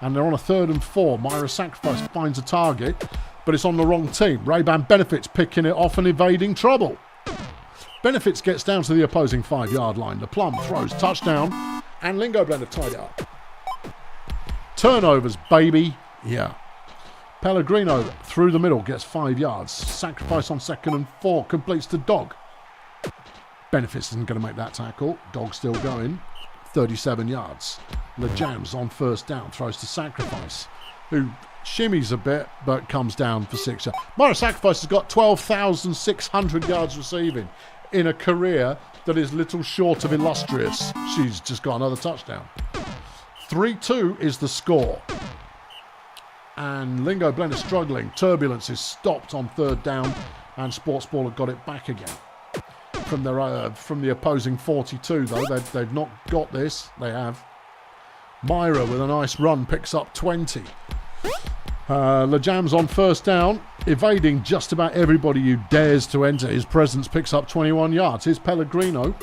And they're on a 3rd and 4. Myra Sacrifice finds a target, but it's on the wrong team. Ray-Ban Benefits picking it off and evading trouble. Benefits gets down to the opposing 5-yard line. The Plum throws touchdown, and Lingo Blend have tied it up. Turnovers, baby. Yeah. Pellegrino through the middle gets 5 yards. Sacrifice on 2nd and 4 completes to Dog. Benefits isn't going to make that tackle. Dog still going. 37 yards. LeJams on 1st down throws to Sacrifice, who shimmies a bit but comes down for 6 yards. Myra Sacrifice has got 12,600 yards receiving in a career that is little short of illustrious. She's just got another touchdown. 3-2 is the score. And Lingo Blend is struggling. Turbulence is stopped on 3rd down, and Sports Ball have got it back again. From the opposing 42, though, they've not got this. They have. Myra with a nice run picks up 20. LeJams on 1st down, evading just about everybody who dares to enter his presence, picks up 21 yards. Here's Pellegrino.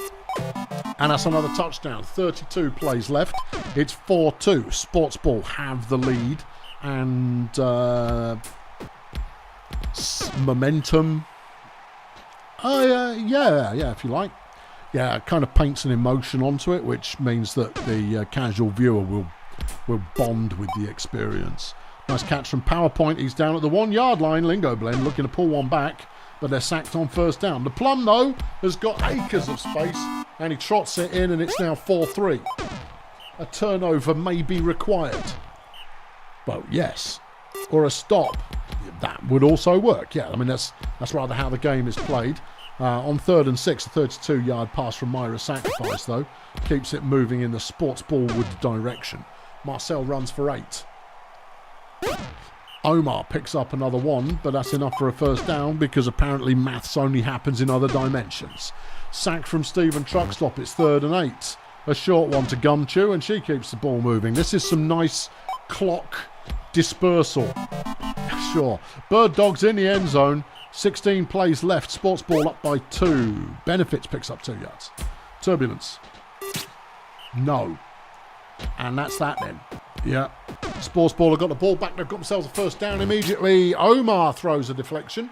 And that's another touchdown. 32 plays left. It's 4-2. Sports Ball have the lead. And momentum. Yeah, if you like. Yeah, it kind of paints an emotion onto it, which means that the casual viewer will bond with the experience. Nice catch from PowerPoint. He's down at the 1-yard line. Lingo Blend looking to pull one back, but they're sacked on 1st down. The Plum, though, has got acres of space, and he trots it in, and it's now 4-3. A turnover may be required. Well, yes. Or a stop. That would also work. Yeah, I mean, that's rather how the game is played. On 3rd and 6, a 32-yard pass from Myra Sacrifice, though, keeps it moving in the Sports Ballwood direction. Marcel runs for 8. Omar picks up another 1, but that's enough for a first down because apparently maths only happens in other dimensions. Sack from Stephen Truckstop, it's 3rd and 8. A short one to Gumchew, and she keeps the ball moving. This is some nice clock dispersal. Sure. Bird Dog's in the end zone. 16 plays left. Sports Ball up by 2. Benefits picks up 2 yards. Turbulence. No. And that's that then. Yeah. Sports Ball have got the ball back. They've got themselves a first down immediately. Omar throws a deflection.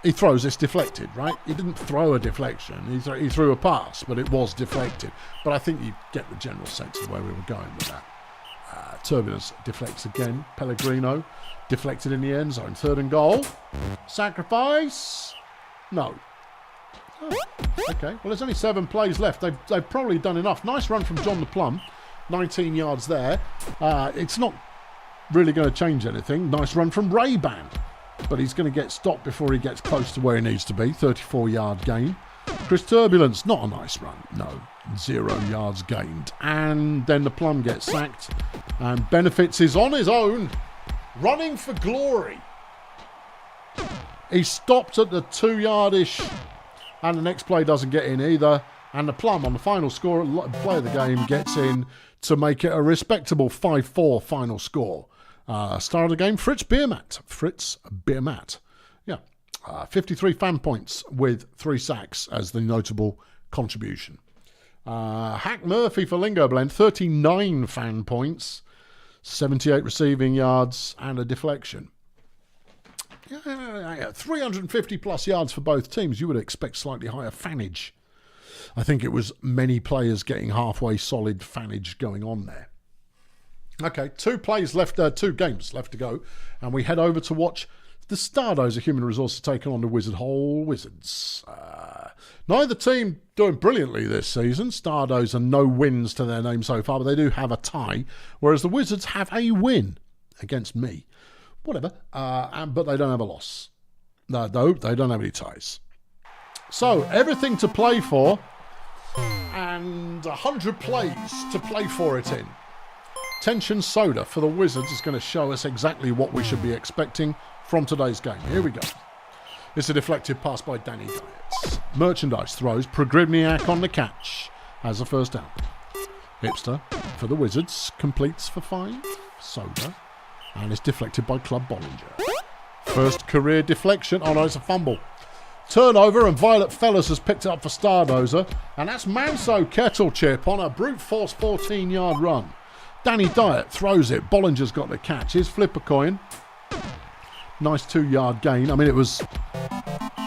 He throws, it's deflected, right? He didn't throw a deflection. He threw a pass, but it was deflected. But I think you get the general sense of where we were going with that. Turbulence deflects again. Pellegrino deflected in the end zone. 3rd and goal. Sacrifice. No. Oh, okay. Well, there's only 7 plays left. They've probably done enough. Nice run from John the Plum. 19 yards there. It's not really going to change anything. Nice run from Ray-Ban. But he's going to get stopped before he gets close to where he needs to be. 34-yard gain. Chris Turbulence, not a nice run. No. 0 yards gained. And then the Plum gets sacked. And Benefits is on his own. Running for glory. He stopped at the 2-yard-ish. And the next play doesn't get in either. And the Plum on the final score, play of the game, gets in to make it a respectable 5-4 final score. Star of the game, Fritz Biermatt. Yeah. 53 fan points with 3 sacks as the notable contribution. Hack Murphy for Lingo Blend, 39 fan points, 78 receiving yards, and a deflection. 350 plus yards for both teams. You would expect slightly higher fanage. I think it was many players getting halfway solid fanage going on there. Okay, 2 games left to go, and we head over to watch the Stardozer Human Resources taking on the Wizard Hole Wizards. Neither team doing brilliantly this season. Stardozer no wins to their name so far, but they do have a tie, whereas the Wizards have a win against me. Whatever, but they don't have a loss. No, they don't have any ties. So, everything to play for, and 100 plays to play for it in. Tension Soda for the Wizards is going to show us exactly what we should be expecting from today's game. Here we go. It's a deflected pass by Danny Dietz. Merchandise throws. Progrivniak on the catch. Has a first down. Hipster for the Wizards. Completes for 5. Soda. And it's deflected by Club Bollinger. First career deflection. Oh no, it's a fumble. Turnover, and Violet Fellas has picked it up for Stardozer. And that's Manso Kettle Chip on a brute force 14-yard run. Danny Diet throws it. Bollinger's got the catch. Here's Flip a Coin. Nice 2-yard gain. I mean, it was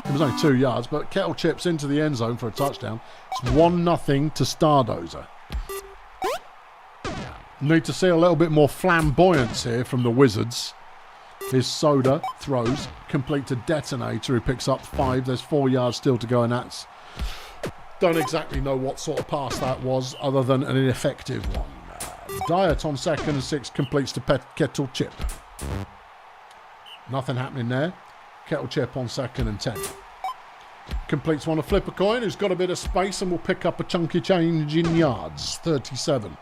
only 2 yards, but Kettle Chips into the end zone for a touchdown. It's 1-0 to Stardozer. Need to see a little bit more flamboyance here from the Wizards. His Soda throws, complete to Detonator, who picks up 5. There's 4 yards still to go, and that's... Don't exactly know what sort of pass that was, other than an ineffective one. Diet on 2nd and 6 completes to Kettle Chip. Nothing happening there. Kettle Chip on 2nd and 10. Completes one to Flip a Coin, who's got a bit of space and will pick up a chunky change in yards. 37.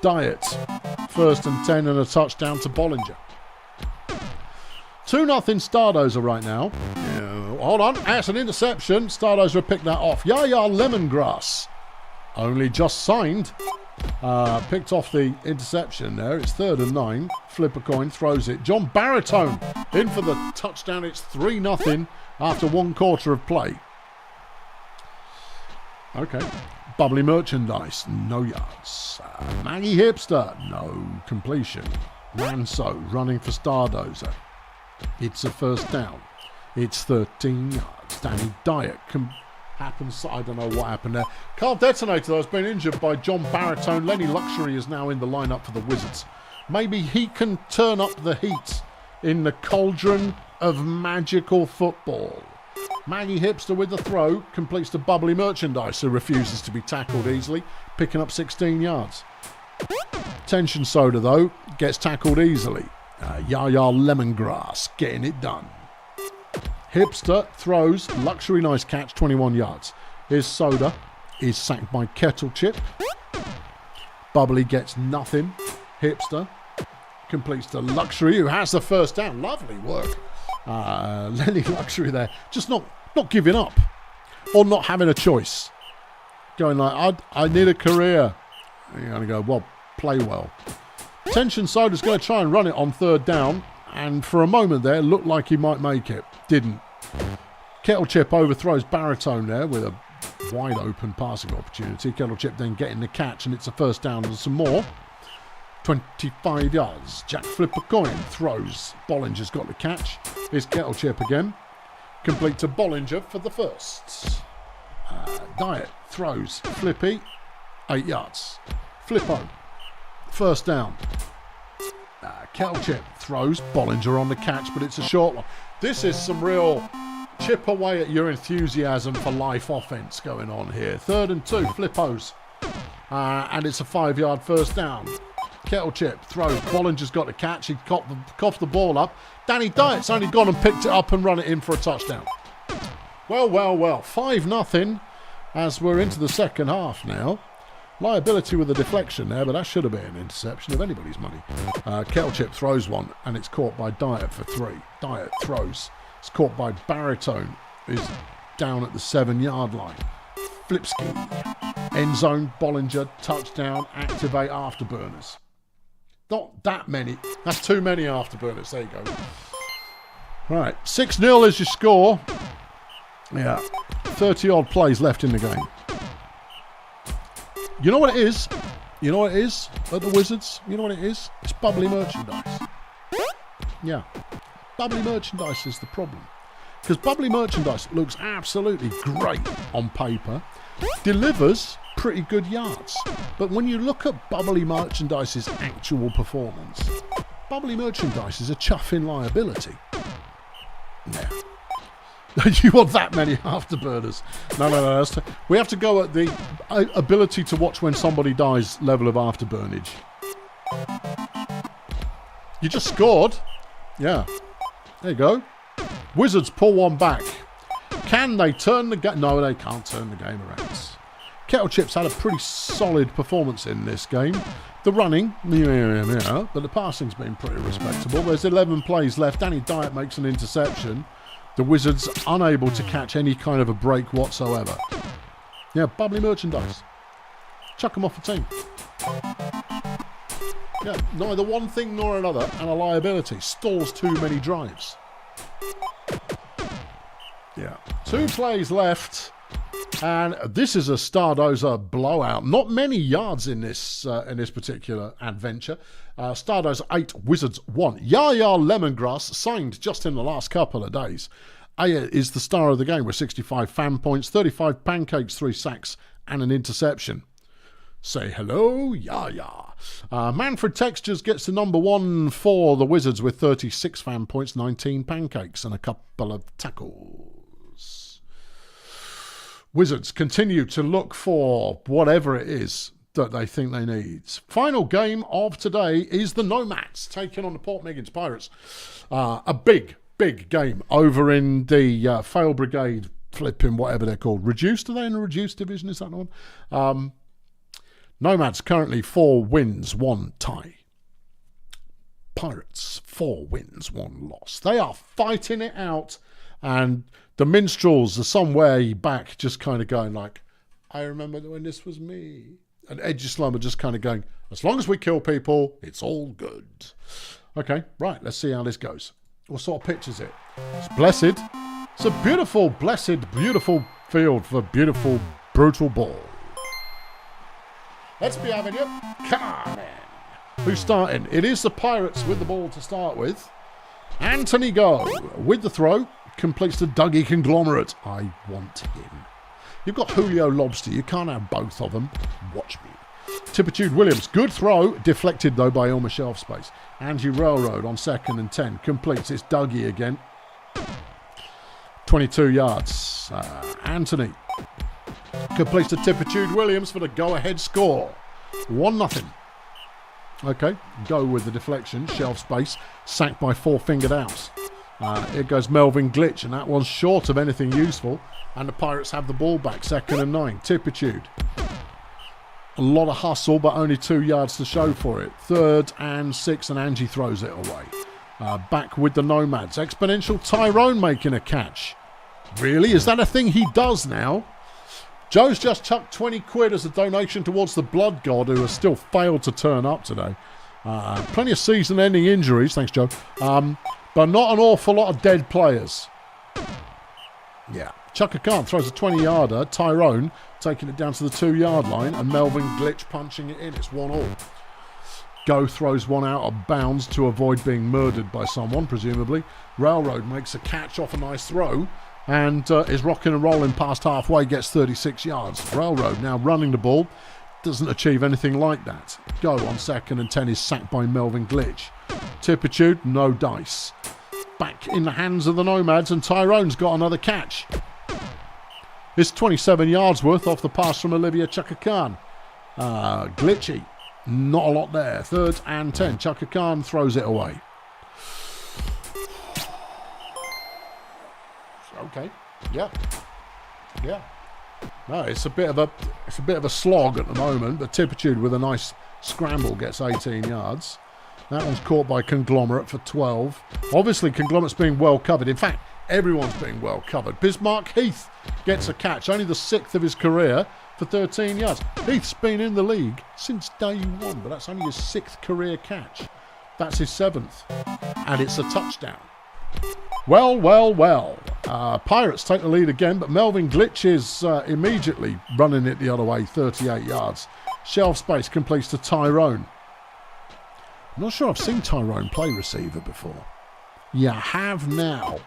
Diet. 1st and 10 and a touchdown to Bollinger. 2-0 Stardozer right now. Hold on. That's an interception. Stardozer have picked that off. Yaya Lemongrass. Only just signed. Picked off the interception there. It's 3rd and 9. Flip a Coin throws it. John Baritone in for the touchdown. It's 3-0 after 1 quarter of play. Okay. Bubbly Merchandise, no yards. Maggie Hipster, no completion. Manso running for Stardozer. It's a first down. It's 13 yards. Danny Diet happens. I don't know what happened there. Carl Detonator, though, has been injured by John Baritone. Lenny Luxury is now in the lineup for the Wizards. Maybe he can turn up the heat in the cauldron of magical football. Maggie Hipster with the throw completes to Bubbly Merchandise, who refuses to be tackled easily, picking up 16 yards. Tension Soda, though, gets tackled easily. Yaya Lemongrass getting it done. Hipster throws, Luxury nice catch, 21 yards. Here's Soda, is sacked by Kettle Chip. Bubbly gets nothing. Hipster completes to Luxury, who has the first down. Lovely work. Lenny Luxury there, just not giving up or not having a choice. Going like, I need a career. And you're going to go, well, play well. Tension Soda's going to try and run it on 3rd down, and for a moment there, looked like he might make it. Didn't. Kettle Chip overthrows Baritone there with a wide open passing opportunity. Kettle Chip then getting the catch, and it's a first down and some more. 25 yards. Jack Flip a Coin throws. Bollinger's got the catch. Here's Kettle Chip again. Complete to Bollinger for the first. Diet throws. Flippy. 8 yards. Flippo. First down. Kettle Chip throws. Bollinger on the catch, but it's a short one. This is some real chip away at your enthusiasm for life offense going on here. 3rd and 2. Flippos. And it's a 5-yard first down. Kettle Chip throws. Bollinger's got the catch. He coughed the ball up. Danny Diet's only gone and picked it up and run it in for a touchdown. Well. 5-0 as we're into the second half now. Liability with a deflection there, but that should have been an interception of anybody's money. Kettle Chip throws one, and it's caught by Diet for 3. Diet throws. It's caught by Baritone, who's down at the 7-yard line. Flipski. End zone, Bollinger, touchdown, activate afterburners. Not that many. That's too many afterburners. There you go. Right, 6-0 is your score. Yeah, 30-odd plays left in the game. You know what it is? You know what it is at the Wizards? You know what it is? It's bubbly merchandise. Yeah. Bubbly merchandise is the problem. Because bubbly merchandise looks absolutely great on paper, delivers pretty good yards. But when you look at bubbly merchandise's actual performance, bubbly merchandise is a chuffing liability. Yeah. You want that many afterburners? No. We have to go at the ability to watch when somebody dies level of afterburnage. You just scored. Yeah. There you go. Wizards pull one back. Can they turn the game? No, they can't turn the game around. Kettle Chips had a pretty solid performance in this game. The running, but the passing's been pretty respectable. There's 11 plays left. Danny Dyatt makes an interception. The Wizards unable to catch any kind of a break whatsoever. Yeah, bubbly merchandise. Chuck them off the team. Yeah, neither one thing nor another, and a liability. Stalls too many drives. Yeah, 2 plays left, and this is a Stardozer blowout. Not many yards in this particular adventure. Stardozer 8, Wizards 1. Yaya Lemongrass, signed just in the last couple of days. Aya is the star of the game with 65 fan points, 35 pancakes, 3 sacks, and an interception. Say hello, Yaya. Manfred Textures gets the number 1 for the Wizards with 36 fan points, 19 pancakes, and a couple of tackles. Wizards continue to look for whatever it is that they think they need. Final game of today is the Nomads taking on the Port Meigans Pirates. A big game over in the Fail Brigade, flipping whatever they're called. Reduced? Are they in the reduced division? Is that the one? Nomads currently 4 wins, 1 tie. Pirates 4 wins, 1 loss. They are fighting it out, and the minstrels are somewhere back just kind of going like, I remember when this was me. And Edge Islam are just kind of going, as long as we kill people, it's all good. Okay, right, let's see how this goes. What sort of pitch is it? It's blessed. It's a beautiful, blessed, beautiful field for beautiful, brutal ball. Let's be having you. Come on, man. Who's starting? It is the Pirates with the ball to start with. Anthony Go with the throw. Completes the Dougie Conglomerate. I want him. You've got Julio Lobster. You can't have both of them. Watch me. Tippitude Williams. Good throw. Deflected, though, by Ilma Shelf Space. Angie Railroad on 2nd and 10. Completes. It's Dougie again. 22 yards. Anthony completes to Tippitude Williams for the go-ahead score. 1-0. Okay. Go with the deflection. Shelf Space. Sacked by 4-fingered outs. Here goes Melvin Glitch, and that one's short of anything useful. And the Pirates have the ball back, 2nd and 9. Tippitude. A lot of hustle, but only 2 yards to show for it. 3rd and 6, and Angie throws it away. Back with the Nomads. Exponential Tyrone making a catch. Really? Is that a thing he does now? Joe's just chucked 20 quid as a donation towards the Blood God, who has still failed to turn up today. Plenty of season-ending injuries, thanks Joe. But not an awful lot of dead players. Yeah. Chaka Khan throws a 20-yarder. Tyrone taking it down to the 2-yard line. And Melvin Glitch punching it in. It's 1-1. Go throws one out of bounds to avoid being murdered by someone, presumably. Railroad makes a catch off a nice throw. And is rocking and rolling past halfway. Gets 36 yards. Railroad now running the ball. Doesn't achieve anything like that. Go on 2nd and 10 is sacked by Melvin Glitch. Tippitude, no dice. Back in the hands of the Nomads, and Tyrone's got another catch. It's 27 yards worth off the pass from Olivia Chaka Khan. Glitchy, not a lot there. 3rd and 10. Chaka Khan throws it away. Okay, yeah. No, it's a bit of a slog at the moment, but Tippitude with a nice scramble gets 18 yards. That one's caught by Conglomerate for 12. Obviously, Conglomerate's being well covered. In fact, everyone's being well covered. Bismarck Heath gets a catch, only the 6th of his career, for 13 yards. Heath's been in the league since day 1, but that's only his 6th career catch. That's his 7th, and it's a touchdown. Well. Pirates take the lead again, but Melvin Glitch is immediately running it the other way, 38 yards. Shelf space completes to Tyrone. I'm not sure I've seen Tyrone play receiver before. You have now.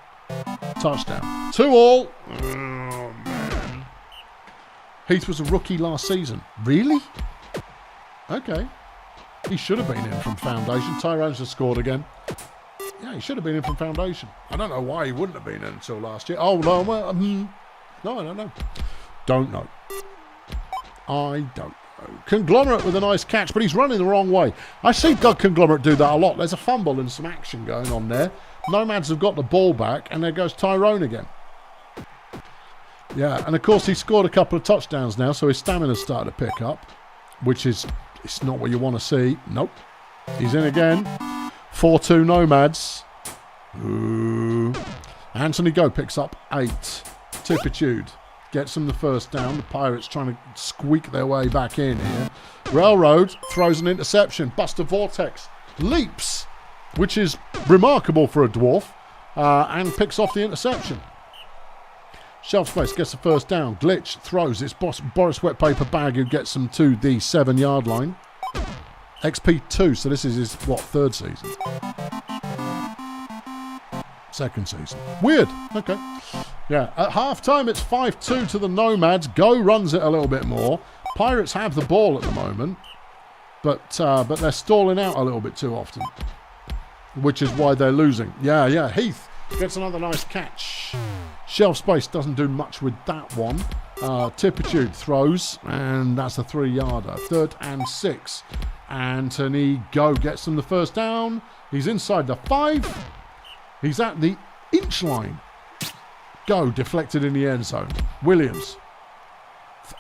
Touchdown. 2 all. Oh, man. Heath was a rookie last season. Really? Okay. He should have been in from foundation. Tyrone's just scored again. Yeah, he should have been in from foundation. I don't know why he wouldn't have been in until last year. Oh, no. Well, no, I don't know. Don't know. I don't know. Conglomerate with a nice catch, but he's running the wrong way. I see Doug Conglomerate do that a lot. There's a fumble and some action going on there. Nomads have got the ball back, and there goes Tyrone again. Yeah, and of course he's scored a couple of touchdowns now, so his stamina's started to pick up, which is, it's not what you want to see. Nope. He's in again. 4-2 Nomads. Ooh. Anthony Go picks up 8. Tipitude gets them the first down. The Pirates trying to squeak their way back in here. Railroad throws an interception. Buster Vortex leaps, which is remarkable for a dwarf, and picks off the interception. Shelf space gets the first down. Glitch throws. It's Boris Wet Paper Bag who gets them to the 7-yard line. XP2, so this is his, what, 3rd season? 2nd season. Weird. Okay. Yeah, at half-time it's 5-2 to the Nomads. Go runs it a little bit more. Pirates have the ball at the moment, but they're stalling out a little bit too often, which is why they're losing. Yeah, Heath gets another nice catch. Shelf space doesn't do much with that one. Tipitude throws, and that's a 3-yarder. 3rd and 6. Anthony Go gets them the first down. He's inside the 5. He's at the inch line. Go deflected in the end zone. Williams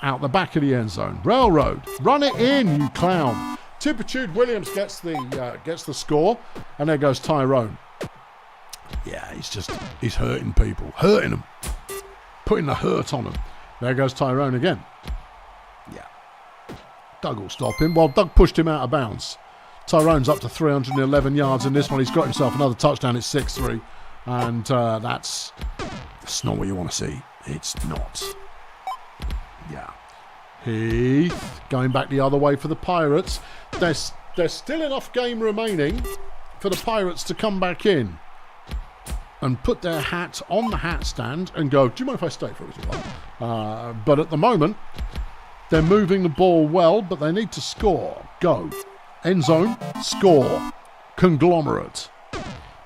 out the back of the end zone. Railroad, run it in, you clown. Tipitude Williams gets the score, and there goes Tyrone. Yeah, he's hurting people, hurting them, putting the hurt on them. There goes Tyrone again. Yeah, Doug will stop him. Well, Doug pushed him out of bounds. Tyrone's up to 311 yards in this one. He's got himself another touchdown. It's 6-3, and that's not what you want to see. It's not. Yeah. Heath going back the other way for the Pirates. There's still enough game remaining for the Pirates to come back in and put their hat on the hat stand and go, do you mind if I stay for a little while? But at the moment, they're moving the ball well, but they need to score. Go. End zone. Score. Conglomerate.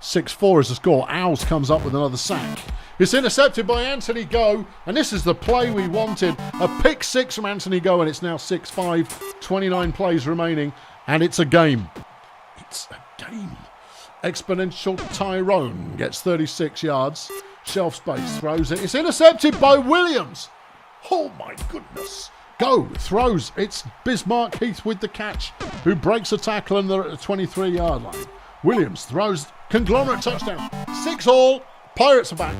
6-4 is the score. Owls comes up with another sack. It's intercepted by Anthony Go, and this is the play we wanted. A pick 6 from Anthony Go, and it's now 6-5, 29 plays remaining, and it's a game. It's a game. Exponential Tyrone gets 36 yards. Shelf space throws it. It's intercepted by Williams. Oh my goodness. Go throws. It's Bismarck Heath with the catch, who breaks a tackle, and they're at the 23-yard line. Williams throws. Conglomerate touchdown. 6-all. Pirates are back.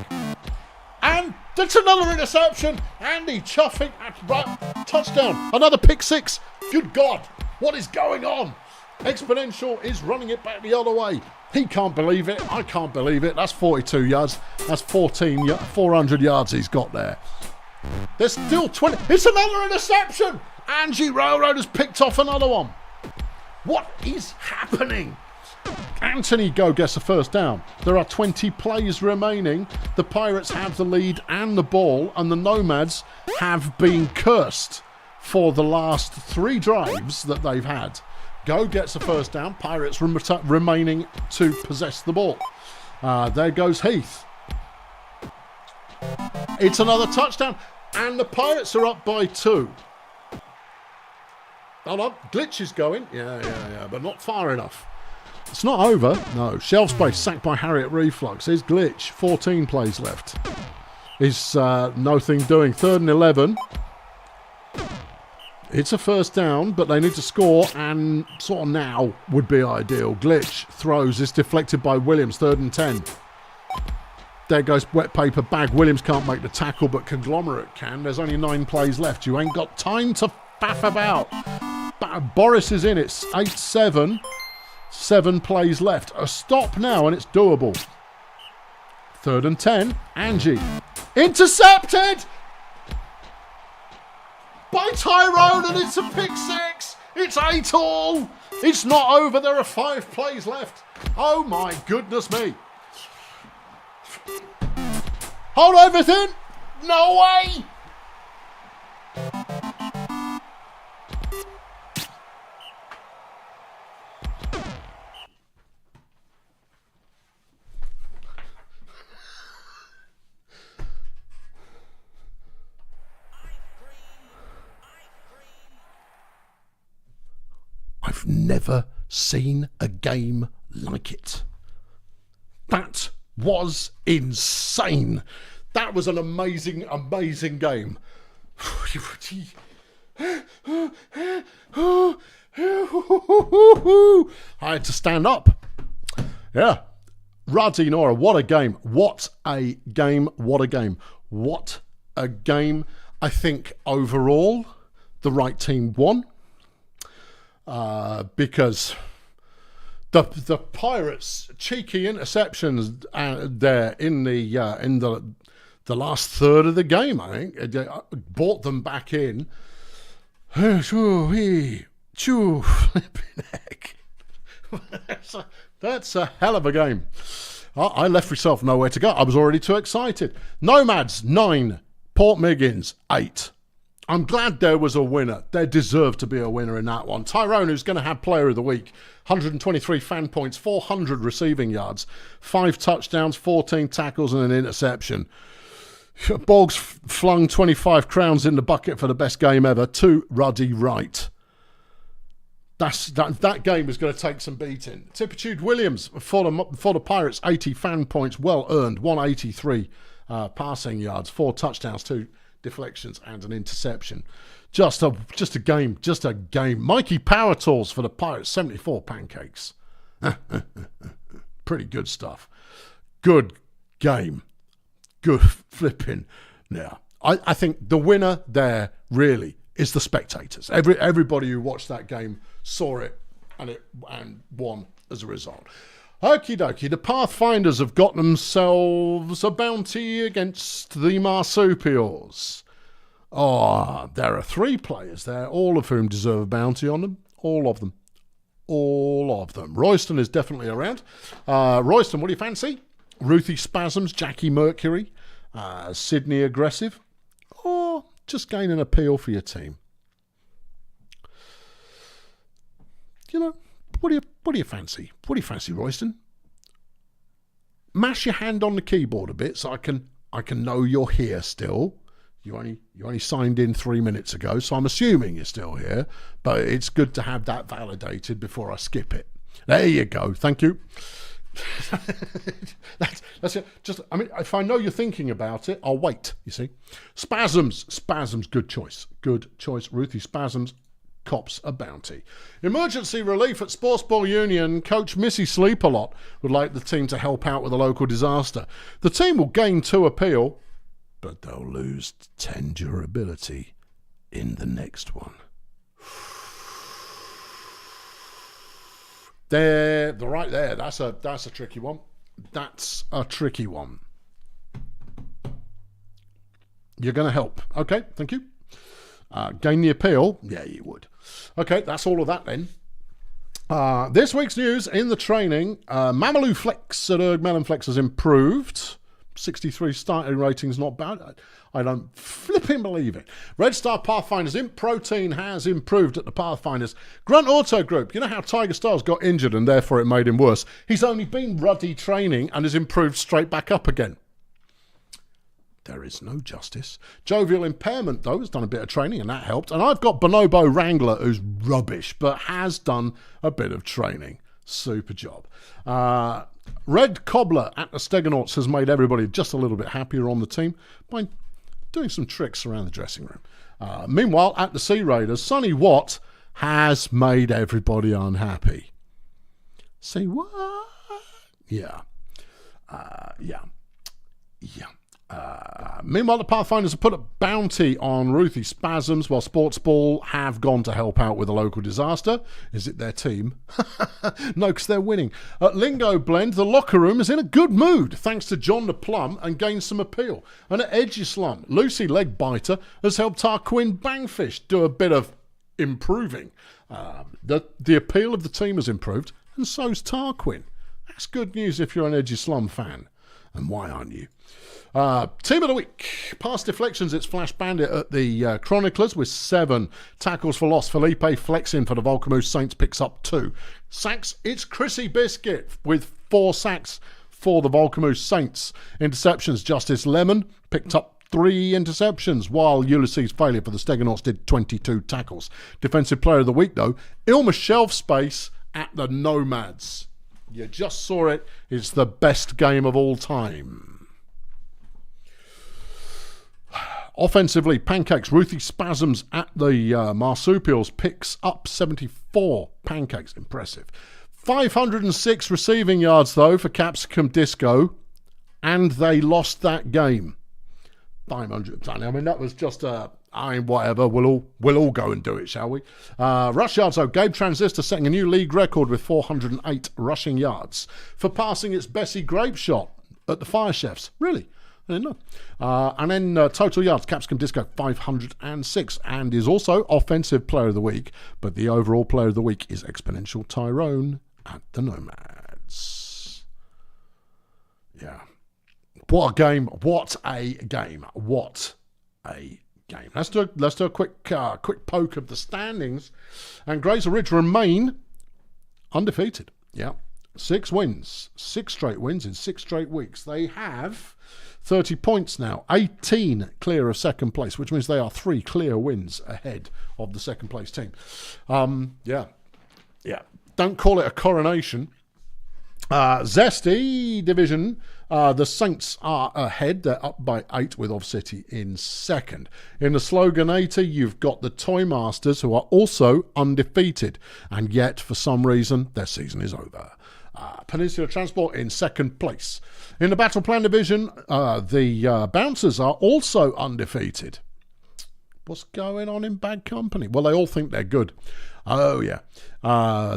And that's another interception. Andy chuffing at touchdown. Another pick 6. Good God. What is going on? Exponential is running it back the other way. He can't believe it. I can't believe it. That's 42 yards. That's 400 yards he's got there. There's still 20. It's another interception. Angie Railroad has picked off another one. What is happening? Anthony Go gets the first down. There are 20 plays remaining. The Pirates have the lead and the ball, and the Nomads have been cursed for the last 3 drives that they've had. Go gets the first down. Pirates remaining to possess the ball. There goes Heath. It's another touchdown, and the Pirates are up by 2. Hold on, Glitch is going. Yeah, but not far enough. It's not over. No. Shelf space sacked by Harriet Reflux. Here's Glitch. 14 plays left. Is nothing doing. 3rd and 11. It's a first down, but they need to score, and sort of now would be ideal. Glitch throws. It's deflected by Williams. 3rd and 10. There goes Wet Paper Bag. Williams can't make the tackle, but Conglomerate can. There's only 9 plays left. You ain't got time to faff about. Boris is in. It's 8-7. 7 plays left. A stop now, and it's doable. 3rd and 10. Angie. Intercepted! by Tyrone, and it's a pick 6. It's 8-all. It's not over. There are 5 plays left. Oh my goodness me. Hold everything. No way. I've never seen a game like it. That was insane. That was an amazing, amazing game. I had to stand up. Yeah. Ruddy Nora, what a game. What a game. What a game. What a game. I think overall, the right team won. Because the Pirates' cheeky interceptions there in the last third of the game, I think, brought them back in. That's a hell of a game. I left myself nowhere to go. I was already too excited. Nomads 9, Port Miggins 8. I'm glad there was a winner. There deserved to be a winner in that one. Tyrone, who's going to have Player of the Week, 123 fan points, 400 receiving yards, 5 touchdowns, 14 tackles and an interception. Boggs flung 25 crowns in the bucket for the best game ever to Ruddy Wright. That game is going to take some beating. Tipitude Williams for the Pirates, 80 fan points, well earned, 183 passing yards, 4 touchdowns, 2 deflections and an interception. Just a game. Mikey Power Tools for the Pirates, 74 pancakes. Pretty good stuff. Good game. Good flipping. Yeah. I think the winner there really is the spectators. Everybody who watched that game saw it and won as a result. Okie dokie, the Pathfinders have got themselves a bounty against the Marsupials. Oh, there are 3 players there, all of whom deserve a bounty on them. All of them. Royston is definitely around. Royston, what do you fancy? Ruthie Spasms, Jackie Mercury, Sydney Aggressive, or just gain an appeal for your team? You know, what do you fancy? What do you fancy, Royston? Mash your hand on the keyboard a bit so I can know you're here still. You only signed in 3 minutes ago, so I'm assuming you're still here. But it's good to have that validated before I skip it. There you go. Thank you. that's it. If I know you're thinking about it, I'll wait. You see, Spasms. Good choice. Ruthie Spasms. Cops a bounty. Emergency relief at Sportsball Union. Coach Missy Sleepalot would like the team to help out with a local disaster. The team will gain 2 appeal, but they'll lose 10 durability in the next one. They're right there. That's a tricky one. That's a tricky one. You're going to help. Okay, thank you. Gain the appeal? Yeah, you would. Okay, that's all of that then. This week's news in the training. Mamaloo Flex at Erg Melon Flex has improved. 63 starting ratings, not bad. I don't flipping believe it. Red Star Pathfinders Imp Protein has improved at the Pathfinders. Grunt Auto Group. You know how Tiger Stars got injured and therefore it made him worse? He's only been ruddy training and has improved straight back up again. There is no justice. Jovial Impairment, though, has done a bit of training and that helped. And I've got Bonobo Wrangler, who's rubbish, but has done a bit of training. Super job. Red Cobbler at the Steganauts has made everybody just a little bit happier on the team by doing some tricks around the dressing room. Meanwhile, at the Sea Raiders, Sonny Watt has made everybody unhappy. Say what? Yeah. Meanwhile, the Pathfinders have put a bounty on Ruthie Spasms, while Sportsball have gone to help out with a local disaster. Is it their team? No, because they're winning. At Lingo Blend, the locker room is in a good mood, thanks to John the Plum, and gained some appeal. And at Edgy Slum, Lucy Legbiter has helped Tarquin Bangfish do a bit of improving. The appeal of the team has improved, and so's Tarquin. That's good news if you're an Edgy Slum fan. And why aren't you? Team of the week. Past deflections, it's Flash Bandit at the Chroniclers with 7 tackles for loss. Felipe flexing for the Volcamoose Saints picks up 2. Sacks, it's Chrissy Biscuit with 4 sacks for the Volcamoose Saints. Interceptions, Justice Lemon picked up 3 interceptions, while Ulysses Failure for the Stegonauts did 22 tackles. Defensive Player of the Week, though, Ilma Shelf Space at the Nomads. You just saw it. It's the best game of all time. Offensively, Pancakes, Ruthie Spasms at the Marsupials picks up 74 pancakes. Impressive. 506 receiving yards, though, for Capsicum Disco, and they lost that game. 500. I mean, that was just whatever. We'll all go and do it, shall we? Rush yards, though. Gabe Transistor setting a new league record with 408 rushing yards for passing its Bessie Grape shot at the Fire Chefs. Really? I didn't know. And then total yards, Capsicum Disco 506, and is also Offensive Player of the Week. But the overall Player of the Week is Exponential Tyrone at the Nomads. Yeah. What a game. What a game. What a game. Let's do a quick poke of the standings. And Grazer Ridge remain undefeated. Yeah. 6 wins. 6 straight wins in 6 straight weeks. They have 30 points now. 18 clear of second place, which means they are 3 clear wins ahead of the second place team. Yeah. Don't call it a coronation. Zesty division, the Saints are ahead. They're up by 8 with Ov City in second. In the Sloganator, you've got the Toymasters, who are also undefeated, and yet for some reason their season is over. Peninsula Transport in second place. In the Battle Plan division, the Bouncers are also undefeated. What's going on in bad company? Well, they all think they're good. Oh, yeah.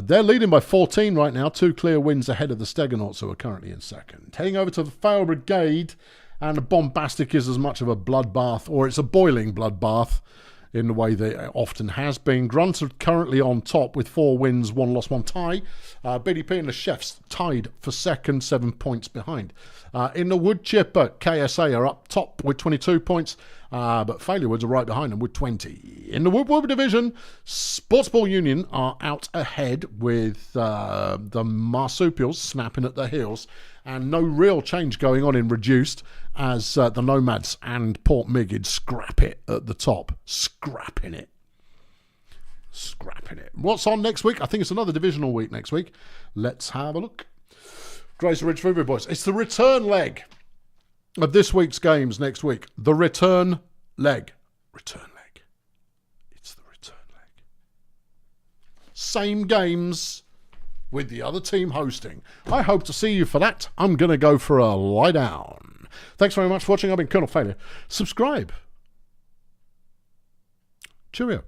They're leading by 14 right now. 2 clear wins ahead of the Stegonauts, who are currently in second. Heading over to the Fail Brigade, and the Bombastic is as much of a bloodbath, or it's a boiling bloodbath, in the way that it often has been. Grunt are currently on top with 4 wins, 1 loss, 1 tie. BDP and the Chefs tied for second, 7 points behind. In the Wood Chipper, KSA are up top with 22 points, but Failure Woods are right behind them with 20. In the Wood division, Sportsball Union are out ahead with the Marsupials snapping at their heels, and no real change going on in reduced as the Nomads and Port Migid scrap it at the top. Scrapping it. What's on next week? I think it's another divisional week next week. Let's have a look. Grazer Ridge Vuvu Boys. It's the return leg of this week's games next week. The return leg. It's the return leg. Same games with the other team hosting. I hope to see you for that. I'm going to go for a lie down. Thanks very much for watching. I've been Colonel Failure. Subscribe. Cheerio.